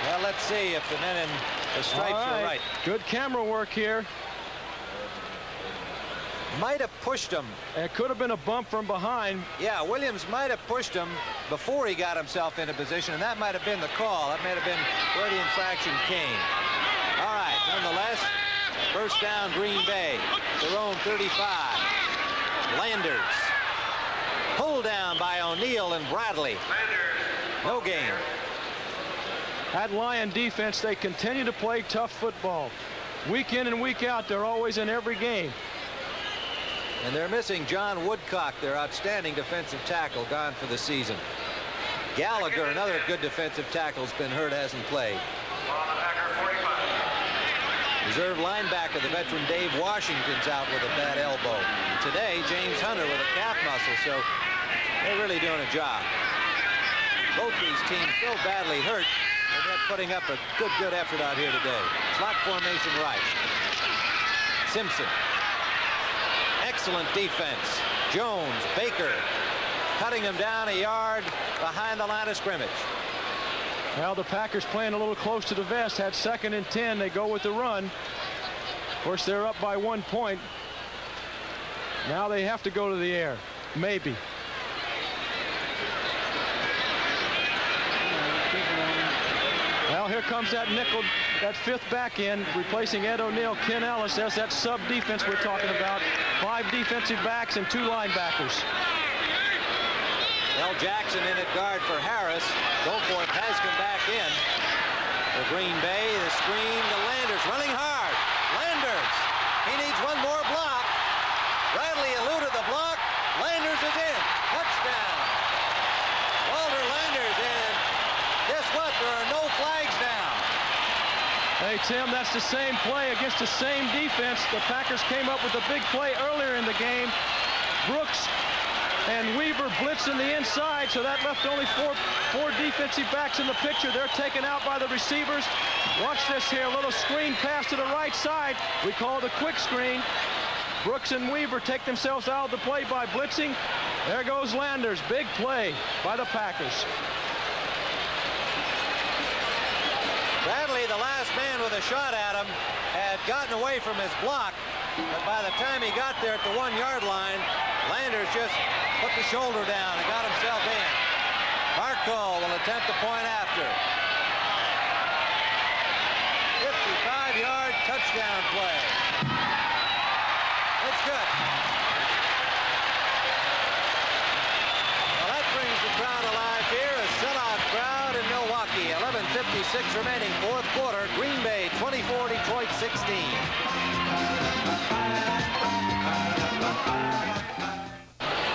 Well, let's see if the men in the stripes are right. Good camera work here. Might have pushed him. It could have been a bump from behind. Yeah, Williams might have pushed him before he got himself into position, and that might have been the call. That might have been where the infraction came. All right, nonetheless, first down, Green Bay. Their own 35. Landers. Pulled down by O'Neal and Bradley. No gain. That Lion defense, they continue to play tough football. Week in and week out, they're always in every game. And they're missing John Woodcock, their outstanding defensive tackle, gone for the season. Gallagher, another good defensive tackle, has been hurt, hasn't played. Reserve linebacker, the veteran Dave Washington's out with a bad elbow. Today, James Hunter with a calf muscle, so they're really doing a job. Both these teams so badly hurt, and they're putting up a good effort out here today. Slot formation right. Simpson. Excellent defense. Jones, Baker, cutting him down a yard behind the line of scrimmage. Well, the Packers playing a little close to the vest, had 2nd and 10. They go with the run. Of course, they're up by 1 point. Now they have to go to the air. Maybe. Well, here comes that nickel, that 5th back end, replacing Ed O'Neal. Ken Ellis. There's that sub defense we're talking about. 5 defensive backs and 2 linebackers. L. Jackson in at guard for Harris. Goforth has come back in. For Green Bay, the screen to Landers, running hard. Landers, he needs one more block. Bradley eluded the block. Landers is in. Touchdown. Walter Landers in. Guess what? There are no flags now. Hey, Tim, that's the same play against the same defense. The Packers came up with a big play earlier in the game. Brooks and Weaver blitzing the inside, so that left only four defensive backs in the picture. They're taken out by the receivers. Watch this here, a little screen pass to the right side. We call it a quick screen. Brooks and Weaver take themselves out of the play by blitzing. There goes Landers. Big play by the Packers. Bradley, the last man with a shot at him, had gotten away from his block, but by the time he got there at the 1-yard line, Landers just put the shoulder down and got himself in. Marco will attempt the point after. 55-yard touchdown play. It's good. Well, that brings the crowd alive here. A sellout crowd in Milwaukee. 11:56 remaining, fourth quarter. Green Bay 24, Detroit 16.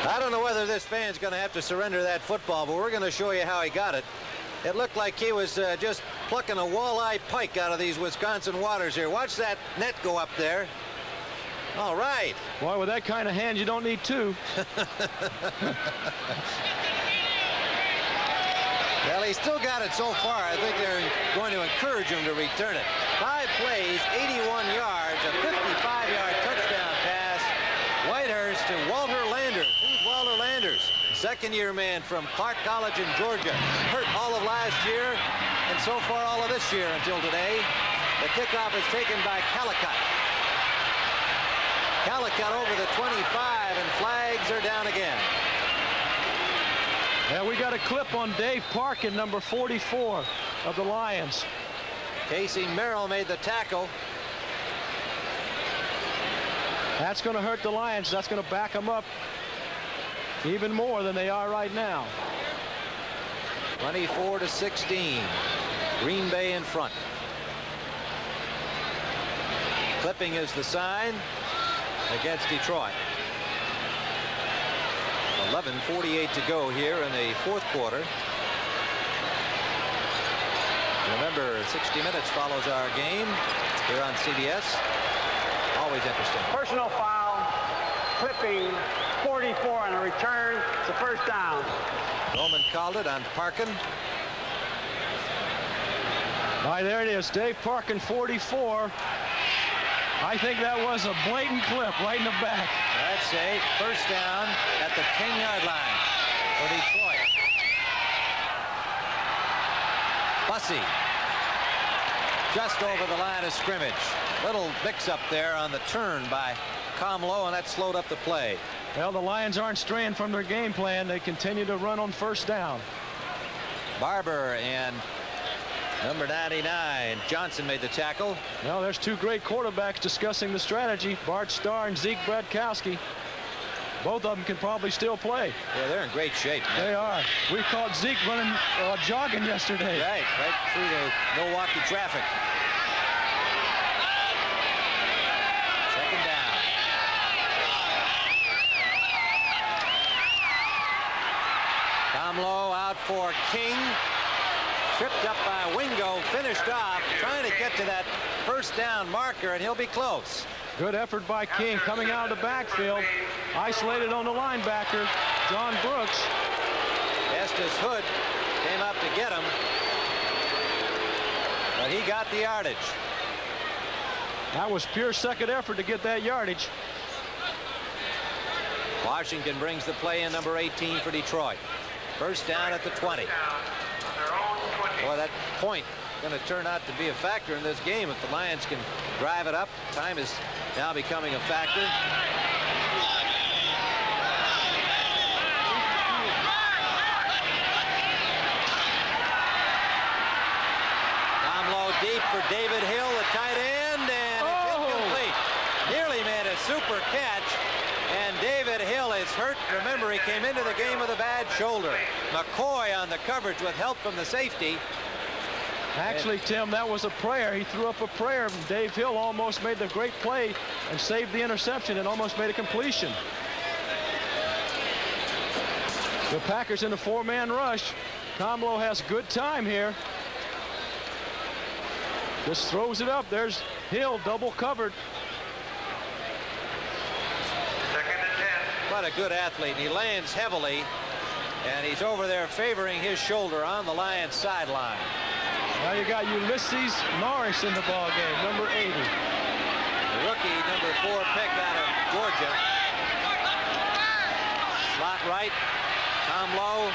I don't know whether this fan's going to have to surrender that football, but we're going to show you how he got it. It looked like he was just plucking a walleye pike out of these Wisconsin waters here. Watch that net go up there. All right. Boy, with that kind of hand, you don't need 2. Well, he still got it so far. I think they're going to encourage him to return it. 5 plays, 81 yards, a 55-yard touchdown pass. Whitehurst to Walter Landers. Who's Walter Landers? Second-year man from Clark College in Georgia. Hurt all of last year, and so far all of this year until today. The kickoff is taken by Calicut. Calicut over the 25, and flags are down again. Yeah, we got a clip on Dave Parkin, number 44 of the Lions. Casey Merrill made the tackle. That's going to hurt the Lions. That's going to back them up even more than they are right now. 24-16. Green Bay in front. Clipping is the sign against Detroit. 11:48 to go here in the fourth quarter. Remember, 60 Minutes follows our game here on CBS. Always interesting. Personal foul, Clipping, 44 on a return. It's a first down. Roman called it on Parkin. All right, there it is. Dave Parkin, 44. I think that was a blatant clip right in the back. That's a first down at the 10-yard line for Detroit. Bussey just over the line of scrimmage. Little mix-up there on the turn by Komlo, and that slowed up the play. Well, the Lions aren't straying from their game plan. They continue to run on first down. Barber and number 99, Johnson, made the tackle. Well, there's two great quarterbacks discussing the strategy. Bart Starr and Zeke Bradkowski. Both of them can probably still play. Yeah, they're in great shape, man. They are. We caught Zeke running, jogging yesterday. Right through the Milwaukee traffic. Second down. Komlo out for King. Tripped up by Wingo, finished off, trying to get to that first down marker, and he'll be close. Good effort by King coming out of the backfield. Isolated on the linebacker, John Brooks. Estes Hood came up to get him, but he got the yardage. That was pure second effort to get that yardage. Washington brings the play in, number 18 for Detroit. First down at the 20. Boy, that point going to turn out to be a factor in this game if the Lions can drive it up. Time is now becoming a factor. Komlo deep for David Hill, the tight end, and it's incomplete. Nearly made a super catch, and David Hill is hurt. Remember, he came into the game with a bad shoulder. McCoy on the coverage with help from the safety. Actually, Tim, that was a prayer. He threw up a prayer. Dave Hill almost made the great play and saved the interception and almost made a completion. The Packers in a four-man rush. Komlo has good time here. Just throws it up. There's Hill double covered. Second and 10. What a good athlete. He lands heavily, and he's over there favoring his shoulder on the Lions sideline. Now you got Ulysses Norris in the ball game, number 80. The rookie, number 4 pick out of Georgia. Slot right, Komlo.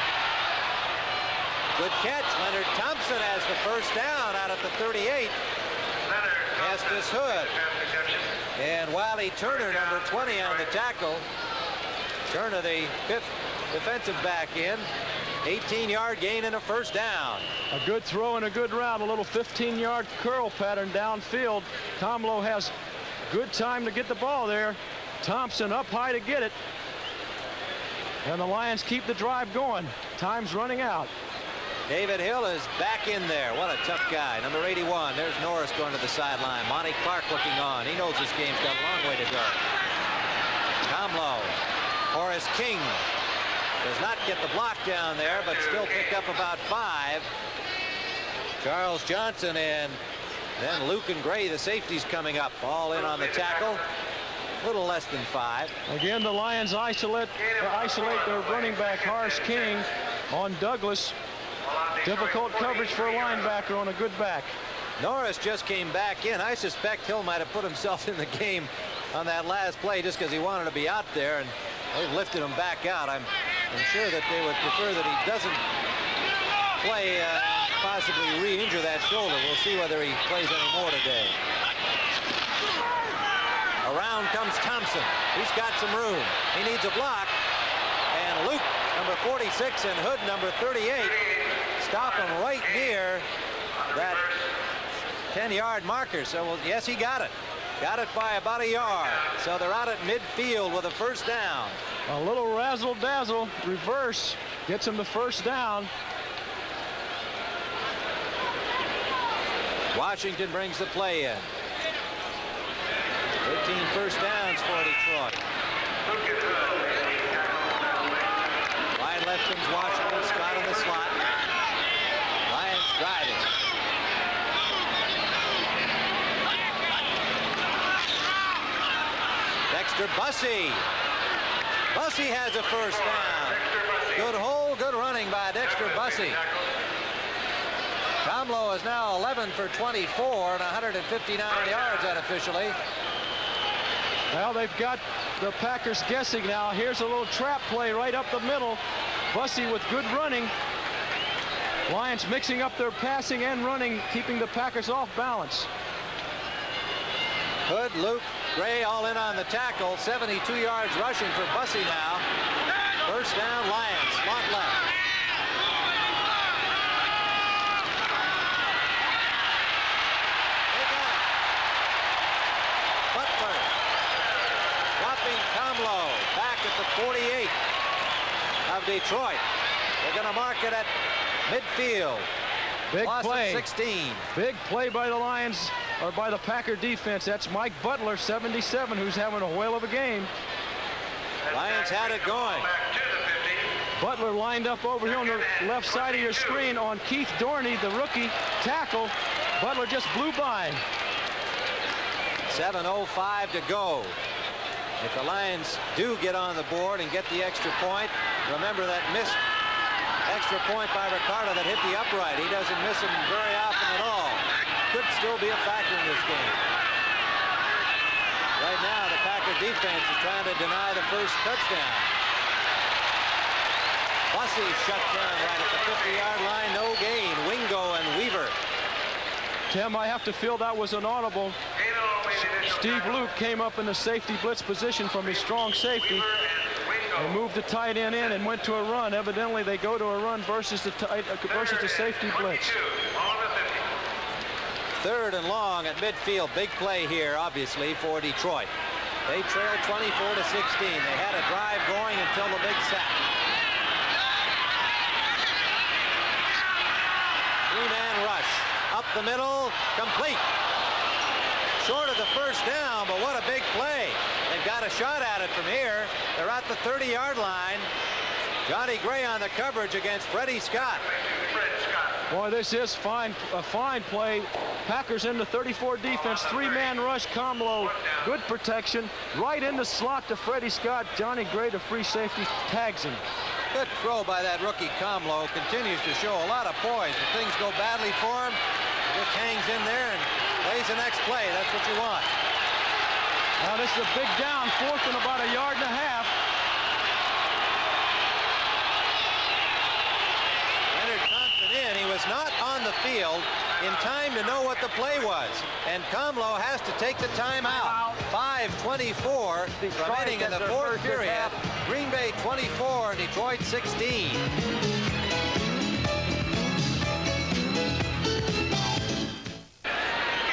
Good catch. Leonard Thompson has the first down out at the 38. Estes Hood. And Wiley Turner, number 20, on the tackle. Turner, the 5th defensive back in. 18-yard gain and a first down. A good throw and a good route. A little 15-yard curl pattern downfield. Komlo has good time to get the ball there. Thompson up high to get it. And the Lions keep the drive going. Time's running out. David Hill is back in there. What a tough guy. Number 81. There's Norris going to the sideline. Monty Clark looking on. He knows this game's got a long way to go. Komlo. Horace King does not get the block down there, but still picked up about 5. Charles Johnson and then Luke and Gray, the safeties, coming up. All in on the tackle. A little less than 5. Again, the Lions isolate their running back, Horace King, on Douglas. Difficult coverage for a linebacker on a good back. Norris just came back in. I suspect Hill might have put himself in the game on that last play just because he wanted to be out there, and they've lifted him back out. I'm sure that they would prefer that he doesn't play, possibly re-injure that shoulder. We'll see whether he plays any more today. Around comes Thompson. He's got some room. He needs a block. And Luke, number 46, and Hood, number 38, stop him right near that 10-yard marker. So, well, yes, he got it. Got it by about a yard. So they're out at midfield with a first down. A little razzle-dazzle reverse gets him the first down. Washington brings the play in. 13 first downs for Detroit. Wide left comes Washington. Scott in the slot. Lions driving. Dexter Bussey. Bussey has a first down. Good hold, good running by Dexter Bussey. Komlo is now 11 for 24 and 159 yards unofficially. Well, they've got the Packers guessing now. Here's a little trap play right up the middle. Bussey with good running. Lions mixing up their passing and running, keeping the Packers off balance. Hood, Luke, Gray all in on the tackle. 72 yards rushing for Bussey now. First down, Lions. Slot left. They got it. Butler. Dropping Komlo. Back at the 48 of Detroit. They're going to mark it at midfield. Big Loss play. of 16. Big play by the Lions, or by the Packer defense. That's Mike Butler, 77, who's having a whale of a game. Lions had it going. Butler lined up over here on the left side of your screen on Keith Dorney, the rookie tackle. Butler just blew by. 7:05 to go. If the Lions do get on the board and get the extra point, remember that missed extra point by Ricardo that hit the upright. He doesn't miss them very often at all. Could still be a factor in this game. Right now, the Packer defense is trying to deny the first touchdown. Bussey shut down right at the 50-yard line. No gain. Wingo and Weaver. Tim, I have to feel that was an audible. Steve Luke came up in the safety blitz position from his strong safety. They moved the tight end in and went to a run. Evidently, they go to a run versus the safety blitz. Third and long at midfield. Big play here, obviously, for Detroit. They trailed 24-16. They had a drive going until the big sack. Three-man rush. Up the middle, complete. Short of the first down, but what a big play. They've got a shot at it from here. They're at the 30-yard line. Johnny Gray on the coverage against Freddie Scott. Boy, this is a fine play. Packers in the 34 defense, three-man rush. Komlo, good protection. Right in the slot to Freddie Scott. Johnny Gray, the free safety, tags him. Good throw by that rookie Komlo. Continues to show a lot of poise. If things go badly for him, he just hangs in there and plays the next play. That's what you want. Now this is a big down, fourth and about a yard and a half. Leonard Thompson in. He was not on the field in time to know what the play was. And Komlo has to take the timeout. 5:24 remaining in the fourth period. Green Bay 24, Detroit 16.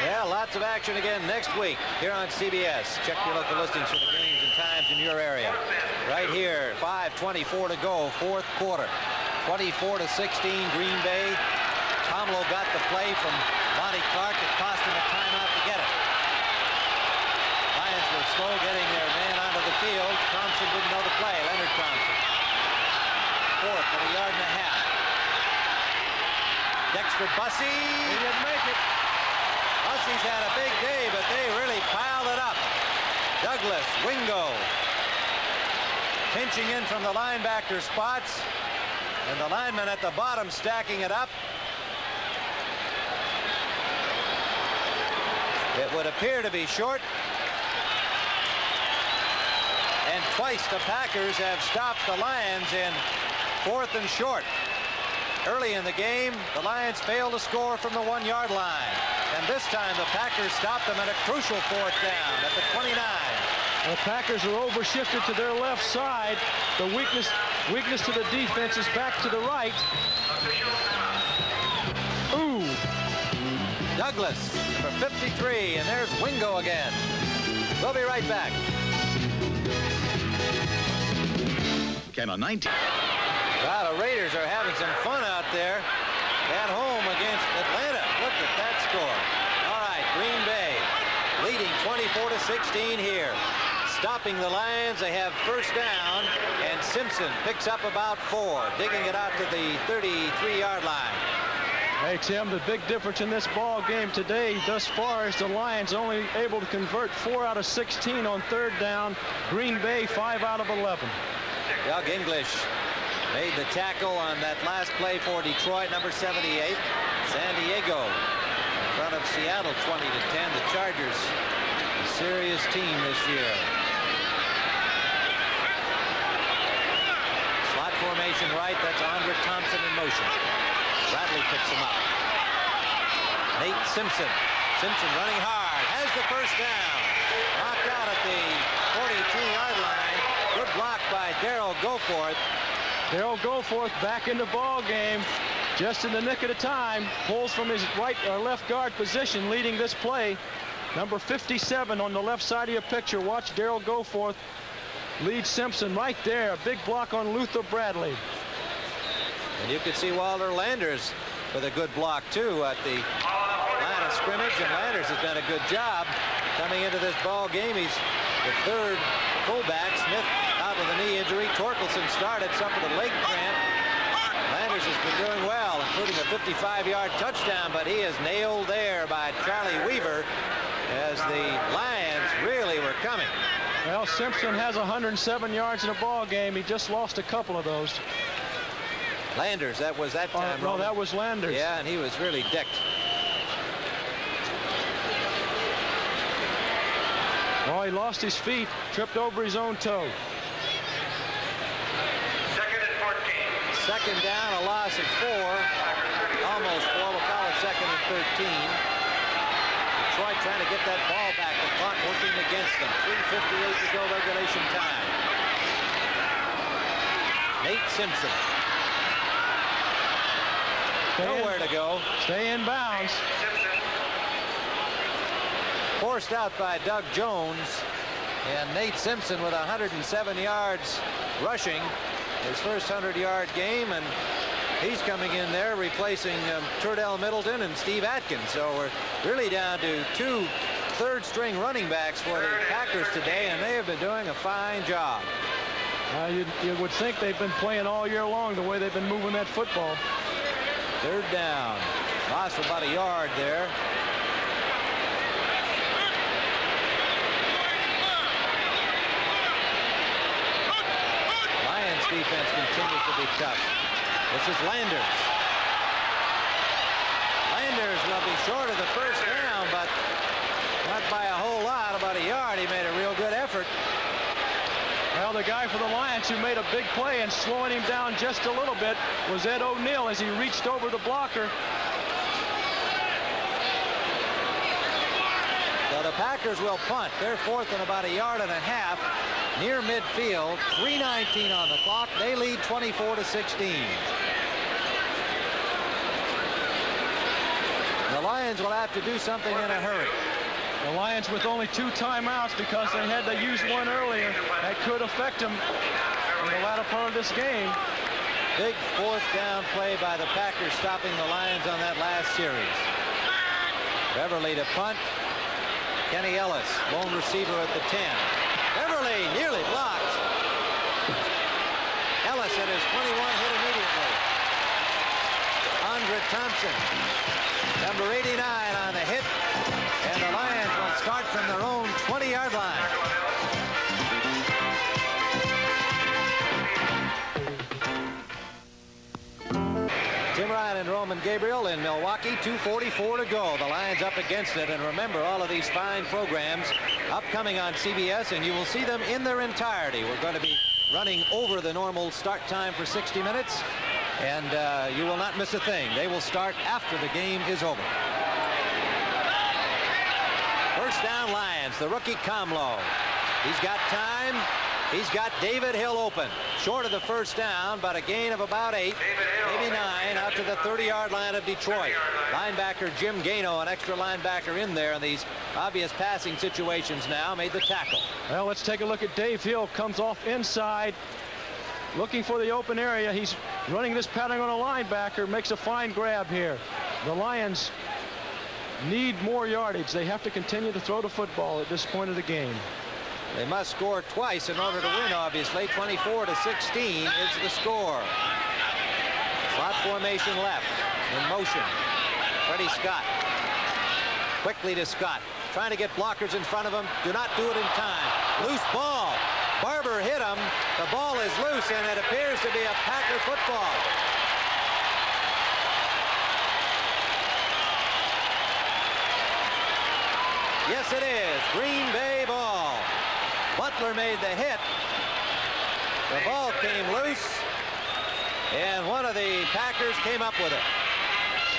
Yeah, lots of action again next week here on CBS. Check your local listings for the games and times in your area. Right here, 5:24 to go, fourth quarter. 24-16, Green Bay. Komlo got the play from Lonnie Clark. It cost him a timeout to get it. Lions were slow getting their man onto the field. Thompson didn't know the play. Leonard Thompson. Fourth and a yard and a half. Dexter Bussey. He didn't make it. Bussey's had a big day, but they really piled it up. Douglas, Wingo. Pinching in from the linebacker spots. And the lineman at the bottom stacking it up. It would appear to be short. And twice the Packers have stopped the Lions in fourth and short. Early in the game, the Lions failed to score from the 1-yard line. And this time the Packers stopped them at a crucial fourth down at the 29. The Packers are overshifted to their left side. The weakness to the defense is back to the right. Ooh. Douglas, number 53, and there's Wingo again. We'll be right back. Came 19. Wow, the Raiders are having some fun out there at home against Atlanta. Look at that score. All right, Green Bay leading 24-16 here. Stopping the Lions, they have first down, and Simpson picks up about 4, digging it out to the 33-yard line. Hey, Tim, the big difference in this ball game today thus far is the Lions only able to convert 4 out of 16 on third down. Green Bay 5 out of 11. Doug English made the tackle on that last play for Detroit, number 78. San Diego in front of Seattle 20-10. The Chargers, a serious team this year. Slot formation right, that's Andre Thompson in motion. Bradley picks him up. Nate Simpson. Simpson running hard, has the first down. Knocked out at the 42-yard line. Good block by Darryl Goforth. Darryl Goforth back in the ball game just in the nick of the time. Pulls from his right or left guard position leading this play. Number 57 on the left side of your picture. Watch Darryl Goforth lead Simpson right there. A big block on Luther Bradley. And you could see Walter Landers with a good block too at the line of scrimmage, and Landers has done a good job coming into this ball game. He's the third fullback. Smith out with a knee injury. Torkelson started, suffered a leg cramp. Landers has been doing well, including a 55-yard touchdown, but he is nailed there by Charlie Weaver as the Lions really were coming. Well, Simpson has 107 yards in a ball game. He just lost a couple of those. Landers, that was that time. No, that was Landers. Yeah, and he was really decked. Oh, he lost his feet, tripped over his own toe. Second and 14. Second down, a loss of 4. Almost 4. We'll call it second and 13. Detroit trying to get that ball back. The clock working against them. 3:58 to go regulation time. Nate Simpson. Nowhere to go. Stay in bounds. Simpson. Forced out by Doug Jones, and Nate Simpson with 107 yards rushing, his first 100-yard game, and he's coming in there replacing Turdell Middleton and Steve Atkins. So we're really down to 2 third-string running backs for the Packers today, and they have been doing a fine job. You would think they've been playing all year long the way they've been moving that football. Third down. Loss of about a yard there. Lions defense continues to be tough. This is Landers. Landers will be short of the first down, but not by a whole lot, about a yard. He made a real good effort. Well, the guy for the Lions who made a big play and slowing him down just a little bit was Ed O'Neill as he reached over the blocker. So the Packers will punt. They're fourth and about a yard and a half near midfield. 3:19 on the clock. They lead 24-16. The Lions will have to do something in a hurry. The Lions with only 2 timeouts because they had to use one earlier. That could affect them in the latter part of this game. Big fourth down play by the Packers, stopping the Lions on that last series. Beverly to punt. Kenny Ellis, lone receiver at the 10. Beverly nearly blocked. Ellis at his 21 hit immediately. Andre Thompson, number 89 on the hit. And the Lions will start from their own 20-yard line. Tim Ryan and Roman Gabriel in Milwaukee, 2:44 to go. The Lions up against it. And remember, all of these fine programs upcoming on CBS, and you will see them in their entirety. We're going to be running over the normal start time for 60 minutes, and you will not miss a thing. They will start after the game is over. First down, Lions. The rookie Komlo. He's got time. He's got David Hill open. Short of the first down, but a gain of about 8, maybe 9, out to the 30-yard line of Detroit. Linebacker Jim Gano, an extra linebacker in there in these obvious passing situations now, made the tackle. Well, let's take a look at Dave Hill. Comes off inside, looking for the open area. He's running this pattern on a linebacker, makes a fine grab here. The Lions need more yardage. They have to continue to throw the football at this point of the game. They must score twice in order to win, obviously. 24-16 is the score. Slot formation left. In motion. Freddie Scott. Quickly to Scott. Trying to get blockers in front of him. Do not do it in time. Loose ball. Barber hit him. The ball is loose, and it appears to be a Packer football. Yes, it is. Green Bay ball. Butler made the hit. The ball came loose, and one of the Packers came up with it.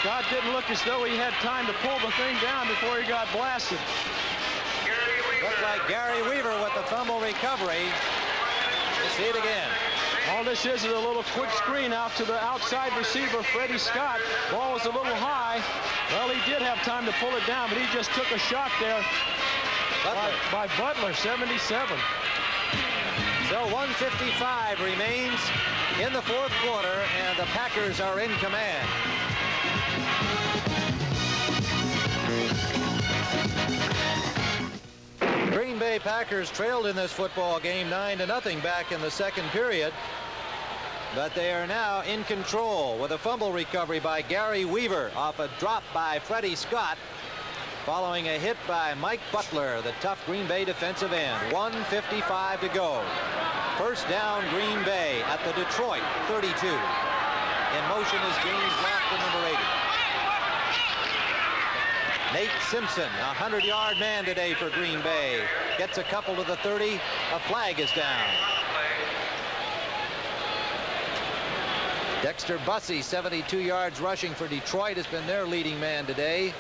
Scott didn't look as though he had time to pull the thing down before he got blasted. Looked like Gary Weaver with the fumble recovery. We'll see it again. All this is a little quick screen out to the outside receiver, Freddie Scott. Ball was a little high. Well, he did have time to pull it down, but he just took a shot there by Butler, 77. So 1:55 remains in the fourth quarter, and the Packers are in command. Green Bay Packers trailed in this football game 9-0 back in the second period. But they are now in control with a fumble recovery by Gary Weaver off a drop by Freddie Scott, following a hit by Mike Butler, the tough Green Bay defensive end. 1:55 to go. First down, Green Bay at the Detroit 32. In motion is James Lofton, number 80. Nate Simpson, a 100-yard man today for Green Bay. Gets a couple to the 30. A flag is down. Dexter Bussey, 72 yards rushing for Detroit, has been their leading man today.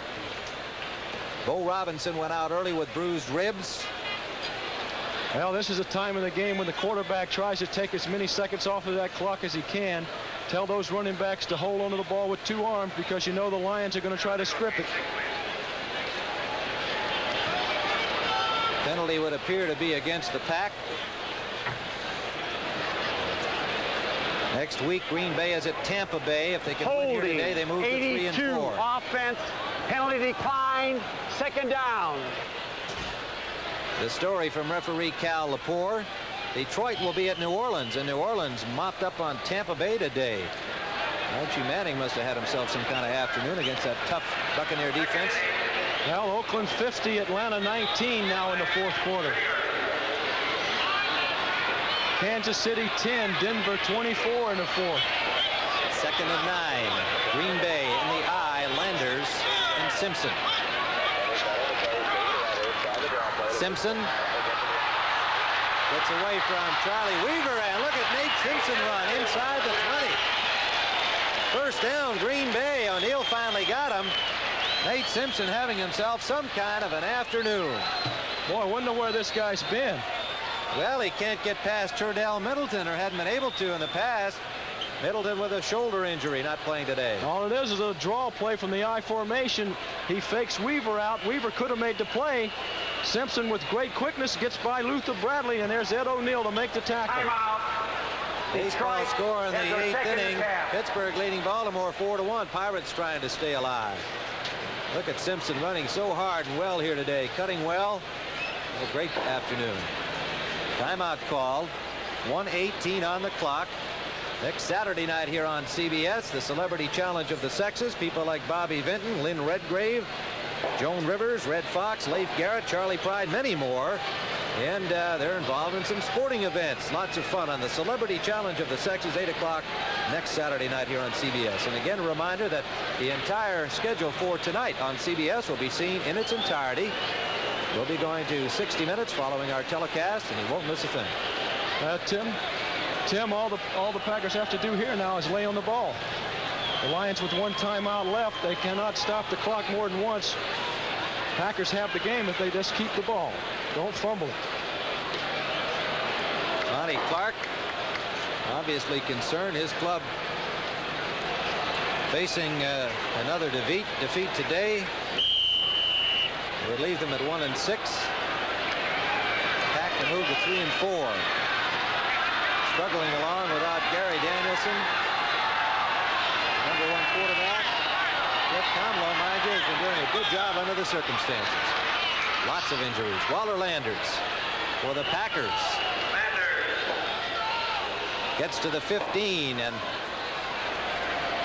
Bo Robinson went out early with bruised ribs. Well, this is a time in the game when the quarterback tries to take as many seconds off of that clock as he can. Tell those running backs to hold onto the ball with 2 arms, because you know the Lions are going to try to strip it. Penalty would appear to be against the Pack. Next week, Green Bay is at Tampa Bay. If they can win here today, they move to 3-4. Offense, penalty declined, second down. The story from referee Cal Lepore. Detroit will be at New Orleans, and New Orleans mopped up on Tampa Bay today. Archie Manning must have had himself some kind of afternoon against that tough Buccaneer defense. Well, Oakland 50, Atlanta 19 now in the fourth quarter. Kansas City 10, Denver 24 in the fourth. Second and 9. Green Bay in the eye, Landers and Simpson. Simpson gets away from Charlie Weaver, and look at Nate Simpson run inside the 20. First down, Green Bay. O'Neal finally got him. Nate Simpson having himself some kind of an afternoon. Boy, I wonder where this guy's been. Well, he can't get past Turdell Middleton, or hadn't been able to in the past. Middleton with a shoulder injury, not playing today. All it is a draw play from the I formation. He fakes Weaver out. Weaver could have made the play. Simpson with great quickness gets by Luther Bradley, and there's Ed O'Neal to make the tackle. Baseball score in the 8th inning. Pittsburgh leading Baltimore 4-1. Pirates trying to stay alive. Look at Simpson running so hard and well here today. Cutting well. A great afternoon. Timeout called. 1:18 on the clock. Next Saturday night here on CBS, the Celebrity Challenge of the Sexes. People like Bobby Vinton, Lynn Redgrave, Joan Rivers, Red Fox, Leif Garrett, Charlie Pride, many more. And they're involved in some sporting events. Lots of fun on the Celebrity Challenge of the Sexes, 8 o'clock next Saturday night here on CBS. And again, a reminder that the entire schedule for tonight on CBS will be seen in its entirety. We'll be going to 60 minutes following our telecast, and you won't miss a thing. Tim, all the Packers have to do here now is lay on the ball. The Lions with 1 timeout left. They cannot stop the clock more than once. Packers have the game if they just keep the ball. Don't fumble it. Lonnie Clark obviously concerned. His club facing another defeat today. It would leave them at 1-6. Pack to move to 3-4. Struggling along without Gary Danielson, number 1 quarterback. Jeff Komlo, mind you, has been doing a good job under the circumstances. Lots of injuries. Waller Landers for the Packers. Gets to the 15 and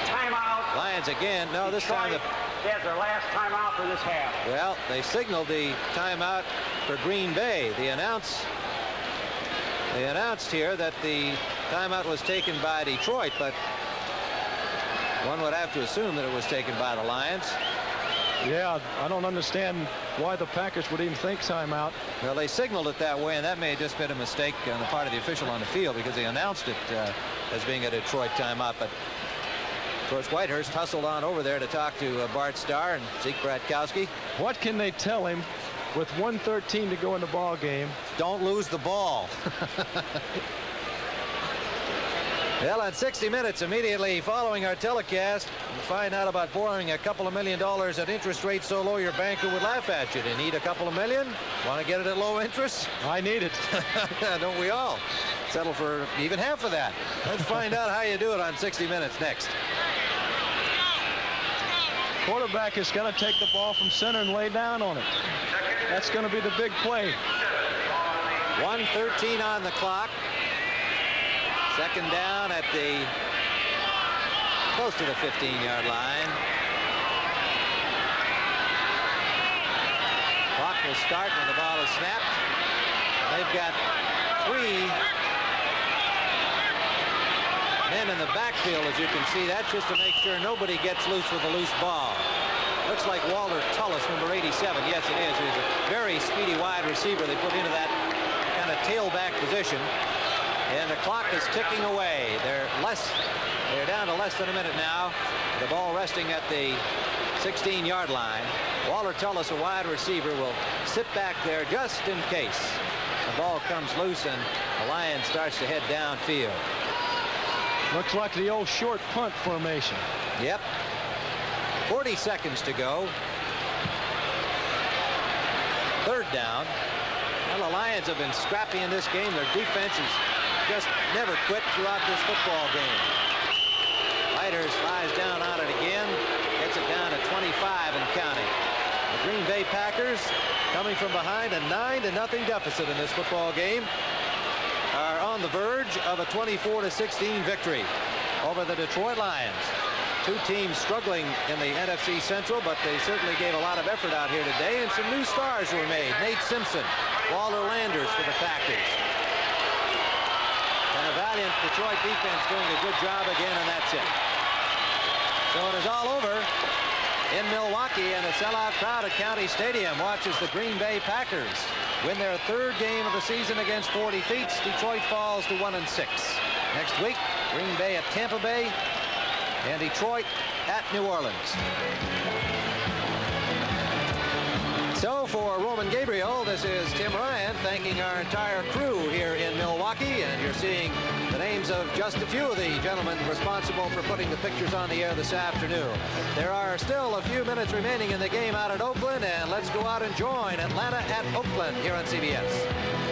timeout. Lions again. No, this time that's their last timeout for this half. Well, they signaled the timeout for Green Bay. They announced here that the timeout was taken by Detroit, but one would have to assume that it was taken by the Lions. Yeah, I don't understand why the Packers would even think timeout. Well, they signaled it that way, and that may have just been a mistake on the part of the official on the field, because they announced it as being a Detroit timeout. But of course, Whitehurst hustled on over there to talk to Bart Starr and Zeke Bratkowski. What can they tell him with 1:13 to go in the ball game? Don't lose the ball. Well, on 60 Minutes, immediately following our telecast, we'll find out about borrowing a couple of $1 million at interest rates so low your banker would laugh at you. Do you need a couple of million? Want to get it at low interest? I need it. Don't we all? Settle for even half of that. Let's find out how you do it on 60 Minutes next. Quarterback is going to take the ball from center and lay down on it. That's going to be the big play. 1:13 on the clock. Second down at the close to the 15-yard line. Clock will start when the ball is snapped. They've got 3 men in the backfield, as you can see. That's just to make sure nobody gets loose with a loose ball. Looks like Walter Tullis, number 87. Yes, it is. He's a very speedy wide receiver they put into that kind of tailback position. And the clock is ticking away. They're down to less than a minute now. The ball resting at the 16-yard line. Walter Tullis, a wide receiver, will sit back there just in case the ball comes loose and the Lion starts to head downfield. Looks like the old short punt formation. Yep. 40 seconds to go. Third down. Well, the Lions have been scrappy in this game. Their defense has just never quit throughout this football game. Whitehurst lies down on it again. Gets it down to 25 and counting. The Green Bay Packers, coming from behind a 9-0 deficit in this football game, are on the verge of a 24-16 victory over the Detroit Lions. Two teams struggling in the NFC Central, but they certainly gave a lot of effort out here today, and some new stars were made. Nate Simpson, Waller Landers for the Packers. And a valiant Detroit defense doing a good job again, and that's it. So it is all over in Milwaukee, and a sellout crowd at County Stadium watches the Green Bay Packers win their 3rd game of the season against 40 feet. Detroit falls to 1-6. Next week, Green Bay at Tampa Bay, and Detroit at New Orleans. So for Roman Gabriel, this is Tim Ryan thanking our entire crew here in Milwaukee, and you're seeing the names of just a few of the gentlemen responsible for putting the pictures on the air this afternoon. There are still a few minutes remaining in the game out at Oakland, and let's go out and join Atlanta at Oakland here on CBS.